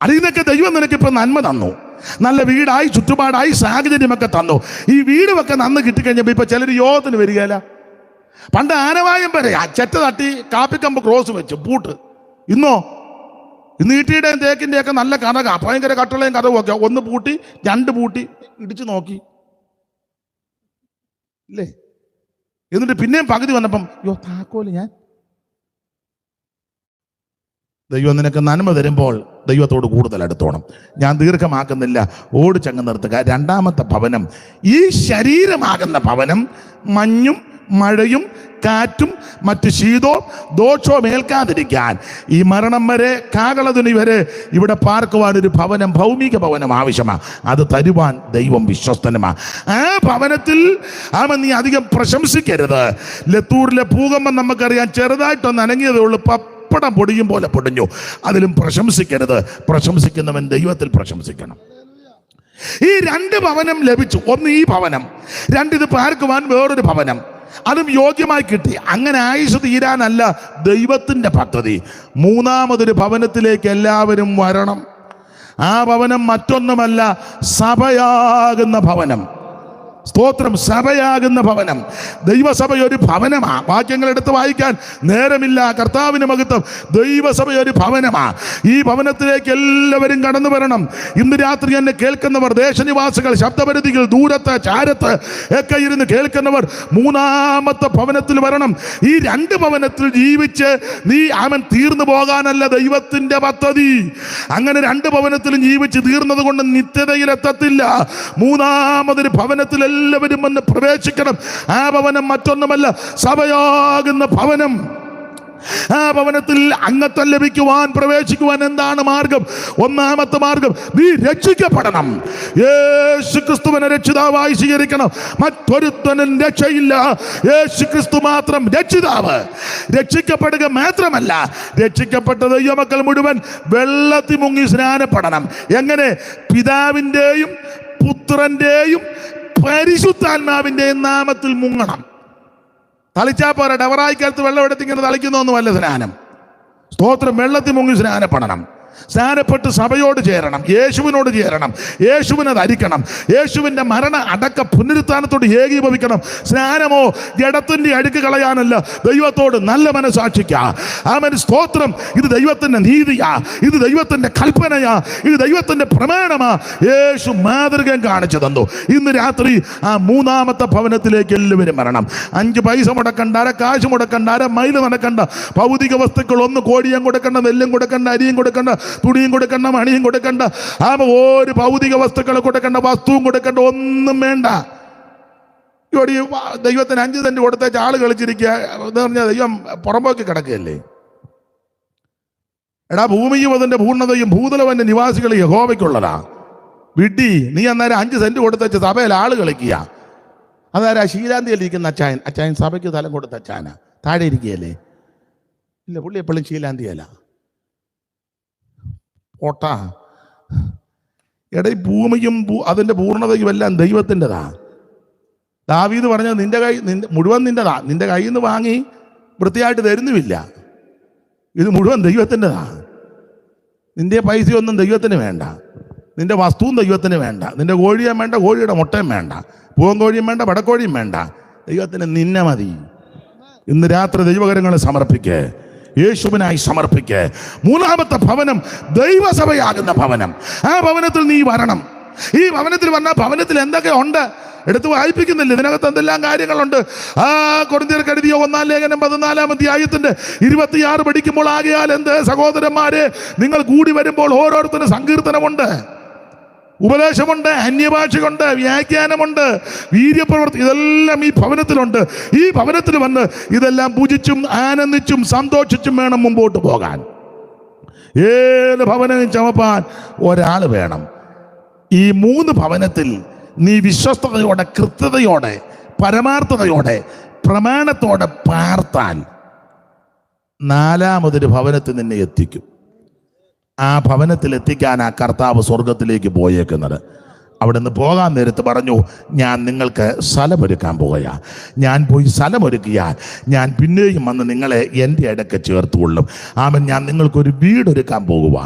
അതിൽ നിന്നൊക്കെ ദൈവം നിനക്കിപ്പോൾ നന്മ തന്നു. നല്ല വീടായി, ചുറ്റുപാടായി, സാഹചര്യമൊക്കെ തന്നു. ഈ വീടുമൊക്കെ നന്ന് കിട്ടിക്കഴിഞ്ഞപ്പോൾ ഇപ്പൊ ചിലർ യോഗത്തിന് വരികയില്ല. പണ്ട് ആനവായം വരെ ചെറ്റ തട്ടി കാപ്പിക്കമ്പ് ക്രോസ് വെച്ചു പൂട്ട്. ഇന്ന് ഈട്ടിയുടെയും തേക്കിൻ്റെയും ഒക്കെ നല്ല കഥക, ഭയങ്കര കട്ടളയും കഥവും ഒക്കെ. ഒന്ന് പൂട്ടി, രണ്ട് പൂട്ടി, ഇടിച്ചു നോക്കി ഇല്ലേ. എന്നിട്ട് പിന്നെയും പകുതി വന്നപ്പം താക്കോല് ഞാൻ. ദൈവം നിനക്ക് നന്മ തരുമ്പോൾ ദൈവത്തോട് കൂടുതൽ അടുത്തോണം. ഞാൻ ദീർഘമാക്കുന്നില്ല, ഓടിച്ചങ്ങ് നിർത്തുക. രണ്ടാമത്തെ ഭവനം, ഈ ശരീരമാകുന്ന ഭവനം മഞ്ഞും മഴയും കാറ്റും മറ്റ് ശീതവും ദോഷവും ഏൽക്കാതിരിക്കാൻ ഈ മരണം വരെ, കാകളതുണി വരെ ഇവിടെ പാർക്കുവാൻ ഒരു ഭവനം, ഭൗമിക ഭവനം ആവശ്യമാണ്. അത് തരുവാൻ ദൈവം വിശ്വസ്തനുമാണ്. ആ ഭവനത്തിൽ നീ അധികം പ്രശംസിക്കരുത്. ലത്തൂരിലെ ഭൂകമ്പം നമുക്കറിയാം, ചെറുതായിട്ടൊന്ന് അനങ്ങിയതേ ഉള്ളൂ, പപ്പടം പൊടിയും പോലെ പൊടിഞ്ഞു. അതിലും പ്രശംസിക്കരുത്. പ്രശംസിക്കുന്നവൻ ദൈവത്തിൽ പ്രശംസിക്കണം. ഈ രണ്ട് ഭവനം ലഭിച്ചു. ഒന്ന് ഈ ഭവനം, രണ്ടിത് പാർക്കുവാൻ വേറൊരു ഭവനം, അതും യോഗ്യമായി കിട്ടി. അങ്ങനെ ആയുസ് തീരാനല്ല ദൈവത്തിൻ്റെ പദ്ധതി. മൂന്നാമതൊരു ഭവനത്തിലേക്ക് എല്ലാവരും വരണം. ആ ഭവനം മറ്റൊന്നുമല്ല, സഭയാകുന്ന ഭവനം. സ്തോത്രം. സഭയാകുന്ന ഭവനം. ദൈവസഭ ഒരു ഭവനമാ. വാക്യങ്ങൾ എടുത്ത് വായിക്കാൻ നേരമില്ല. കർത്താവിന് മഹത്വം. ദൈവസഭ ഒരു ഭവനമാ. ഈ ഭവനത്തിലേക്ക് എല്ലാവരും കടന്നു വരണം. ഇന്ന് രാത്രി എന്നെ കേൾക്കുന്നവർ, ദേശനിവാസികൾ, ശബ്ദപരിധികൾ, ദൂരത്ത് ചാരത്ത് ഒക്കെ ഇരുന്ന് കേൾക്കുന്നവർ, മൂന്നാമത്തെ ഭവനത്തിൽ വരണം. ഈ രണ്ട് ഭവനത്തിൽ ജീവിച്ച് നീ തീർന്നു പോകാനല്ല ദൈവത്തിന്റെ പദ്ധതി. അങ്ങനെ രണ്ട് ഭവനത്തിലും ജീവിച്ച് തീർന്നത് കൊണ്ട് നിത്യതയിലെത്തത്തില്ല. മൂന്നാമതൊരു ഭവനത്തിൽ എല്ലാവരും വന്ന് പ്രവേശിക്കണം. ആ ഭവനം മറ്റൊന്നുമല്ല, സഭയാകുന്ന ഭവനം. ആ ഭവനത്തിൽ അംഗത്വം ലഭിക്കുവാൻ, പ്രവേശിക്കുവാൻ എന്താണ് മാർഗം? ഒന്നാമത്തെ മാർഗം, നീ രക്ഷിക്കപ്പെടണം. യേശു ക്രിസ്തുവിനെ രക്ഷിതാവായി സ്വീകരിക്കണം. മറ്റൊരുത്തനും രക്ഷയില്ല. യേശു ക്രിസ്തു മാത്രം രക്ഷിതാവ്. രക്ഷിക്കപ്പെടുക മാത്രമല്ല, രക്ഷിക്കപ്പെട്ട ദൈവമക്കൾ മുഴുവൻ വെള്ളത്തിൽ മുങ്ങി സ്നാനപ്പെടണം. എങ്ങനെ? പിതാവിൻ്റെയും പുത്രന്റെയും പരിശുദ്ധാത്മാവിൻ്റെയും നാമത്തിൽ മുങ്ങണം. തളിച്ചാ പോരാ. ഡവറായിക്കാലത്ത് വെള്ളം എടുത്തിങ്ങനെ തളിക്കുന്നൊന്നുമല്ല സ്നാനം. സ്തോത്രം. വെള്ളത്തിൽ മുങ്ങി സ്നാനപ്പെടണം. സ്നാനപ്പെട്ട് സഭയോട് ചേരണം, യേശുവിനോട് ചേരണം, യേശുവിനെ ധരിക്കണം, യേശുവിൻ്റെ മരണ അടക്ക പുനരുത്ഥാനത്തോട് ഏകീഭവിക്കണം. സ്നാനമോ ജഡത്തിൻ്റെ അഴുക്ക് കളയാനല്ല, ദൈവത്തോട് നല്ല മനസാക്ഷിക്കാ. ആമേൻ. സ്തോത്രം. ഇത് ദൈവത്തിൻ്റെ നീതിയാ, ഇത് ദൈവത്തിൻ്റെ കൽപ്പനയാ, ഇത് ദൈവത്തിൻ്റെ പ്രമാണമാ. യേശു മാതൃകയും കാണിച്ചു തന്നു. ഇന്ന് രാത്രി ആ മൂന്നാമത്തെ ഭവനത്തിലേക്ക് എല്ലാവരും വരണം. 5 പൈസ മുടക്കണ്ട, അര കാശ് മുടക്കണ്ട, അര മൈൽ നടക്കണ്ട. ഭൗതിക വസ്തുക്കൾ ഒന്ന് കോഴിയും കൊടുക്കണ്ട, നെല്ലും കൊടുക്കണ്ട, അരിയും കൊടുക്കണ്ട, തുണിയും കൊടുക്കണ്ട, മണിയും കൊടുക്കണ്ട, ഒരു ഭൗതിക വസ്തുക്കൾ കൊടുക്കണ്ട, വസ്തുവും കൊടുക്കണ്ട, ഒന്നും വേണ്ട. ഇവിടെ ദൈവത്തിന് 5 സെന്റ് കൊടുത്തേച്ച് ആള് കളിച്ചിരിക്കുക എന്ന് പറഞ്ഞാൽ ദൈവം പുറമ്പോക്കി കിടക്കുകയല്ലേ? എടാ, ഭൂമിയും അതിന്റെ പൂർണ്ണതയും ഭൂതലവന്റെ നിവാസികൾ യഹോവയ്ക്കുള്ളതാ. വിഡ്ഢി, നീ അന്നേരം 5 സെന്റ് കൊടുത്തേച്ച് സഭയിൽ ആള് കളിക്കുക. അതാരാ? ശീലാന്തിയിലിരിക്കുന്ന അച്ചായൻ സഭയ്ക്ക് സ്ഥലം കൊടുത്ത അച്ചാന താഴെ ഇരിക്കുകയല്ലേ? ഇല്ല, പുള്ളി എപ്പോഴും ശീലാന്തിയല്ല. ഓട്ടാ. എടേ, ഭൂമിയും അതിൻ്റെ പൂർണ്ണതയും എല്ലാം ദൈവത്തിൻ്റെതാ. ദാവീദ് പറഞ്ഞത് മുഴുവൻ നിൻ്റെതാ. നിന്റെ കയ്യിൽ നിന്ന് വാങ്ങി വൃത്തിയായിട്ട് തരുന്നുമില്ല. ഇത് മുഴുവൻ ദൈവത്തിൻ്റെതാ. നിന്റെ പൈസയൊന്നും ദൈവത്തിന് വേണ്ട, നിന്റെ വസ്തുവും ദൈവത്തിന് വേണ്ട, നിന്റെ കോഴിയും വേണ്ട, കോഴിയുടെ മുട്ടയും വേണ്ട, പൂവൻ കോഴിയും വേണ്ട, വടക്കോഴിയും വേണ്ട. ദൈവത്തിന് നിന്നെ മതി. ഇന്ന് രാത്രി ദൈവകരങ്ങളെ സമർപ്പിക്കേ, യേശുവിനായി സമർപ്പിക്ക്. മൂന്നാമത്തെ ഭവനം ദൈവസഭയാകുന്ന ഭവനം. ആ ഭവനത്തിൽ നീ വരണം. ഈ ഭവനത്തിൽ വന്നാൽ ഭവനത്തിൽ എന്തൊക്കെ ഉണ്ട് എടുത്ത് വായിപ്പിക്കുന്നില്ല. ഇതിനകത്ത് എന്തെല്ലാം കാര്യങ്ങളുണ്ട്. കൊരിന്ത്യർക്ക് എഴുതിയ 1 ലേഖനം 14 അധ്യായത്തിന്റെ 26 പഠിക്കുമ്പോൾ, ആകയാൽ എന്ത് സഹോദരന്മാരെ, നിങ്ങൾ കൂടി വരുമ്പോൾ ഓരോരുത്തരും സങ്കീർത്തനമുണ്ട്. ഉപദേശമുണ്ട്, അന്യഭാഷയുണ്ട്, വ്യാഖ്യാനമുണ്ട്, വീര്യപ്രവൃത്തി, ഇതെല്ലാം ഈ ഭവനത്തിലുണ്ട്. ഈ ഭവനത്തിൽ വന്ന് ഇതെല്ലാം പൂജിച്ചും ആനന്ദിച്ചും സന്തോഷിച്ചും വേണം മുമ്പോട്ട് പോകാൻ. ഏത് ഭവനവും ചമപ്പാൻ ഒരാൾ വേണം. ഈ 3 ഭവനത്തിൽ നീ വിശ്വസ്തയോടെ, കൃത്യതയോടെ, പരമാർത്ഥതയോടെ, പ്രമാണത്തോടെ പാർത്താൽ 4മതൊരു ഭവനത്തിൽ നിന്നെ എത്തിക്കും. ആ ഭവനത്തിൽ എത്തിക്കാൻ ആ കർത്താവ് സ്വർഗത്തിലേക്ക് പോയേക്കുന്നത്. അവിടെ നിന്ന് പോകാൻ നേരത്ത് പറഞ്ഞു, ഞാൻ നിങ്ങൾക്ക് സ്ഥലമൊരുക്കാൻ പോവുകയാ. ഞാൻ പോയി സ്ഥലമൊരുക്കിയാൽ ഞാൻ പിന്നെയും വന്ന് നിങ്ങളെ എൻ്റെ ഇടയ്ക്ക് ചേർത്തുകൊള്ളും. ആമൻ. ഞാൻ നിങ്ങൾക്കൊരു വീടൊരുക്കാൻ പോകുക.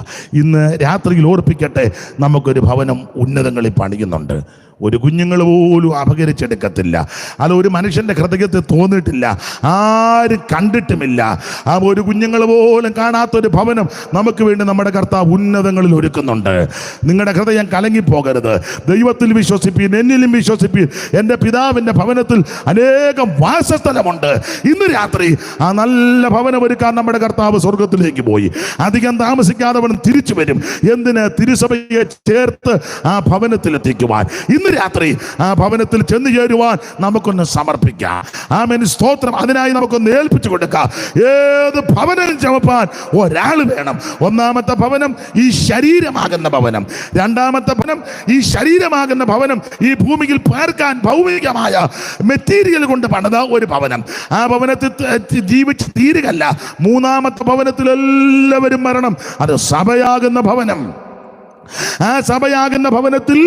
ഇന്ന് രാത്രിയിൽ ഓർപ്പിക്കട്ടെ, നമുക്കൊരു ഭവനം ഉന്നതങ്ങളിൽ പണിയുന്നുണ്ട്. ഒരു കുഞ്ഞുങ്ങൾ പോലും അപകരിച്ചെടുക്കത്തില്ല. അത് ഒരു മനുഷ്യൻ്റെ ഹൃദയത്തിൽ തോന്നിയിട്ടില്ല, ആരും കണ്ടിട്ടുമില്ല. ആ ഒരു കുഞ്ഞുങ്ങൾ പോലും കാണാത്തൊരു ഭവനം നമുക്ക് വേണ്ടി നമ്മുടെ കർത്താവ് ഉന്നതങ്ങളിൽ ഒരുക്കുന്നുണ്ട്. നിങ്ങളുടെ ഹൃദയം കലങ്ങിപ്പോകരുത്. ദൈവത്തിൽ വിശ്വസിപ്പീൻ, എന്നിലും വിശ്വസിപ്പീൻ. എൻ്റെ പിതാവിൻ്റെ ഭവനത്തിൽ അനേകം വാസസ്ഥലമുണ്ട്. ഇന്ന് രാത്രി ആ നല്ല ഭവനം ഒരുക്കാൻ നമ്മുടെ കർത്താവ് സ്വർഗത്തിലേക്ക് പോയി. അധികം താമസിക്കാതെ അവൻ തിരിച്ചു വരും. എന്തിന്? തിരുസഭയെ ചേർത്ത് ആ ഭവനത്തിൽ എത്തിക്കുവാൻ. ഇന്ന് രാത്രി ആ ഭവനത്തിൽ ചെന്ന് ചേരുവാൻ നമുക്കൊന്ന് സമർപ്പിക്കാം. ആമേൻ, സ്തോത്രം. അതിനായി നമുക്കൊന്ന് ഏൽപ്പിച്ചു കൊടുക്കാം. ഏത് ഭവനം ചമപ്പാൻ ഒരാൾ വേണം. ഒന്നാമത്തെ ഭവനം ഈ ശരീരമാകുന്ന ഭവനം. രണ്ടാമത്തെ ഭവനം ഈ ശരീരമാകുന്ന ഭവനം ഈ ഭൂമിയിൽ പാർക്കാൻ ഭൗമികമായ മെറ്റീരിയൽ കൊണ്ട് പണിത ഒരു ഭവനം. ആ ഭവനത്തിൽ ജീവിച്ച് തീരുകയല്ല. 3മത്തെ ഭവനത്തിൽ എല്ലാവരും മരണം. അത് സഭയാകുന്ന ഭവനം. ആ സഭയാകുന്ന ഭവനത്തിൽ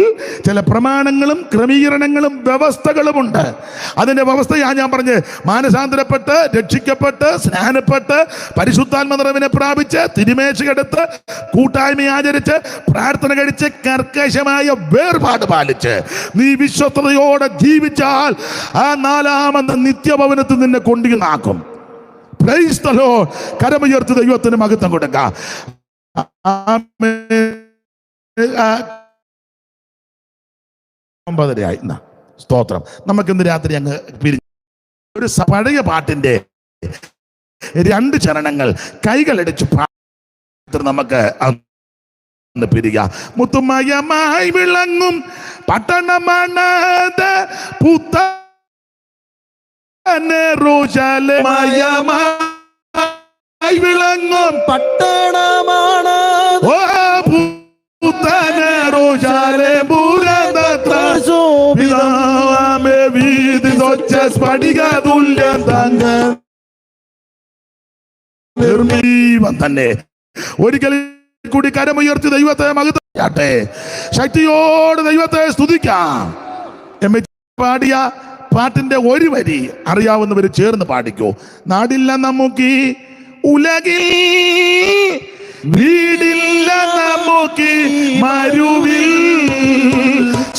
ചില പ്രമാണങ്ങളും ക്രമീകരണങ്ങളും വ്യവസ്ഥകളുമുണ്ട്. അതിൻ്റെ വ്യവസ്ഥയാണ് ഞാൻ പറഞ്ഞ്, മാനസാന്തരപ്പെട്ട്, രക്ഷിക്കപ്പെട്ട്, സ്നാനപ്പെട്ട്, പരിശുദ്ധാത്മ നിറവിനെ പ്രാപിച്ച്, തിരുമേശയെടുത്ത്, കൂട്ടായ്മ ആചരിച്ച്, പ്രാർത്ഥന കഴിച്ച്, കർക്കശമായ വേർപാട് പാലിച്ച് നീ വിശ്വസ്തയോടെ ജീവിച്ചാൽ ആ 4മത്തെ നിത്യഭവനത്തിൽ നിന്നെ കൊണ്ടുനാക്കും. Praise the Lord. കരമുയർത്തി ദൈവത്തിന് മഹത്വം കൊടുക്കാം. ആമേൻ. 9:30 സ്തോത്രം. നമുക്കിന്ന് രാത്രി അങ്ങ് പിരിഞ്ഞ് ഒരു പഴയ പാട്ടിന്റെ 2 ചരണങ്ങൾ കൈകളടിച്ച് നമുക്ക് പിരിക. മുത്തുമയമായി വിളങ്ങും പട്ടണമാണത് പുത്തൻ യെരൂശലേമായി വിളങ്ങും പട്ടണമാണ് തന്നെ. ഒരിക്കൽ കൂടി കരമുയർത്തി ദൈവത്തെ മഹത്വപ്പെടുത്തട്ടെ. ശക്തിയോട് ദൈവത്തെ സ്തുതിക്കാം. പാടിയ പാട്ടിന്റെ ഒരു വരി അറിയാവുന്നവര് ചേർന്ന് പാടിക്കോ. നാടില്ല നമുക്ക് ഉലകിൽ, വീടില്ല നമുക്ക് മരുവിൽ,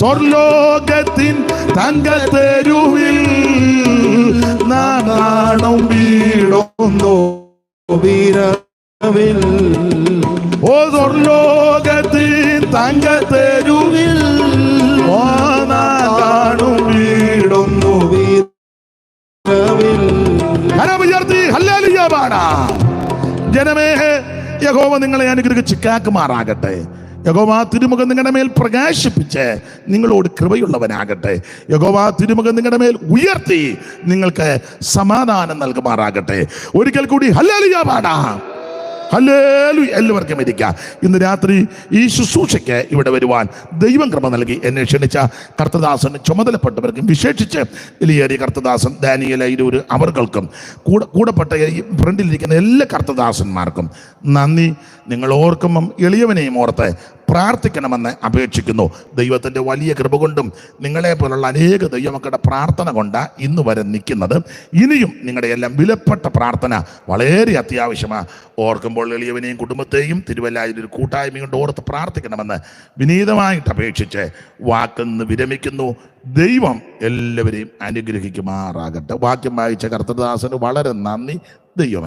സ്വർലോകത്തിൻ തങ്കത്തെരുവിൽ നാണും വീടൊന്നോ വീരവിൽ. ഓ സ്വർലോകത്തിൻ തങ്കത്തെരുവിൽ നാണും വീടൊന്നോ വീരവിൽ. കരമുയർത്തി ഹല്ലേലൂയ പാടാം. ജനമേ, യഹോവ നിങ്ങളെ അനുഗ്രഹിച്ച് കാക്കുമാറാകട്ടെ. യഹോവ തിരുമുഖം നിങ്ങളുടെ മേൽ പ്രകാശിപ്പിച്ച് നിങ്ങളോട് കൃപയുള്ളവനാകട്ടെ. യഹോവ തിരുമുഖം നിങ്ങളുടെ മേൽ ഉയർത്തി നിങ്ങൾക്ക് സമാധാനം നൽകുമാറാകട്ടെ. ഒരിക്കൽ കൂടി ഹല്ലേലൂയ പാടാം. ഹല്ലേലൂയ. എല്ലാവർക്കും ഇരിക്കാം. ഇന്ന് രാത്രി ഈ ശുശ്രൂഷയ്ക്ക് ഇവിടെ വരുവാൻ ദൈവം കൃപ നൽകി എന്നെ ക്ഷണിച്ച കർത്തദാസന് ചുമതലപ്പെട്ടവർക്കും, വിശേഷിച്ച് വലിയേറിയ കർത്തദാസൻ ദാനിയേൽ അയിരൂർ അവർക്കും കൂടപ്പെട്ട ഈ ഫ്രണ്ടിലിരിക്കുന്ന എല്ലാ കർത്തദാസന്മാർക്കും നന്ദി. നിങ്ങൾ ഓർക്കുമ്പം എളിയവനെയും ഓർത്ത് പ്രാർത്ഥിക്കണമെന്ന് അപേക്ഷിക്കുന്നു. ദൈവത്തിൻ്റെ വലിയ കൃപ കൊണ്ടും നിങ്ങളെ പോലുള്ള അനേക ദൈവമക്കളുടെ പ്രാർത്ഥന കൊണ്ട് ഇന്ന് വരെ നിൽക്കുന്നത്. ഇനിയും നിങ്ങളുടെ എല്ലാം വിലപ്പെട്ട പ്രാർത്ഥന വളരെ അത്യാവശ്യമാണ്. ഓർക്കുമ്പോൾ എളിയവനെയും കുടുംബത്തെയും തിരുവല്ലായിൽ ഒരു കൂട്ടായ്മ കൊണ്ട് ഓർത്ത് പ്രാർത്ഥിക്കണമെന്ന് വിനീതമായിട്ട് അപേക്ഷിച്ച് വാക്കിന്ന് വിരമിക്കുന്നു. ദൈവം എല്ലാവരെയും അനുഗ്രഹിക്കുമാറാകട്ടെ. വാക്യം വായിച്ച കർത്തദാസന് വളരെ നന്ദി. ദൈവം